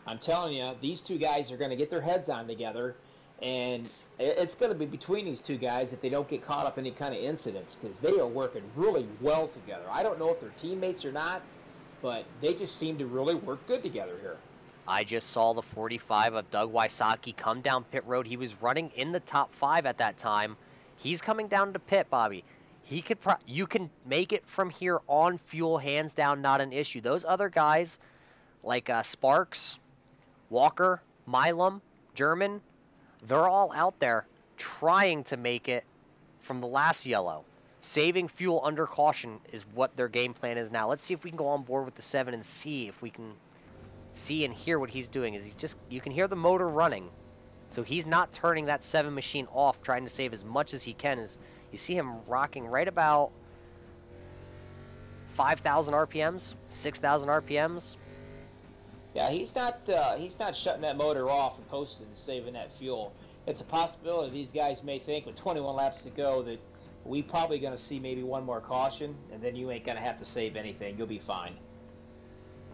I'm telling you, these two guys are going to get their heads on together, and it's going to be between these two guys if they don't get caught up in any kind of incidents, because they are working really well together. I don't know if they're teammates or not, but they just seem to really work good together here. I just saw the 45 of Doug Wysocki come down pit road. He was running in the top 5 at that time. He's coming down to pit, Bobby. You can make it from here on fuel, hands down, not an issue. Those other guys, like Sparks, Walker, Milam, German, they're all out there trying to make it from the last yellow. Saving fuel under caution is what their game plan is now. Let's see if we can go on board with the 7 and see if we can see and hear what he's doing. You can hear the motor running. So he's not turning that 7 machine off, trying to save as much as he can. As you see him rocking right about 5,000 RPMs, 6,000 RPMs. Yeah, he's not shutting that motor off and coasting and saving that fuel. It's a possibility these guys may think with 21 laps to go that we probably going to see maybe one more caution, and then you ain't going to have to save anything. You'll be fine.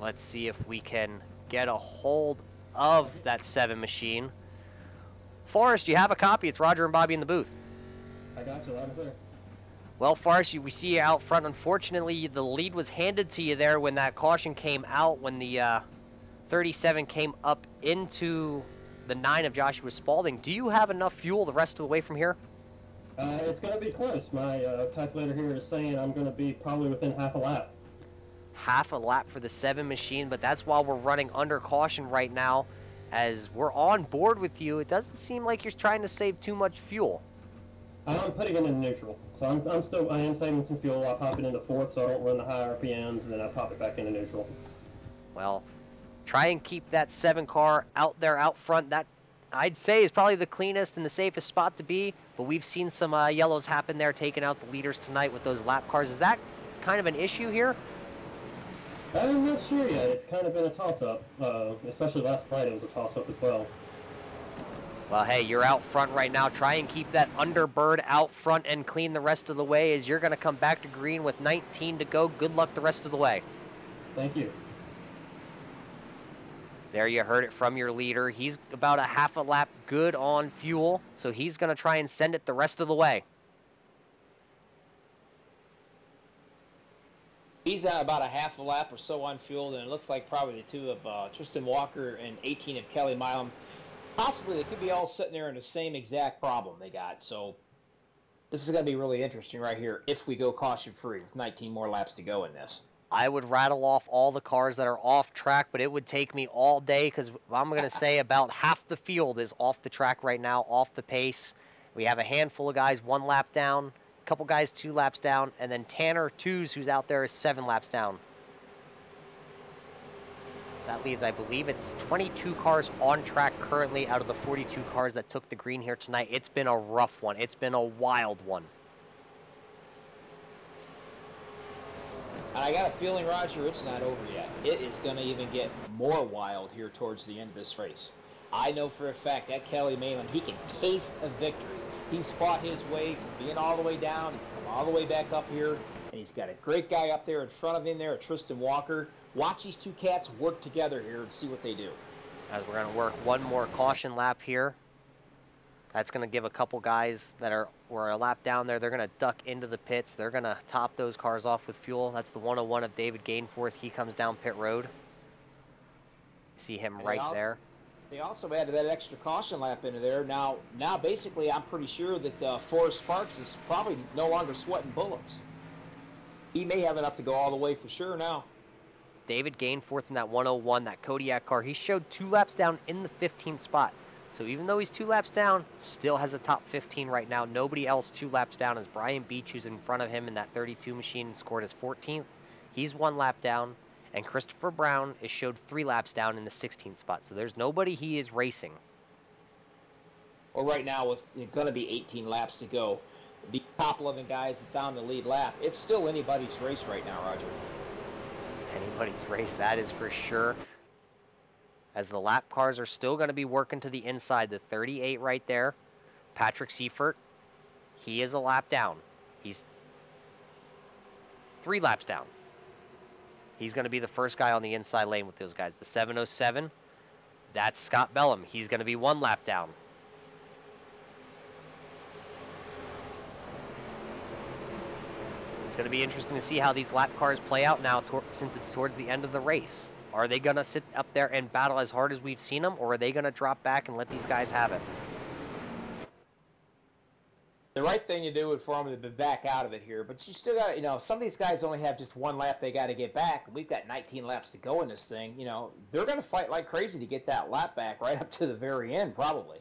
Let's see if we can get a hold of that 7 machine. Forrest, you have a copy. It's Roger and Bobby in the booth. I got you loud and clear. Well, Forrest, we see you out front. Unfortunately, the lead was handed to you there when that caution came out, when the 37 came up into the 9 of Joshua Spalding. Do you have enough fuel the rest of the way from here? It's going to be close. My calculator here is saying I'm going to be probably within half a lap. half a lap for the 7 machine, but that's while we're running under caution right now. As we're on board with you, it doesn't seem like you're trying to save too much fuel. I'm putting it in neutral, so I am saving some fuel. I pop it into fourth, so I don't run the high RPMs, and then I pop it back into neutral. Well, try and keep that 7 car out there out front. That, I'd say, is probably the cleanest and the safest spot to be, but we've seen some yellows happen there, taking out the leaders tonight with those lap cars. Is that kind of an issue here? I'm not sure yet. It's kind of been a toss-up, especially last night it was a toss-up as well. Well, hey, you're out front right now. Try and keep that underbird out front and clean the rest of the way, as you're going to come back to green with 19 to go. Good luck the rest of the way. Thank you. There you heard it from your leader. He's about a half a lap good on fuel, so he's going to try and send it the rest of the way. He's at about a half a lap or so on fuel, and it looks like probably the two of Tristan Walker and 18 of Kelly Milam. Possibly they could be all sitting there in the same exact problem they got. So this is going to be really interesting right here if we go caution-free with 19 more laps to go in this. I would rattle off all the cars that are off track, but it would take me all day, because I'm going to say about half the field is off the track right now, off the pace. We have a handful of guys 1 lap down, a couple guys 2 laps down, and then Tanner Twos, who's out there, is 7 laps down. That leaves, I believe, it's 22 cars on track currently out of the 42 cars that took the green here tonight. It's been a rough one. It's been a wild one. And I got a feeling, Roger, it's not over yet. It is going to even get more wild here towards the end of this race. I know for a fact that Kelly Malin, he can taste a victory. He's fought his way from being all the way down. He's come all the way back up here. And he's got a great guy up there in front of him there, Tristan Walker. Watch these two cats work together here and see what they do. As we're going to work one more caution lap here. That's going to give a couple guys that were a lap down there, they're going to duck into the pits. They're going to top those cars off with fuel. That's the 101 of David Gainforth. He comes down pit road. See him right there. They also added that extra caution lap into there. Now basically, I'm pretty sure that Forrest Sparks is probably no longer sweating bullets. He may have enough to go all the way for sure now. David Gainforth in that 101, that Kodiak car, he showed 2 laps down in the 15th spot. So even though he's 2 laps down, still has a top 15 right now. Nobody else 2 laps down as Brian Beach, who's in front of him in that 32 machine, scored his 14th. He's 1 lap down. And Christopher Brown is showed 3 laps down in the 16th spot. So there's nobody he is racing. Well, right now, with going to be 18 laps to go, the top 11 guys that's on the lead lap, it's still anybody's race right now, Roger. Anybody's race, that is for sure. As the lap cars are still going to be working to the inside. The 38 right there, Patrick Seifert, he is a lap down. He's 3 laps down. He's going to be the first guy on the inside lane with those guys. The 707, that's Scott Bellum. He's going to be 1 lap down. It's going to be interesting to see how these lap cars play out now since it's towards the end of the race. Are they going to sit up there and battle as hard as we've seen them, or are they going to drop back and let these guys have it? The right thing to do would for them to be back out of it here, but you still got, some of these guys only have just 1 lap they got to get back. We've got 19 laps to go in this thing. They're going to fight like crazy to get that lap back right up to the very end, probably.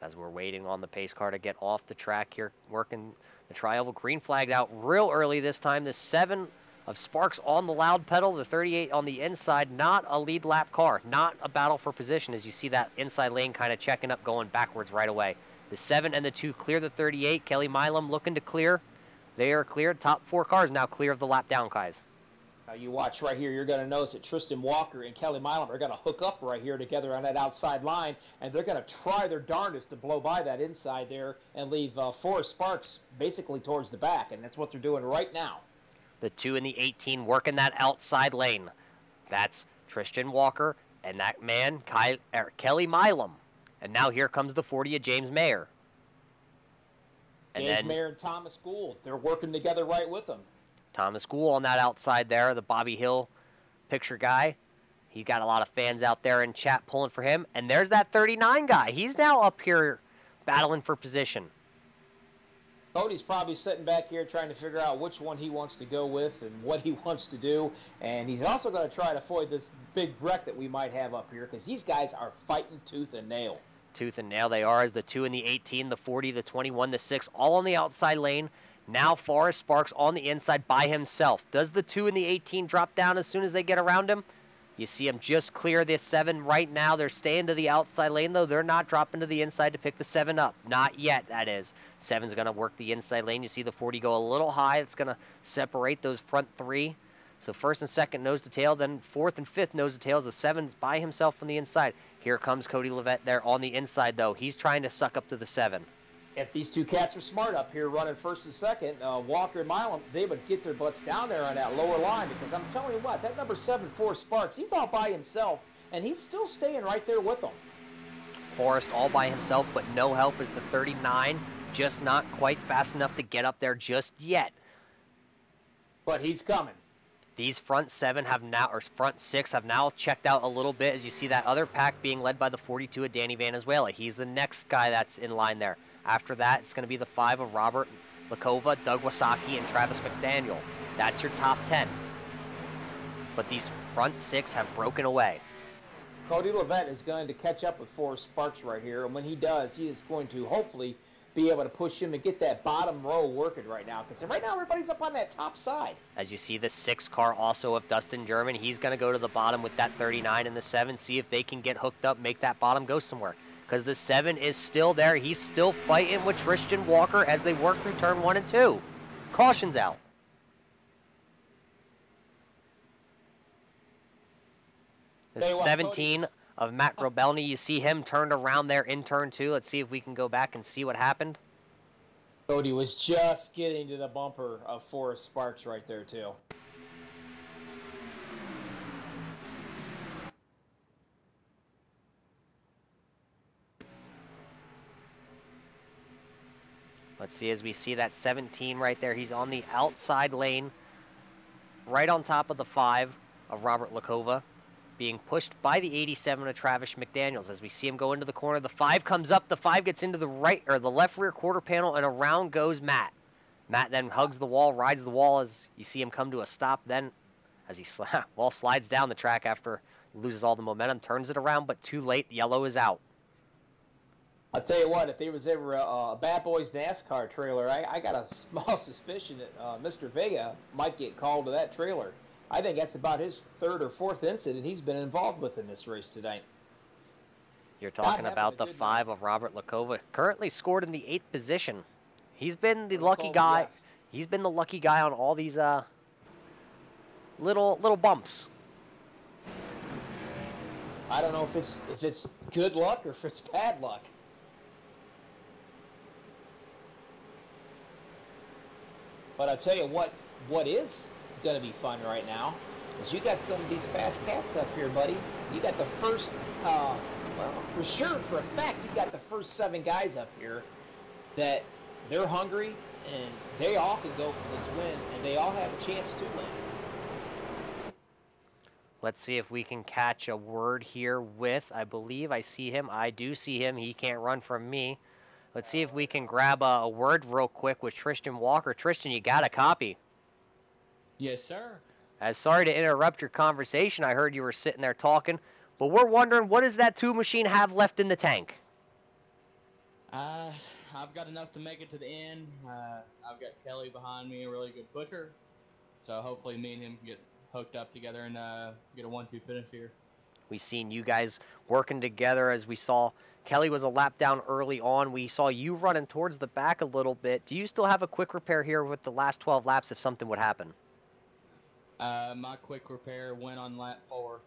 As we're waiting on the pace car to get off the track here, working the tri-oval, green flagged out real early this time. The 7 of Sparks on the loud pedal, the 38 on the inside, not a lead lap car, not a battle for position, as you see that inside lane kind of checking up, going backwards right away. The 7 and the 2 clear the 38. Kelly Milam looking to clear. They are cleared. Top 4 cars now clear of the lap down guys. Now you watch right here, you're going to notice that Tristan Walker and Kelly Milam are going to hook up right here together on that outside line, and they're going to try their darndest to blow by that inside there and leave Forrest Sparks basically towards the back, and that's what they're doing right now. The 2 and the 18 working that outside lane. That's Tristan Walker and that man, Kelly Milam. And now here comes the 40 of James Mayer. James Mayer and Thomas Gould, they're working together right with them. Thomas Gould on that outside there, the Bobby Hill picture guy. He's got a lot of fans out there in chat pulling for him. And there's that 39 guy. He's now up here battling for position. Cody's probably sitting back here trying to figure out which one he wants to go with and what he wants to do. And he's also going to try to avoid this big wreck that we might have up here because these guys are fighting tooth and nail. Tooth and nail they are, as the 2 and the 18, the 40, the 21, the 6, all on the outside lane. Now Forrest Sparks on the inside by himself. Does the 2 and the 18 drop down as soon as they get around him? You see him just clear the 7 right now. They're staying to the outside lane, though. They're not dropping to the inside to pick the 7 up. Not yet, that is. 7's going to work the inside lane. You see the 40 go a little high. It's going to separate those front 3. So first and second nose to tail, then fourth and fifth nose to tails. The 7's by himself on the inside. Here comes Cody Levette there on the inside, though. He's trying to suck up to the 7. If these two cats are smart up here running first and second, Walker and Milam, they would get their butts down there on that lower line because I'm telling you what, that number 7, Forrest Sparks, he's all by himself, and he's still staying right there with them. Forrest all by himself, but no help as the 39, just not quite fast enough to get up there just yet. But he's coming. These front 7 have now, or front 6 have now checked out a little bit as you see that other pack being led by the 42 of Danny Valenzuela. He's the next guy that's in line there. After that, it's going to be the 5 of Robert Lakova, Doug Wasaki, and Travis McDaniel. That's your top 10. But these front 6 have broken away. Cody Levette is going to catch up with Forrest Sparks right here, and when he does, he is going to hopefully be able to push him and get that bottom row working right now, because right now everybody's up on that top side. As you see the 6 car also of Dustin German, he's going to go to the bottom with that 39 and the 7, see if they can get hooked up, make that bottom go somewhere. Because the 7 is still there. He's still fighting with Tristan Walker as they work through turn 1 and 2. Caution's out. The 17 of Matt Grobelny, you see him turned around there in turn 2. Let's see if we can go back and see what happened. Cody was just getting to the bumper of Forrest Sparks right there, too. Let's see as we see that 17 right there. He's on the outside lane, right on top of the 5 of Robert Lakova, being pushed by the 87 of Travis McDaniels. As we see him go into the corner, the 5 comes up. The 5 gets into the right or the left rear quarter panel, and around goes Matt. Matt then hugs the wall, rides the wall as you see him come to a stop. Then, as he slides down the track after he loses all the momentum, turns it around, but too late. The yellow is out. I'll tell you what, if there was ever a Bad Boys NASCAR trailer, I got a small suspicion that Mr. Vega might get called to that trailer. I think that's about his 3rd or 4th incident he's been involved with in this race tonight. You're talking about the 5 of Robert Lakova, currently scored in the 8th position. He's been the lucky guy. Yes. He's been the lucky guy on all these little bumps. I don't know if it's good luck or if it's bad luck. But I'll tell you what is going to be fun right now is you got some of these fast cats up here, buddy. You got the first, well, for sure, for a fact, you got the first 7 guys up here that they're hungry and they all can go for this win and they all have a chance to win. Let's see if we can catch a word here with, I believe I see him. I do see him. He can't run from me. Let's see if we can grab a word real quick with Tristan Walker. Tristan, you got a copy? Yes, sir. Sorry to interrupt your conversation. I heard you were sitting there talking, but we're wondering, what does that 2 machine have left in the tank? I've got enough to make it to the end. I've got Kelly behind me, a really good pusher. So hopefully me and him can get hooked up together and get a 1-2 finish here. We've seen you guys working together as we saw Kelly was a lap down early on. We saw you running towards the back a little bit. Do you still have a quick repair here with the last 12 laps if something would happen? My quick repair went on lap 4.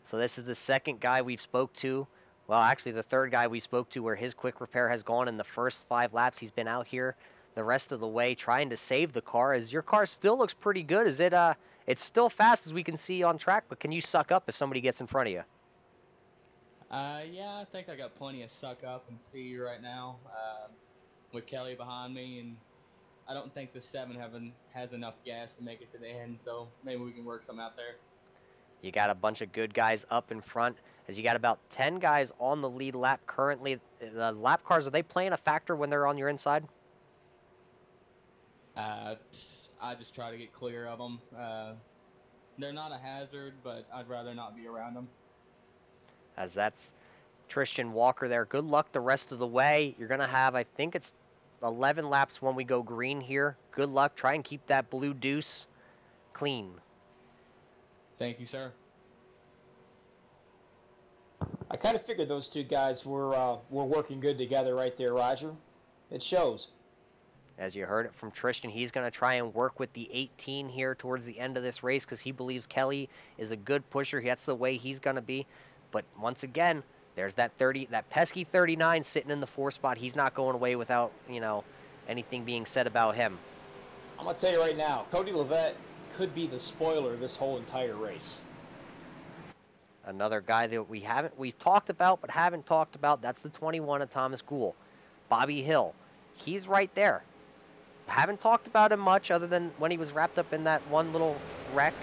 So this is the 2nd guy we've spoke to. Well, actually the 3rd guy we spoke to where his quick repair has gone in the first 5 laps. He's been out here the rest of the way trying to save the car. As your car still looks pretty good. Is it it's still fast as we can see on track, but can you suck up if somebody gets in front of you? Yeah, I think I got plenty of suck up and speed right now with Kelly behind me, and I don't think the 7 has enough gas to make it to the end, so maybe we can work some out there. You got a bunch of good guys up in front, as you got about 10 guys on the lead lap currently. The lap cars, are they playing a factor when they're on your inside? I just try to get clear of them. They're not a hazard, but I'd rather not be around them. As that's Tristan Walker there. Good luck the rest of the way. You're going to have, I think it's 11 laps when we go green here. Good luck. Try and keep that blue deuce clean. Thank you, sir. I kind of figured those two guys were working good together right there, Roger. It shows. As you heard it from Tristan, he's going to try and work with the 18 here towards the end of this race because he believes Kelly is a good pusher. That's the way he's going to be. But once again, there's that pesky 39 sitting in the 4 spot. He's not going away without, anything being said about him. I'm going to tell you right now, Cody Levitt could be the spoiler of this whole entire race. Another guy that we've talked about but haven't talked about, that's the 21 of Thomas Gould. Bobby Hill. He's right there. Haven't talked about him much other than when he was wrapped up in that one little wreck.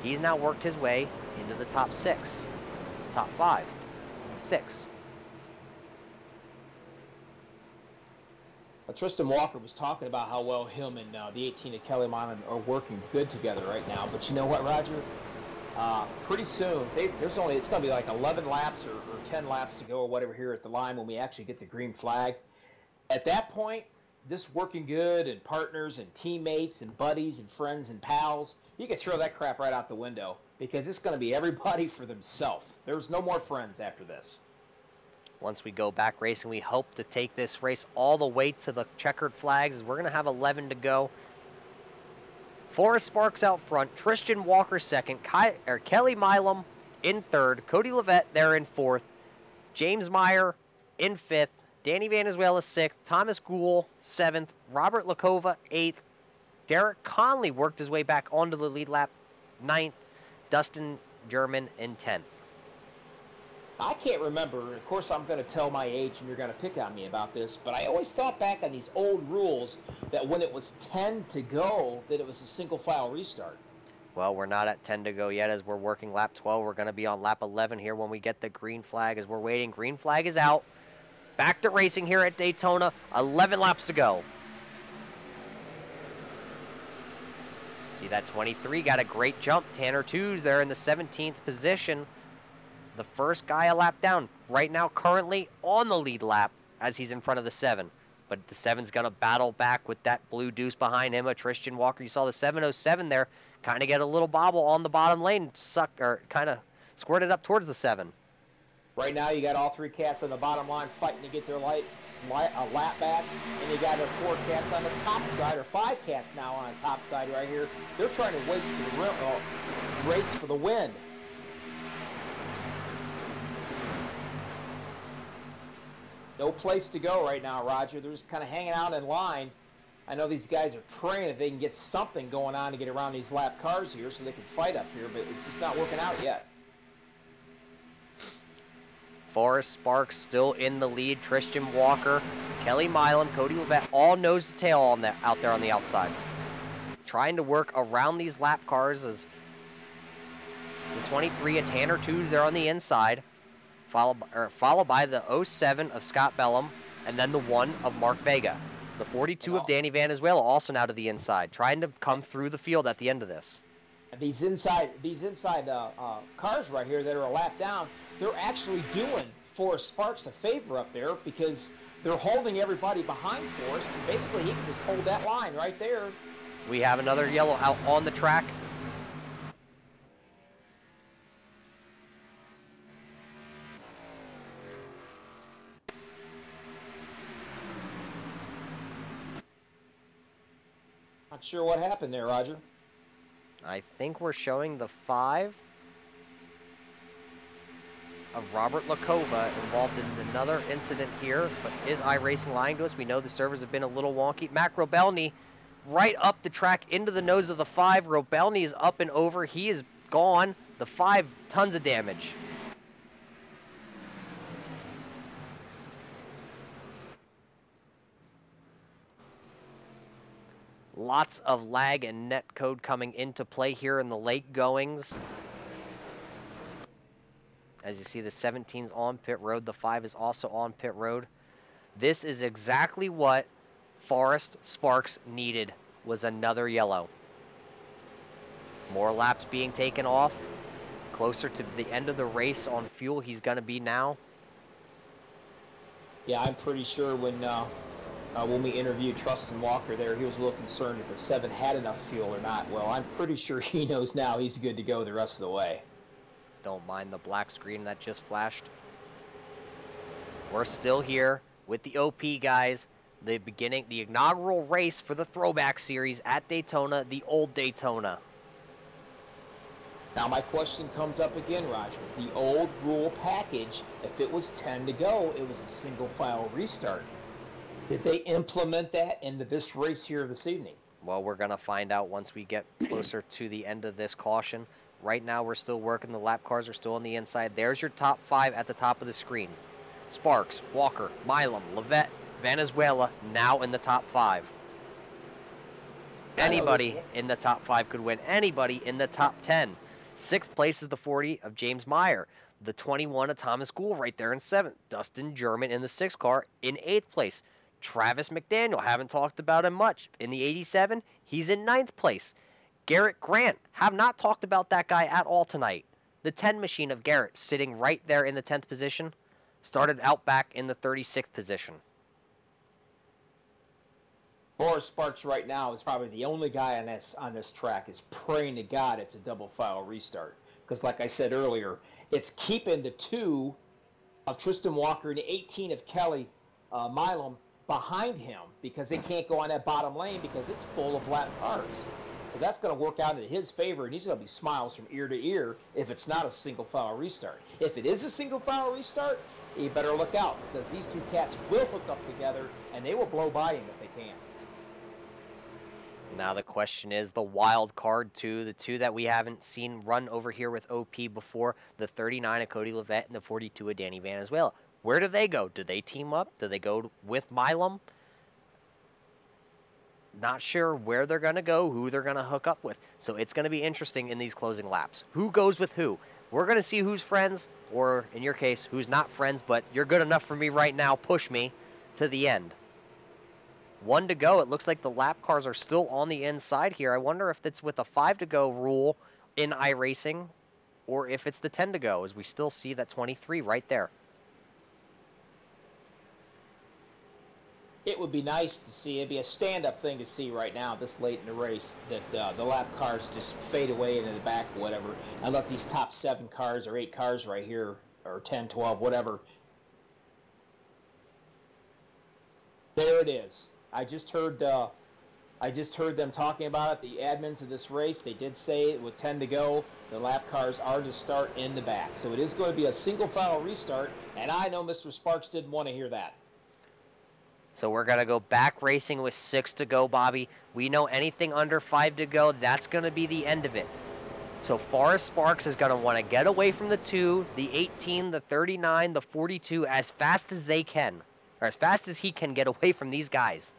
He's now worked his way into the top 6. Top 5. 6. Tristan Walker was talking about how well him and the 18 of Kelly Milam are working good together right now. But you know what, Roger? Pretty soon, it's going to be like 11 laps or 10 laps to go or whatever here at the line when we actually get the green flag. At that point, this working good and partners and teammates and buddies and friends and pals, you can throw that crap right out the window because it's going to be everybody for themselves. There's no more friends after this. Once we go back racing, we hope to take this race all the way to the checkered flags. We're going to have 11 to go. Forrest Sparks out front, Tristan Walker second, Kelly Milam in third, Cody Levitt there in fourth, James Meyer in fifth, Danny Valenzuela sixth, Thomas Gould seventh, Robert Lakova eighth, Derek Conley worked his way back onto the lead lap ninth, Dustin German in 10th. I can't remember. Of course, I'm going to tell my age, and you're going to pick on me about this, but I always thought back on these old rules that when it was 10 to go, that it was a single file restart. Well, we're not at 10 to go yet as we're working lap 12. We're going to be on lap 11 here when we get the green flag as we're waiting. Green flag is out. Back to racing here at Daytona. 11 laps to go. See that 23 got a great jump. Tanner Twos there in the 17th position. The first guy a lap down. Right now, currently on the lead lap as he's in front of the 7. But the 7's going to battle back with that blue deuce behind him. A Tristan Walker. You saw the 707 there kind of get a little bobble on the bottom lane. Kind of squirted up towards the 7. Right now, you got all 3 cats on the bottom line fighting to get their lap back. And you got 4 cats on the top side, or 5 cats now on the top side right here. They're trying to race for the win. No place to go right now, Roger. They're just kind of hanging out in line. I know these guys are praying that they can get something going on to get around these lap cars here so they can fight up here, but it's just not working out yet. Forrest Sparks still in the lead. Tristan Walker, Kelly Milam, Cody Levitt, all nose to tail out there on the outside. Trying to work around these lap cars as the 23 of Tanner Twos there on the inside. Followed by the 07 of Scott Bellum, and then the 1 of Mark Vega. The 42 of Danny Valenzuela also now to the inside, trying to come through the field at the end of this. And these inside cars right here that are a lap down, they're actually doing Forrest Sparks a favor up there because they're holding everybody behind Forrest, and basically he can just hold that line right there. We have another yellow out on the track. Not sure what happened there, Roger. I think we're showing the 5 of Robert Lakova involved in another incident here, but is iRacing lying to us? We know the servers have been a little wonky. Mac Robelny right up the track into the nose of the 5. Robelny is up and over. He is gone. The 5, tons of damage. Lots of lag and net code coming into play here in the late goings. As you see, the 17's on pit road. The 5 is also on pit road. This is exactly what Forrest Sparks needed was another yellow. More laps being taken off. Closer to the end of the race on fuel he's going to be now. Yeah, I'm pretty sure when we interviewed Trustin Walker there, he was a little concerned if the 7 had enough fuel or not. Well, I'm pretty sure he knows now he's good to go the rest of the way. Don't mind the black screen that just flashed. We're still here with the OP guys. The inaugural race for the Throwback Series at Daytona, the old Daytona. Now my question comes up again, Roger. The old rule package, if it was 10 to go, it was a single file restart. Did they implement that into this race here this evening? Well, we're going to find out once we get closer to the end of this caution. Right now, we're still working. The lap cars are still on the inside. There's your top 5 at the top of the screen. Sparks, Walker, Milam, Levet, Venezuela, now in the top 5. Anybody in the top 5 could win. Anybody in the top 10. 6th place is the 40 of James Meyer. The 21 of Thomas Gould right there in 7th. Dustin German in the 6th car in 8th place. Travis McDaniel, haven't talked about him much. In the 87, he's in 9th place. Garrett Grant, have not talked about that guy at all tonight. The 10 machine of Garrett sitting right there in the 10th position. Started out back in the 36th position. Boris Sparks right now is probably the only guy on this track is praying to God it's a double file restart. Because like I said earlier, it's keeping the 2 of Tristan Walker and the 18 of Kelly Milam behind him because they can't go on that bottom lane because it's full of lap cars. So that's going to work out in his favor, and he's going to be smiles from ear to ear if it's not a single file restart. If it is a single file restart, you better look out because these 2 cats will hook up together and they will blow by him if they can. Now the question is the wild card 2, the 2 that we haven't seen run over here with OP before, the 39 of Cody Levet and the 42 of Danny Valenzuela. Where do they go? Do they team up? Do they go with Milam? Not sure where they're going to go, who they're going to hook up with. So it's going to be interesting in these closing laps. Who goes with who? We're going to see who's friends, or in your case, who's not friends, but you're good enough for me right now. Push me to the end. 1 to go. It looks like the lap cars are still on the inside here. I wonder if it's with a 5 to go rule in iRacing, or if it's the 10 to go, as we still see that 23 right there. It would be nice to see, it'd be a stand-up thing to see right now, this late in the race, that the lap cars just fade away into the back or whatever, and let these top 7 cars or 8 cars right here, or 10, 12, whatever. There it is. I just heard them talking about it, the admins of this race. They did say with 10 to go, the lap cars are to start in the back. So it is going to be a single file restart, and I know Mr. Sparks didn't want to hear that. So we're going to go back racing with 6 to go, Bobby. We know anything under 5 to go, that's going to be the end of it. So Forrest Sparks is going to want to get away from the 2, the 18, the 39, the 42 as fast as they can. Or as fast as he can get away from these guys.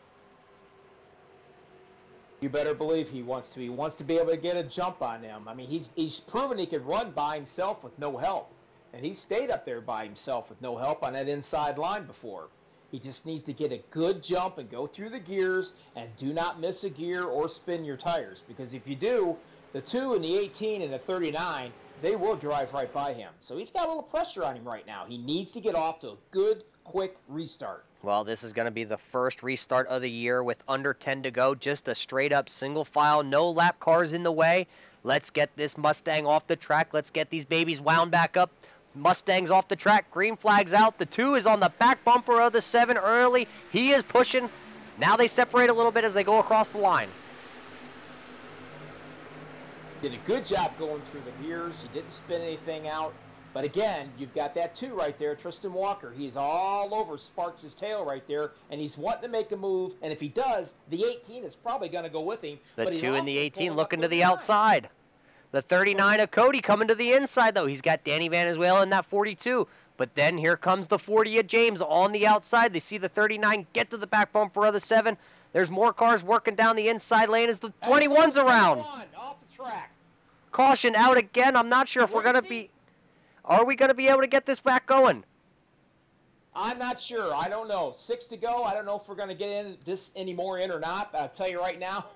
You better believe he wants to. He wants to be able to get a jump on them. I mean, he's proven he could run by himself with no help. And he stayed up there by himself with no help on that inside line before. He just needs to get a good jump and go through the gears and do not miss a gear or spin your tires. Because if you do, the 2 and the 18 and the 39, they will drive right by him. So he's got a little pressure on him right now. He needs to get off to a good, quick restart. Well, this is going to be the first restart of the year with under 10 to go. Just a straight-up single file, no lap cars in the way. Let's get this Mustang off the track. Let's get these babies wound back up. Mustang's off the track. Green flag's out. The 2 is on the back bumper of the 7 early. He is pushing. Now they separate a little bit as they go across the line. Did a good job going through the gears. He didn't spin anything out. But again, you've got that 2 right there, Tristan Walker. He's all over Sparks' tail right there, and he's wanting to make a move. And if he does, the 18 is probably going to go with him. The 2 and the 18 looking to the outside. The 39 of Cody coming to the inside, though. He's got Danny Valenzuela in that 42. But then here comes the 40 of James on the outside. They see the 39 get to the back bumper of the 7. There's more cars working down the inside lane as the 21's around. Off the track. Caution out again. I'm not sure if we're going to be... Are we going to be able to get this back going? I'm not sure. I don't know. 6 to go. I don't know if we're going to get in this any more in or not. But I'll tell you right now,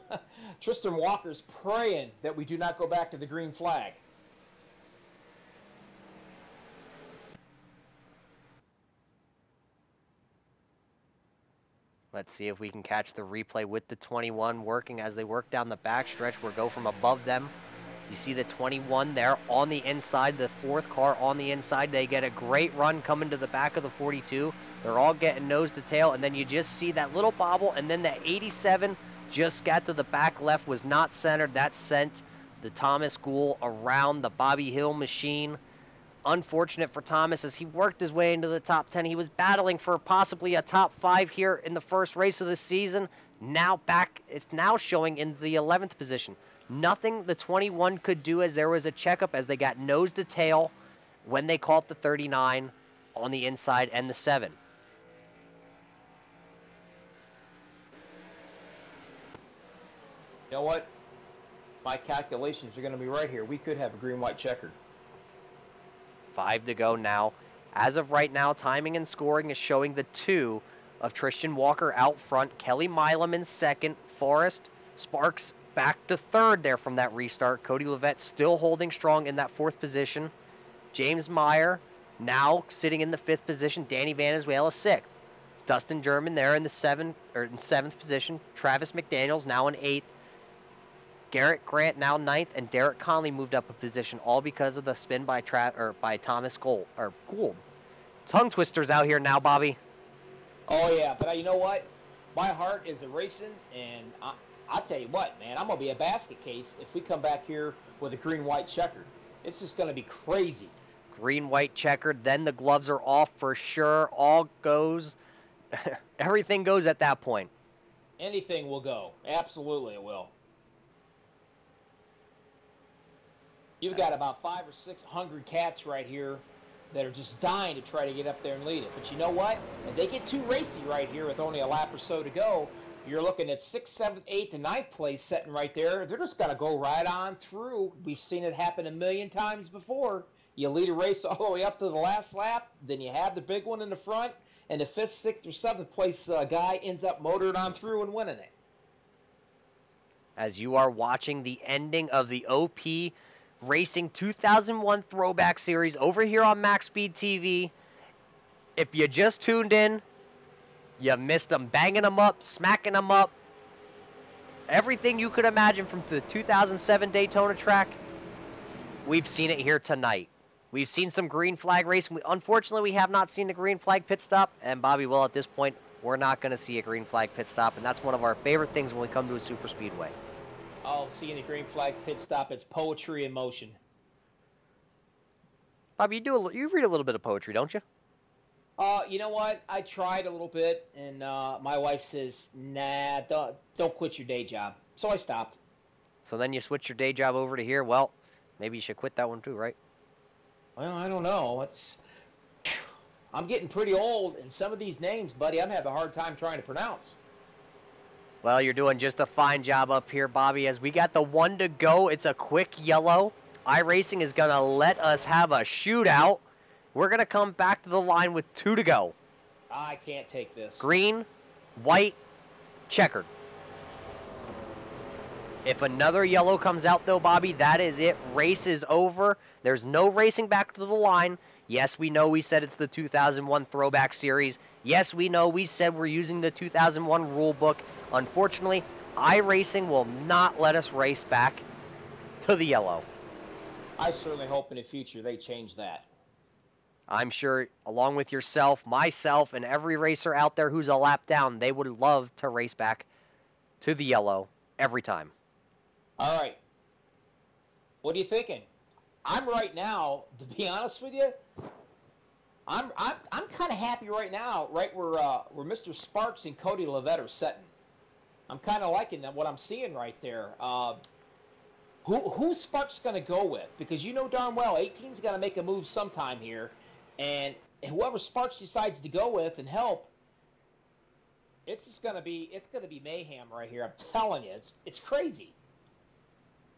Tristan Walker's praying that we do not go back to the green flag. Let's see if we can catch the replay with the 21 working as they work down the backstretch. We'll go from above them. You see the 21 there on the inside, the fourth car on the inside. They get a great run coming to the back of the 42. They're all getting nose to tail, and then you just see that little bobble, and then that 87 just got to the back left, was not centered. That sent the Thomas Gould around the Bobby Hill machine. Unfortunate for Thomas as he worked his way into the top 10. He was battling for possibly a top 5 here in the first race of the season. Now back, it's now showing in the 11th position. Nothing the 21 could do as there was a checkup as they got nose to tail when they caught the 39 on the inside and the 7. You know what? My calculations are going to be right here. We could have a green-white checkered. 5 to go now. As of right now, timing and scoring is showing the 2 of Tristan Walker out front. Kelly Milam in second. Forrest Sparks back to third there from that restart. Cody Levitt still holding strong in that 4th position. James Meyer now sitting in the 5th position. Danny Valenzuela 6th. Dustin German there in the 7th position. Travis McDaniels now in 8th. Garrett Grant now 9th, and Derek Conley moved up a position, all because of the spin by Thomas Gould. Tongue twisters out here now, Bobby. Oh yeah, but you know what? My heart is a racing, and I'll tell you what, man, I'm gonna be a basket case if we come back here with a green-white checkered. It's just gonna be crazy. Green-white checkered, then the gloves are off for sure. All goes, everything goes at that point. Anything will go. Absolutely, it will. You've got about 5 or 6 hungry cats right here that are just dying to try to get up there and lead it. But you know what? If they get too racy right here with only a lap or so to go, you're looking at 6th, 7th, 8th, and 9th place sitting right there. They're just going to go right on through. We've seen it happen a million times before. You lead a race all the way up to the last lap, then you have the big one in the front, and the 5th, 6th, or 7th place guy ends up motoring on through and winning it. As you are watching the ending of the OP Racing 2001 Throwback Series over here on MaxSpeedTV. If you just tuned in, you missed them banging them up, smacking them up. Everything you could imagine from the 2007 Daytona track, we've seen it here tonight. We've seen some green flag racing. Unfortunately, we have not seen the green flag pit stop. And Bobby, well, at this point, we're not going to see a green flag pit stop. And that's one of our favorite things when we come to a super speedway. Oh, seeing the green flag pit stop, it's poetry in motion. Bob, you read a little bit of poetry, don't you? You know what? I tried a little bit, and my wife says, nah, don't quit your day job. So I stopped. So then you switch your day job over to here. Well, maybe you should quit that one too, right? Well, I don't know. I'm getting pretty old, and some of these names, buddy, I'm having a hard time trying to pronounce. Well, you're doing just a fine job up here, Bobby, as we got the 1 to go. It's a quick yellow. iRacing is going to let us have a shootout. We're going to come back to the line with 2 to go. I can't take this. Green, white, checkered. If another yellow comes out, though, Bobby, that is it. Race is over. There's no racing back to the line. Yes, we know we said it's the 2001 Throwback Series. Yes, we know we said we're using the 2001 rule book. Unfortunately, iRacing will not let us race back to the yellow. I certainly hope in the future they change that. I'm sure, along with yourself, myself, and every racer out there who's a lap down, they would love to race back to the yellow every time. All right. What are you thinking? I'm right now, to be honest with you, I'm kind of happy right now, right where Mr. Sparks and Cody Levitt are sitting. I'm kind of liking that, what I'm seeing right there. Who's Sparks going to go with? Because you know darn well 18's got to make a move sometime here, and whoever Sparks decides to go with and help, it's going to be mayhem right here. I'm telling you, it's crazy.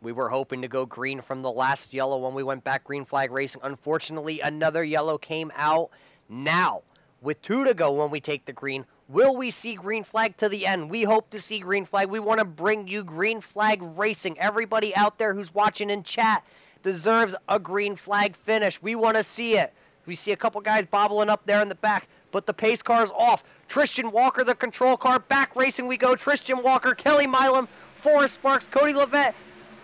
We were hoping to go green from the last yellow when we went back green flag racing. Unfortunately, another yellow came out. Now, with 2 to go when we take the green. Will we see green flag to the end? We hope to see green flag. We want to bring you green flag racing. Everybody out there who's watching in chat deserves a green flag finish. We want to see it. We see a couple guys bobbling up there in the back, but the pace car's off. Tristan Walker, the control car, back racing we go. Tristan Walker, Kelly Milam, Forrest Sparks, Cody Levette,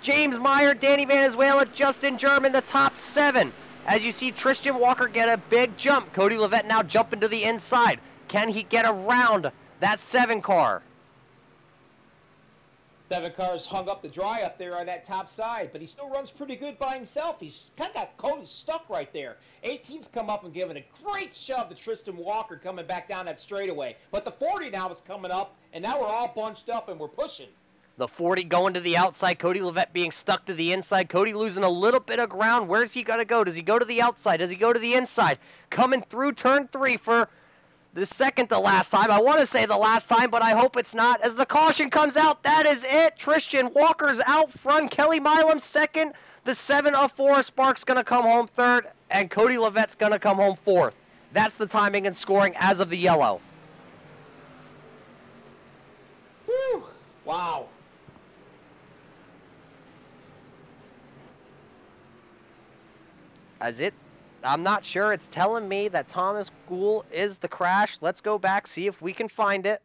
James Meyer, Danny Venezuela, Justin German, the top 7. As you see Tristan Walker get a big jump. Cody Levette now jumping to the inside. Can he get around that 7 car? 7 cars hung up to dry up there on that top side, but he still runs pretty good by himself. He's kind of got Cody stuck right there. 18's come up and given a great shove to Tristan Walker coming back down that straightaway. But the 40 now is coming up, and now we're all bunched up and we're pushing. The 40 going to the outside. Cody Levette being stuck to the inside. Cody losing a little bit of ground. Where's he going to go? Does he go to the outside? Does he go to the inside? Coming through turn 3 for the second to last time. I want to say the last time, but I hope it's not. As the caution comes out, that is it. Tristan Walker's out front. Kelly Milam second. The 7 of Forrest Sparks going to come home third. And Cody Levette's going to come home fourth. That's the timing and scoring as of the yellow. Woo! Wow. I'm not sure. It's telling me that Thomas Gould is the crash. Let's go back, see if we can find it.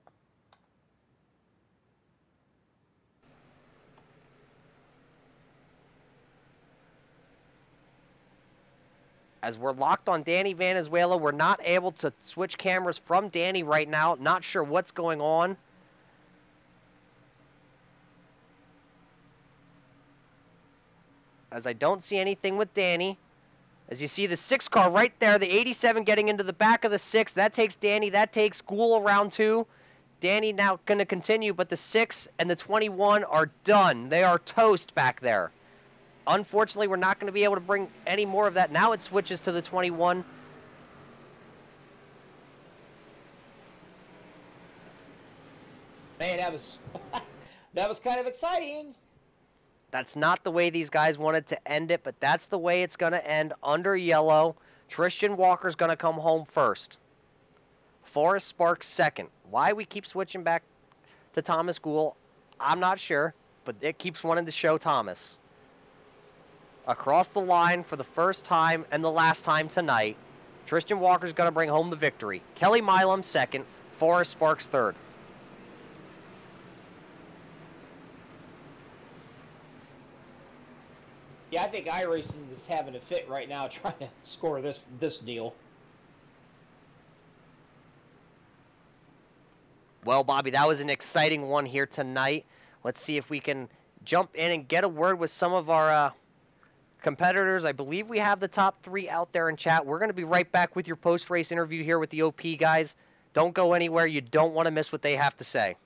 As we're locked on Danny Venezuela, we're not able to switch cameras from Danny right now. Not sure what's going on. As I don't see anything with Danny. As you see the 6 car right there, the 87 getting into the back of the 6. That takes Danny. That takes Gould around 2. Danny now going to continue, but the 6 and the 21 are done. They are toast back there. Unfortunately, we're not going to be able to bring any more of that. Now it switches to the 21. Man, that was kind of exciting. That's not the way these guys wanted to end it, but that's the way it's going to end under yellow. Tristan Walker's going to come home first. Forrest Sparks second. Why we keep switching back to Thomas Gould, I'm not sure, but it keeps wanting to show Thomas. Across the line for the first time and the last time tonight, Tristan Walker's going to bring home the victory. Kelly Milam second, Forrest Sparks third. Yeah, I think iRacing is having a fit right now trying to score this deal. Well, Bobby, that was an exciting one here tonight. Let's see if we can jump in and get a word with some of our competitors. I believe we have the top 3 out there in chat. We're going to be right back with your post-race interview here with the OP guys. Don't go anywhere. You don't want to miss what they have to say.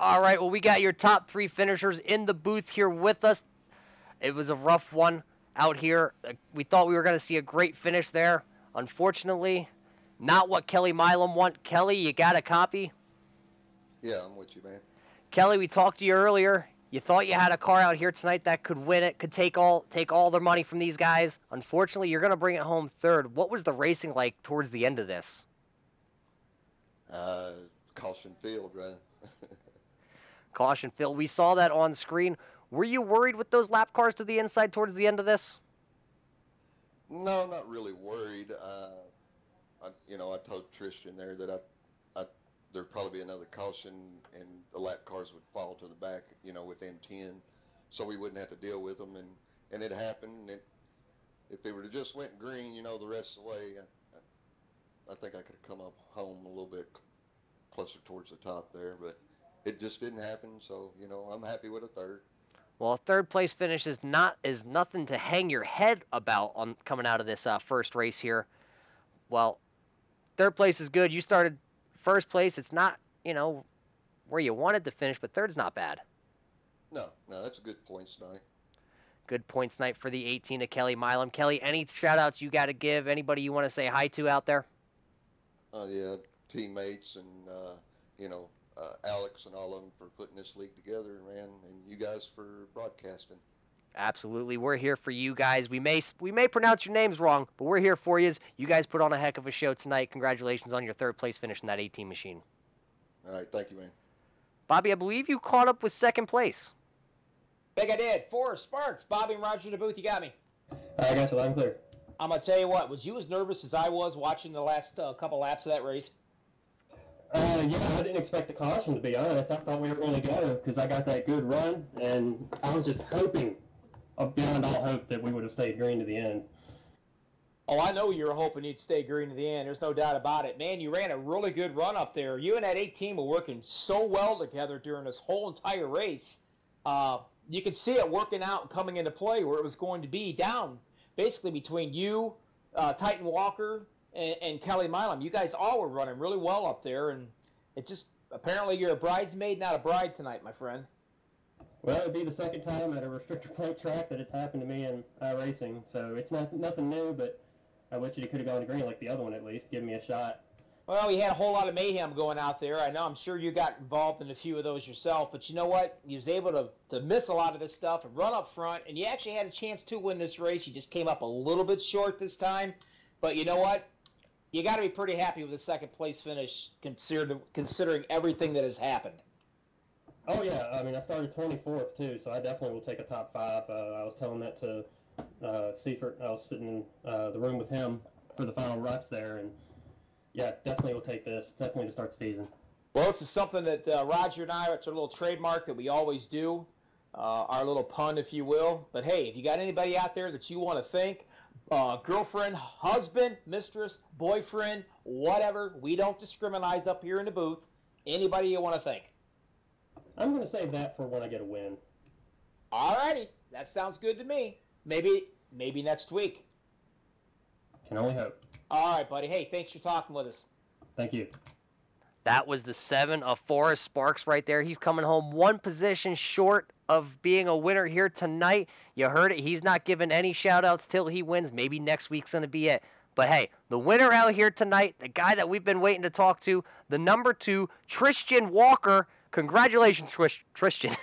All right, well, we got your top 3 finishers in the booth here with us. It was a rough one out here. We thought we were going to see a great finish there. Unfortunately, not what Kelly Milam want. Kelly, you got a copy? Yeah, I'm with you, man. Kelly, we talked to you earlier. You thought you had a car out here tonight that could win it, could take all their money from these guys. Unfortunately, you're going to bring it home third. What was the racing like towards the end of this? Caution field, right? Caution, Phil. We saw that on screen. Were you worried with those lap cars to the inside towards the end of this? No, not really worried. I told Tristan there that there'd probably be another caution and the lap cars would fall to the back, within 10, so we wouldn't have to deal with them. And it happened. And if they would have just went green, the rest of the way, I think I could have come up home a little bit closer towards the top there, but it just didn't happen. So, I'm happy with a third. Well, a third place finish is nothing to hang your head about on coming out of this first race here. Well, third place is good. You started first place. It's not, where you wanted to finish, but third's not bad. No, that's a good points night. Good points night for the 18 of Kelly Milam. Kelly, any shout-outs you got to give? Anybody you want to say hi to out there? Oh, yeah, teammates and, Alex and all of them for putting this league together, man, and you guys for broadcasting. Absolutely. We're here for you guys. We may pronounce your names wrong, but we're here for you. You guys put on a heck of a show tonight. Congratulations on your third place finish in that 18 machine. All right, thank you, man. Bobby, I believe you caught up with second place. Think I did. Forrest Sparks, Bobby and Roger in the booth. You got me. I got you loud and clear. I'm going to tell you what. Was you as nervous as I was watching the last couple laps of that race? Yeah, I didn't expect the caution, to be honest. I thought we were going to go because I got that good run, and I was just hoping, beyond all hope, that we would have stayed green to the end. Oh, I know you were hoping you'd stay green to the end. There's no doubt about it. Man, you ran a really good run up there. You and that 18 were working so well together during this whole entire race. You could see it working out and coming into play where it was going to be down basically between you, Titan Walker, and Kelly Milam. You guys all were running really well up there, and it just apparently you're a bridesmaid, not a bride tonight, my friend. Well, it'd be the second time at a restrictor plate track that it's happened to me in iRacing, so it's nothing new, but I wish it could have gone to green like the other one at least. Give me a shot. Well, we had a whole lot of mayhem going out there. I'm sure you got involved in a few of those yourself, but you know what? You was able to miss a lot of this stuff and run up front, and you actually had a chance to win this race. You just came up a little bit short this time, but you know what? You got to be pretty happy with the second place finish considering everything that has happened. Oh, yeah. I mean, I started 24th, too, so I definitely will take a top 5. I was telling that to Seifert. I was sitting in the room with him for the final reps there, and, yeah, definitely will take this. Definitely to start the season. Well, this is something that Roger and I, it's our little trademark that we always do, our little pun, if you will. But, hey, if you got anybody out there that you want to thank, girlfriend, husband, mistress, boyfriend, whatever, we don't discriminate up here in the booth. Anybody you want to thank? I'm going to save that for when I get a win. All righty. That sounds good to me. Maybe next week. Can only hope. All right, buddy. Hey, thanks for talking with us. Thank you. That was the 7 of Forrest Sparks right there. He's coming home one position short of being a winner here tonight. You heard it. He's not giving any shout-outs till he wins. Maybe next week's going to be it. But, hey, the winner out here tonight, the guy that we've been waiting to talk to, the number 2, Tristan Walker. Congratulations, Tristan.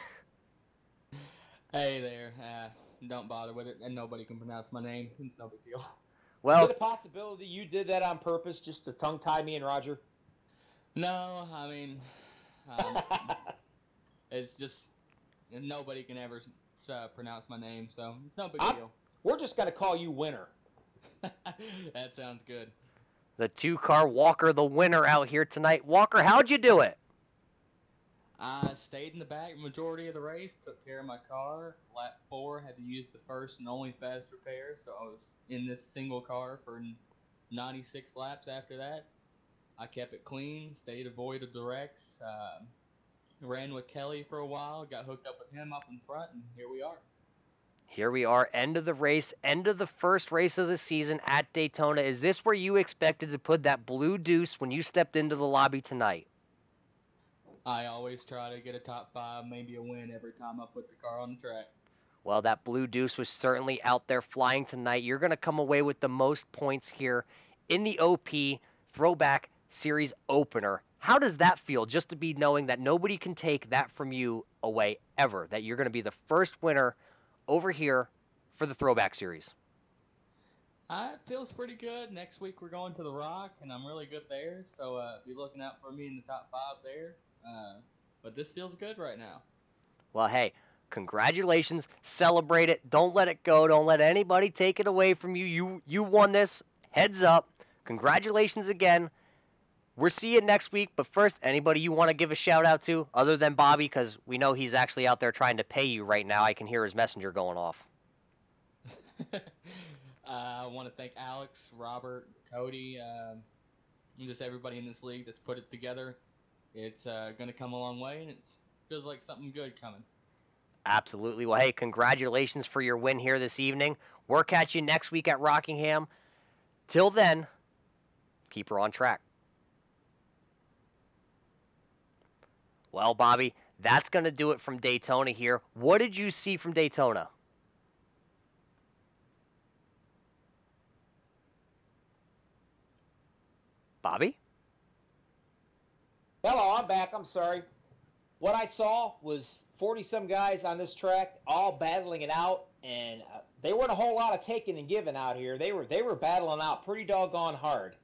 Hey there. Don't bother with it, and nobody can pronounce my name. It's no big deal. Well, is it a possibility you did that on purpose just to tongue-tie me and Roger? No, I mean, it's just nobody can ever pronounce my name, so it's no big deal. We're just going to call you winner. That sounds good. The 2-car Walker, the winner out here tonight. Walker, how'd you do it? I stayed in the back majority of the race, took care of my car. Lap 4, had to use the first and only fast repair, so I was in this single car for 96 laps after that. I kept it clean, stayed avoid of the wrecks, ran with Kelly for a while, got hooked up with him up in front, and here we are. Here we are, end of the race, end of the first race of the season at Daytona. Is this where you expected to put that blue deuce when you stepped into the lobby tonight? I always try to get a top 5, maybe a win every time I put the car on the track. Well, that blue deuce was certainly out there flying tonight. You're going to come away with the most points here in the OP Throwback Series opener How does that feel, just to be knowing that nobody can take that from you away ever, that you're going to be the first winner over here for the Throwback Series? It feels pretty good. Next week we're going to the Rock, and I'm really good there, so be looking out for me in the top 5 there. But this feels good right now. Well, hey, congratulations. Celebrate it. Don't let it go. Don't let anybody take it away from you. You won this. Heads up. Congratulations again. We'll see you next week. But first, anybody you want to give a shout out to other than Bobby, because we know he's actually out there trying to pay you right now. I can hear his messenger going off. I want to thank Alex, Robert, Cody, and just everybody in this league that's put it together. It's going to come a long way, and it feels like something good coming. Absolutely. Well, hey, congratulations for your win here this evening. We'll catch you next week at Rockingham. Till then, keep her on track. Well, Bobby, that's going to do it from Daytona here. What did you see from Daytona? Bobby? Hello, I'm back. I'm sorry. What I saw was 40-some guys on this track all battling it out, and they weren't a whole lot of taking and giving out here. They were battling out pretty doggone hard.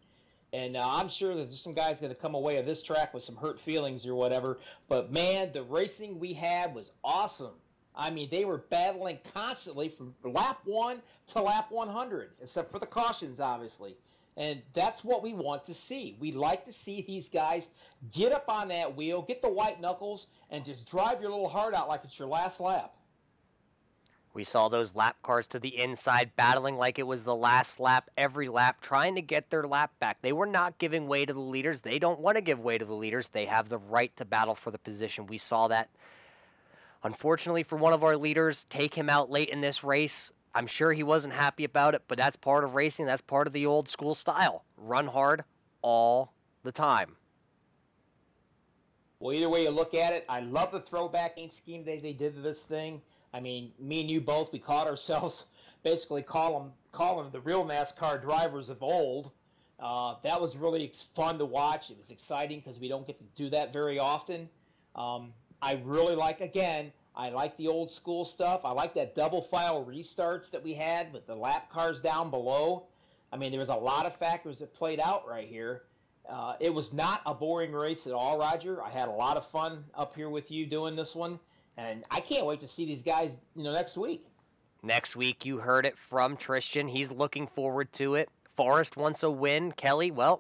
And I'm sure that there's some guys going to come away of this track with some hurt feelings or whatever. But, man, the racing we had was awesome. I mean, they were battling constantly from lap 1 to lap 100, except for the cautions, obviously. And that's what we want to see. We like to see these guys get up on that wheel, get the white knuckles, and just drive your little heart out like it's your last lap. We saw those lap cars to the inside battling like it was the last lap, every lap, trying to get their lap back. They were not giving way to the leaders. They don't want to give way to the leaders. They have the right to battle for the position. We saw that. Unfortunately for one of our leaders, take him out late in this race. I'm sure he wasn't happy about it, but that's part of racing. That's part of the old school style. Run hard all the time. Well, either way you look at it, I love the throwback scheme they did to this thing. I mean, me and you both, we caught ourselves basically calling the real NASCAR drivers of old. That was really fun to watch. It was exciting because we don't get to do that very often. I really like, again, I like the old school stuff. I like that double file restarts that we had with the lap cars down below. I mean, there was a lot of factors that played out right here. It was not a boring race at all, Roger. I had a lot of fun up here with you doing this one. And I can't wait to see these guys, next week. Next week, you heard it from Tristan. He's looking forward to it. Forrest wants a win. Kelly's going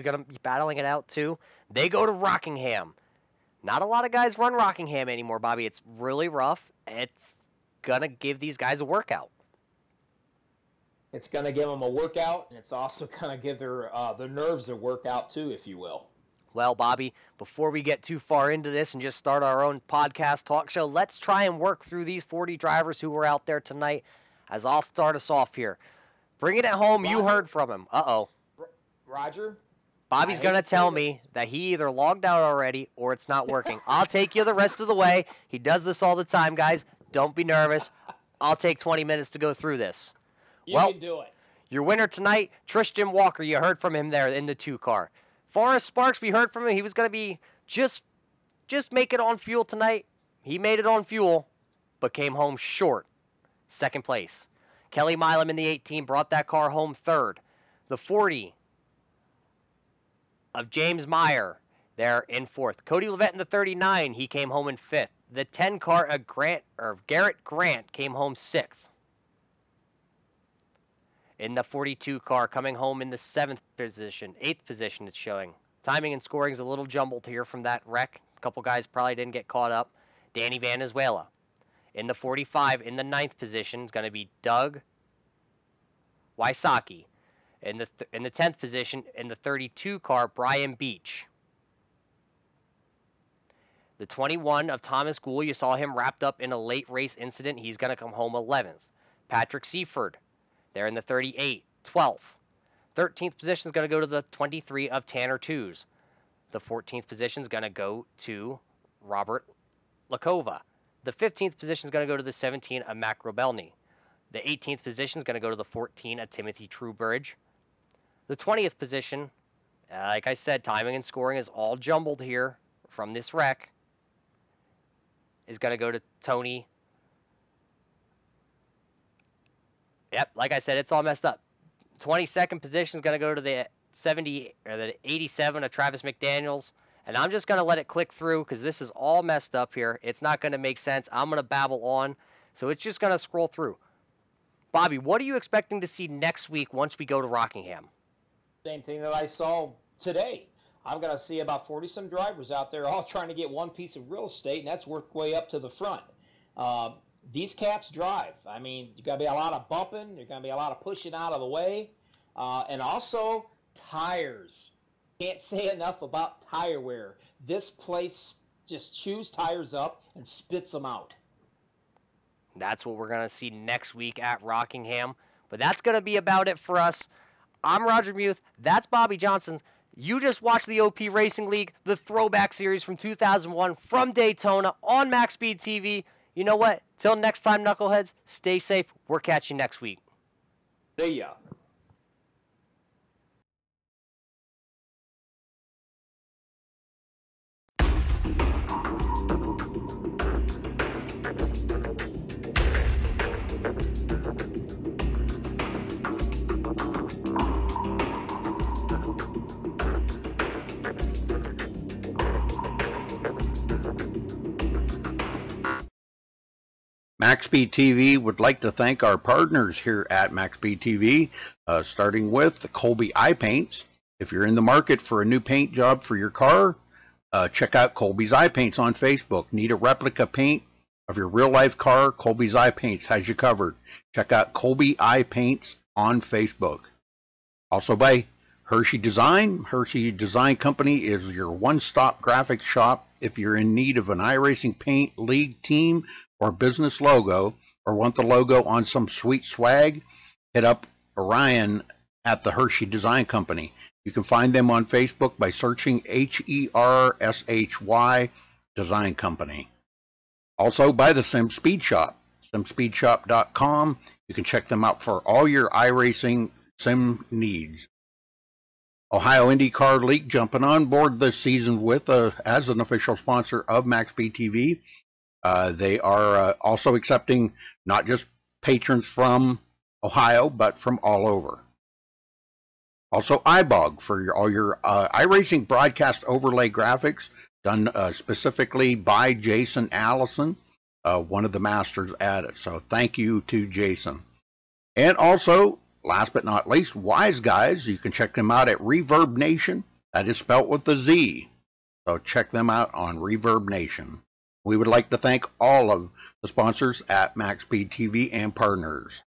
to be battling it out too. They go to Rockingham. Not a lot of guys run Rockingham anymore, Bobby. It's really rough. It's going to give these guys a workout. It's going to give them a workout, and it's also going to give their nerves a workout too, if you will. Well, Bobby, before we get too far into this and just start our own podcast talk show, let's try and work through these 40 drivers who were out there tonight, as I'll start us off here. Bring it at home. Roger. You heard from him. Uh-oh. Roger? Bobby's going to tell me that he either logged out already or it's not working. I'll take you the rest of the way. He does this all the time, guys. Don't be nervous. I'll take 20 minutes to go through this. You can do it. Your winner tonight, Tristan Walker. You heard from him there in the 2 car. Forrest Sparks, we heard from him. He was going to be just make it on fuel tonight. He made it on fuel, but came home short. 2nd place. Kelly Milam in the 18 brought that car home 3rd. The 40 of James Meyer there in 4th. Cody Levitt in the 39. He came home in 5th. The 10 car of Garrett Grant came home 6th. In the 42 car, coming home in the 7th position, 8th position it's showing. Timing and scoring is a little jumbled here from that wreck. A couple guys probably didn't get caught up. Danny Vanezuela. In the 45, in the 9th position, is going to be Doug Wysocki. In the 10th position, in the 32 car, Brian Beach. The 21 of Thomas Gould, you saw him wrapped up in a late race incident. He's going to come home 11th. Patrick Seaford. There in the 38, 12th. 13th position is going to go to the 23 of Tanner Twos. The 14th position is going to go to Robert Lakova. The 15th position is going to go to the 17 of Mac Robelny. The 18th position is going to go to the 14 of Timothy Truebridge. The 20th position Like I said, timing and scoring is all jumbled here from this wreck. Is going to go to Tony. Yep, like I said, it's all messed up. 22nd position is going to go to the 70 or the 87 of Travis McDaniels. And I'm just going to let it click through because this is all messed up here. It's not going to make sense. I'm going to babble on. So it's just going to scroll through. Bobby, what are you expecting to see next week once we go to Rockingham? Same thing that I saw today. I'm going to see about 40-some drivers out there all trying to get one piece of real estate, and that's worked way up to the front. These cats drive. I mean, you're going to be a lot of bumping. There's going to be a lot of pushing out of the way. And also, tires. Can't say enough about tire wear. This place just chews tires up and spits them out. That's what we're going to see next week at Rockingham. But that's going to be about it for us. I'm Roger Muth. That's Bobby Johnson. You just watched the OP Racing League, the throwback series from 2001 from Daytona on MaxSpeedTV. You know what? Till next time, knuckleheads, stay safe. We'll catch you next week. See ya. MaxSpeedTV would like to thank our partners here at MaxSpeedTV, starting with the Colby Eye Paints. If you're in the market for a new paint job for your car, check out Colby's Eye Paints on Facebook. Need a replica paint of your real-life car? Colby's Eye Paints has you covered. Check out Colby Eye Paints on Facebook. Also by Hershey Design. Hershey Design Company is your one-stop graphics shop. If you're in need of an iRacing paint, league, team, or business logo, or want the logo on some sweet swag, hit up Orion at the Hershey Design Company. You can find them on Facebook by searching HERSHY Design Company. Also by the Sim Speed Shop, simspeedshop.com. You can check them out for all your iRacing sim needs. Ohio IndyCar League jumping on board this season with as an official sponsor of MaxSpeedTV. They are also accepting not just patrons from Ohio, but from all over. Also, iBog for all your iRacing broadcast overlay graphics done specifically by Jason Allison, one of the masters at it. So thank you to Jason. And also, last but not least, Wise Guys. You can check them out at Reverb Nation. That is spelt with a Z. So check them out on Reverb Nation. We would like to thank all of the sponsors at MaxSpeedTV and partners.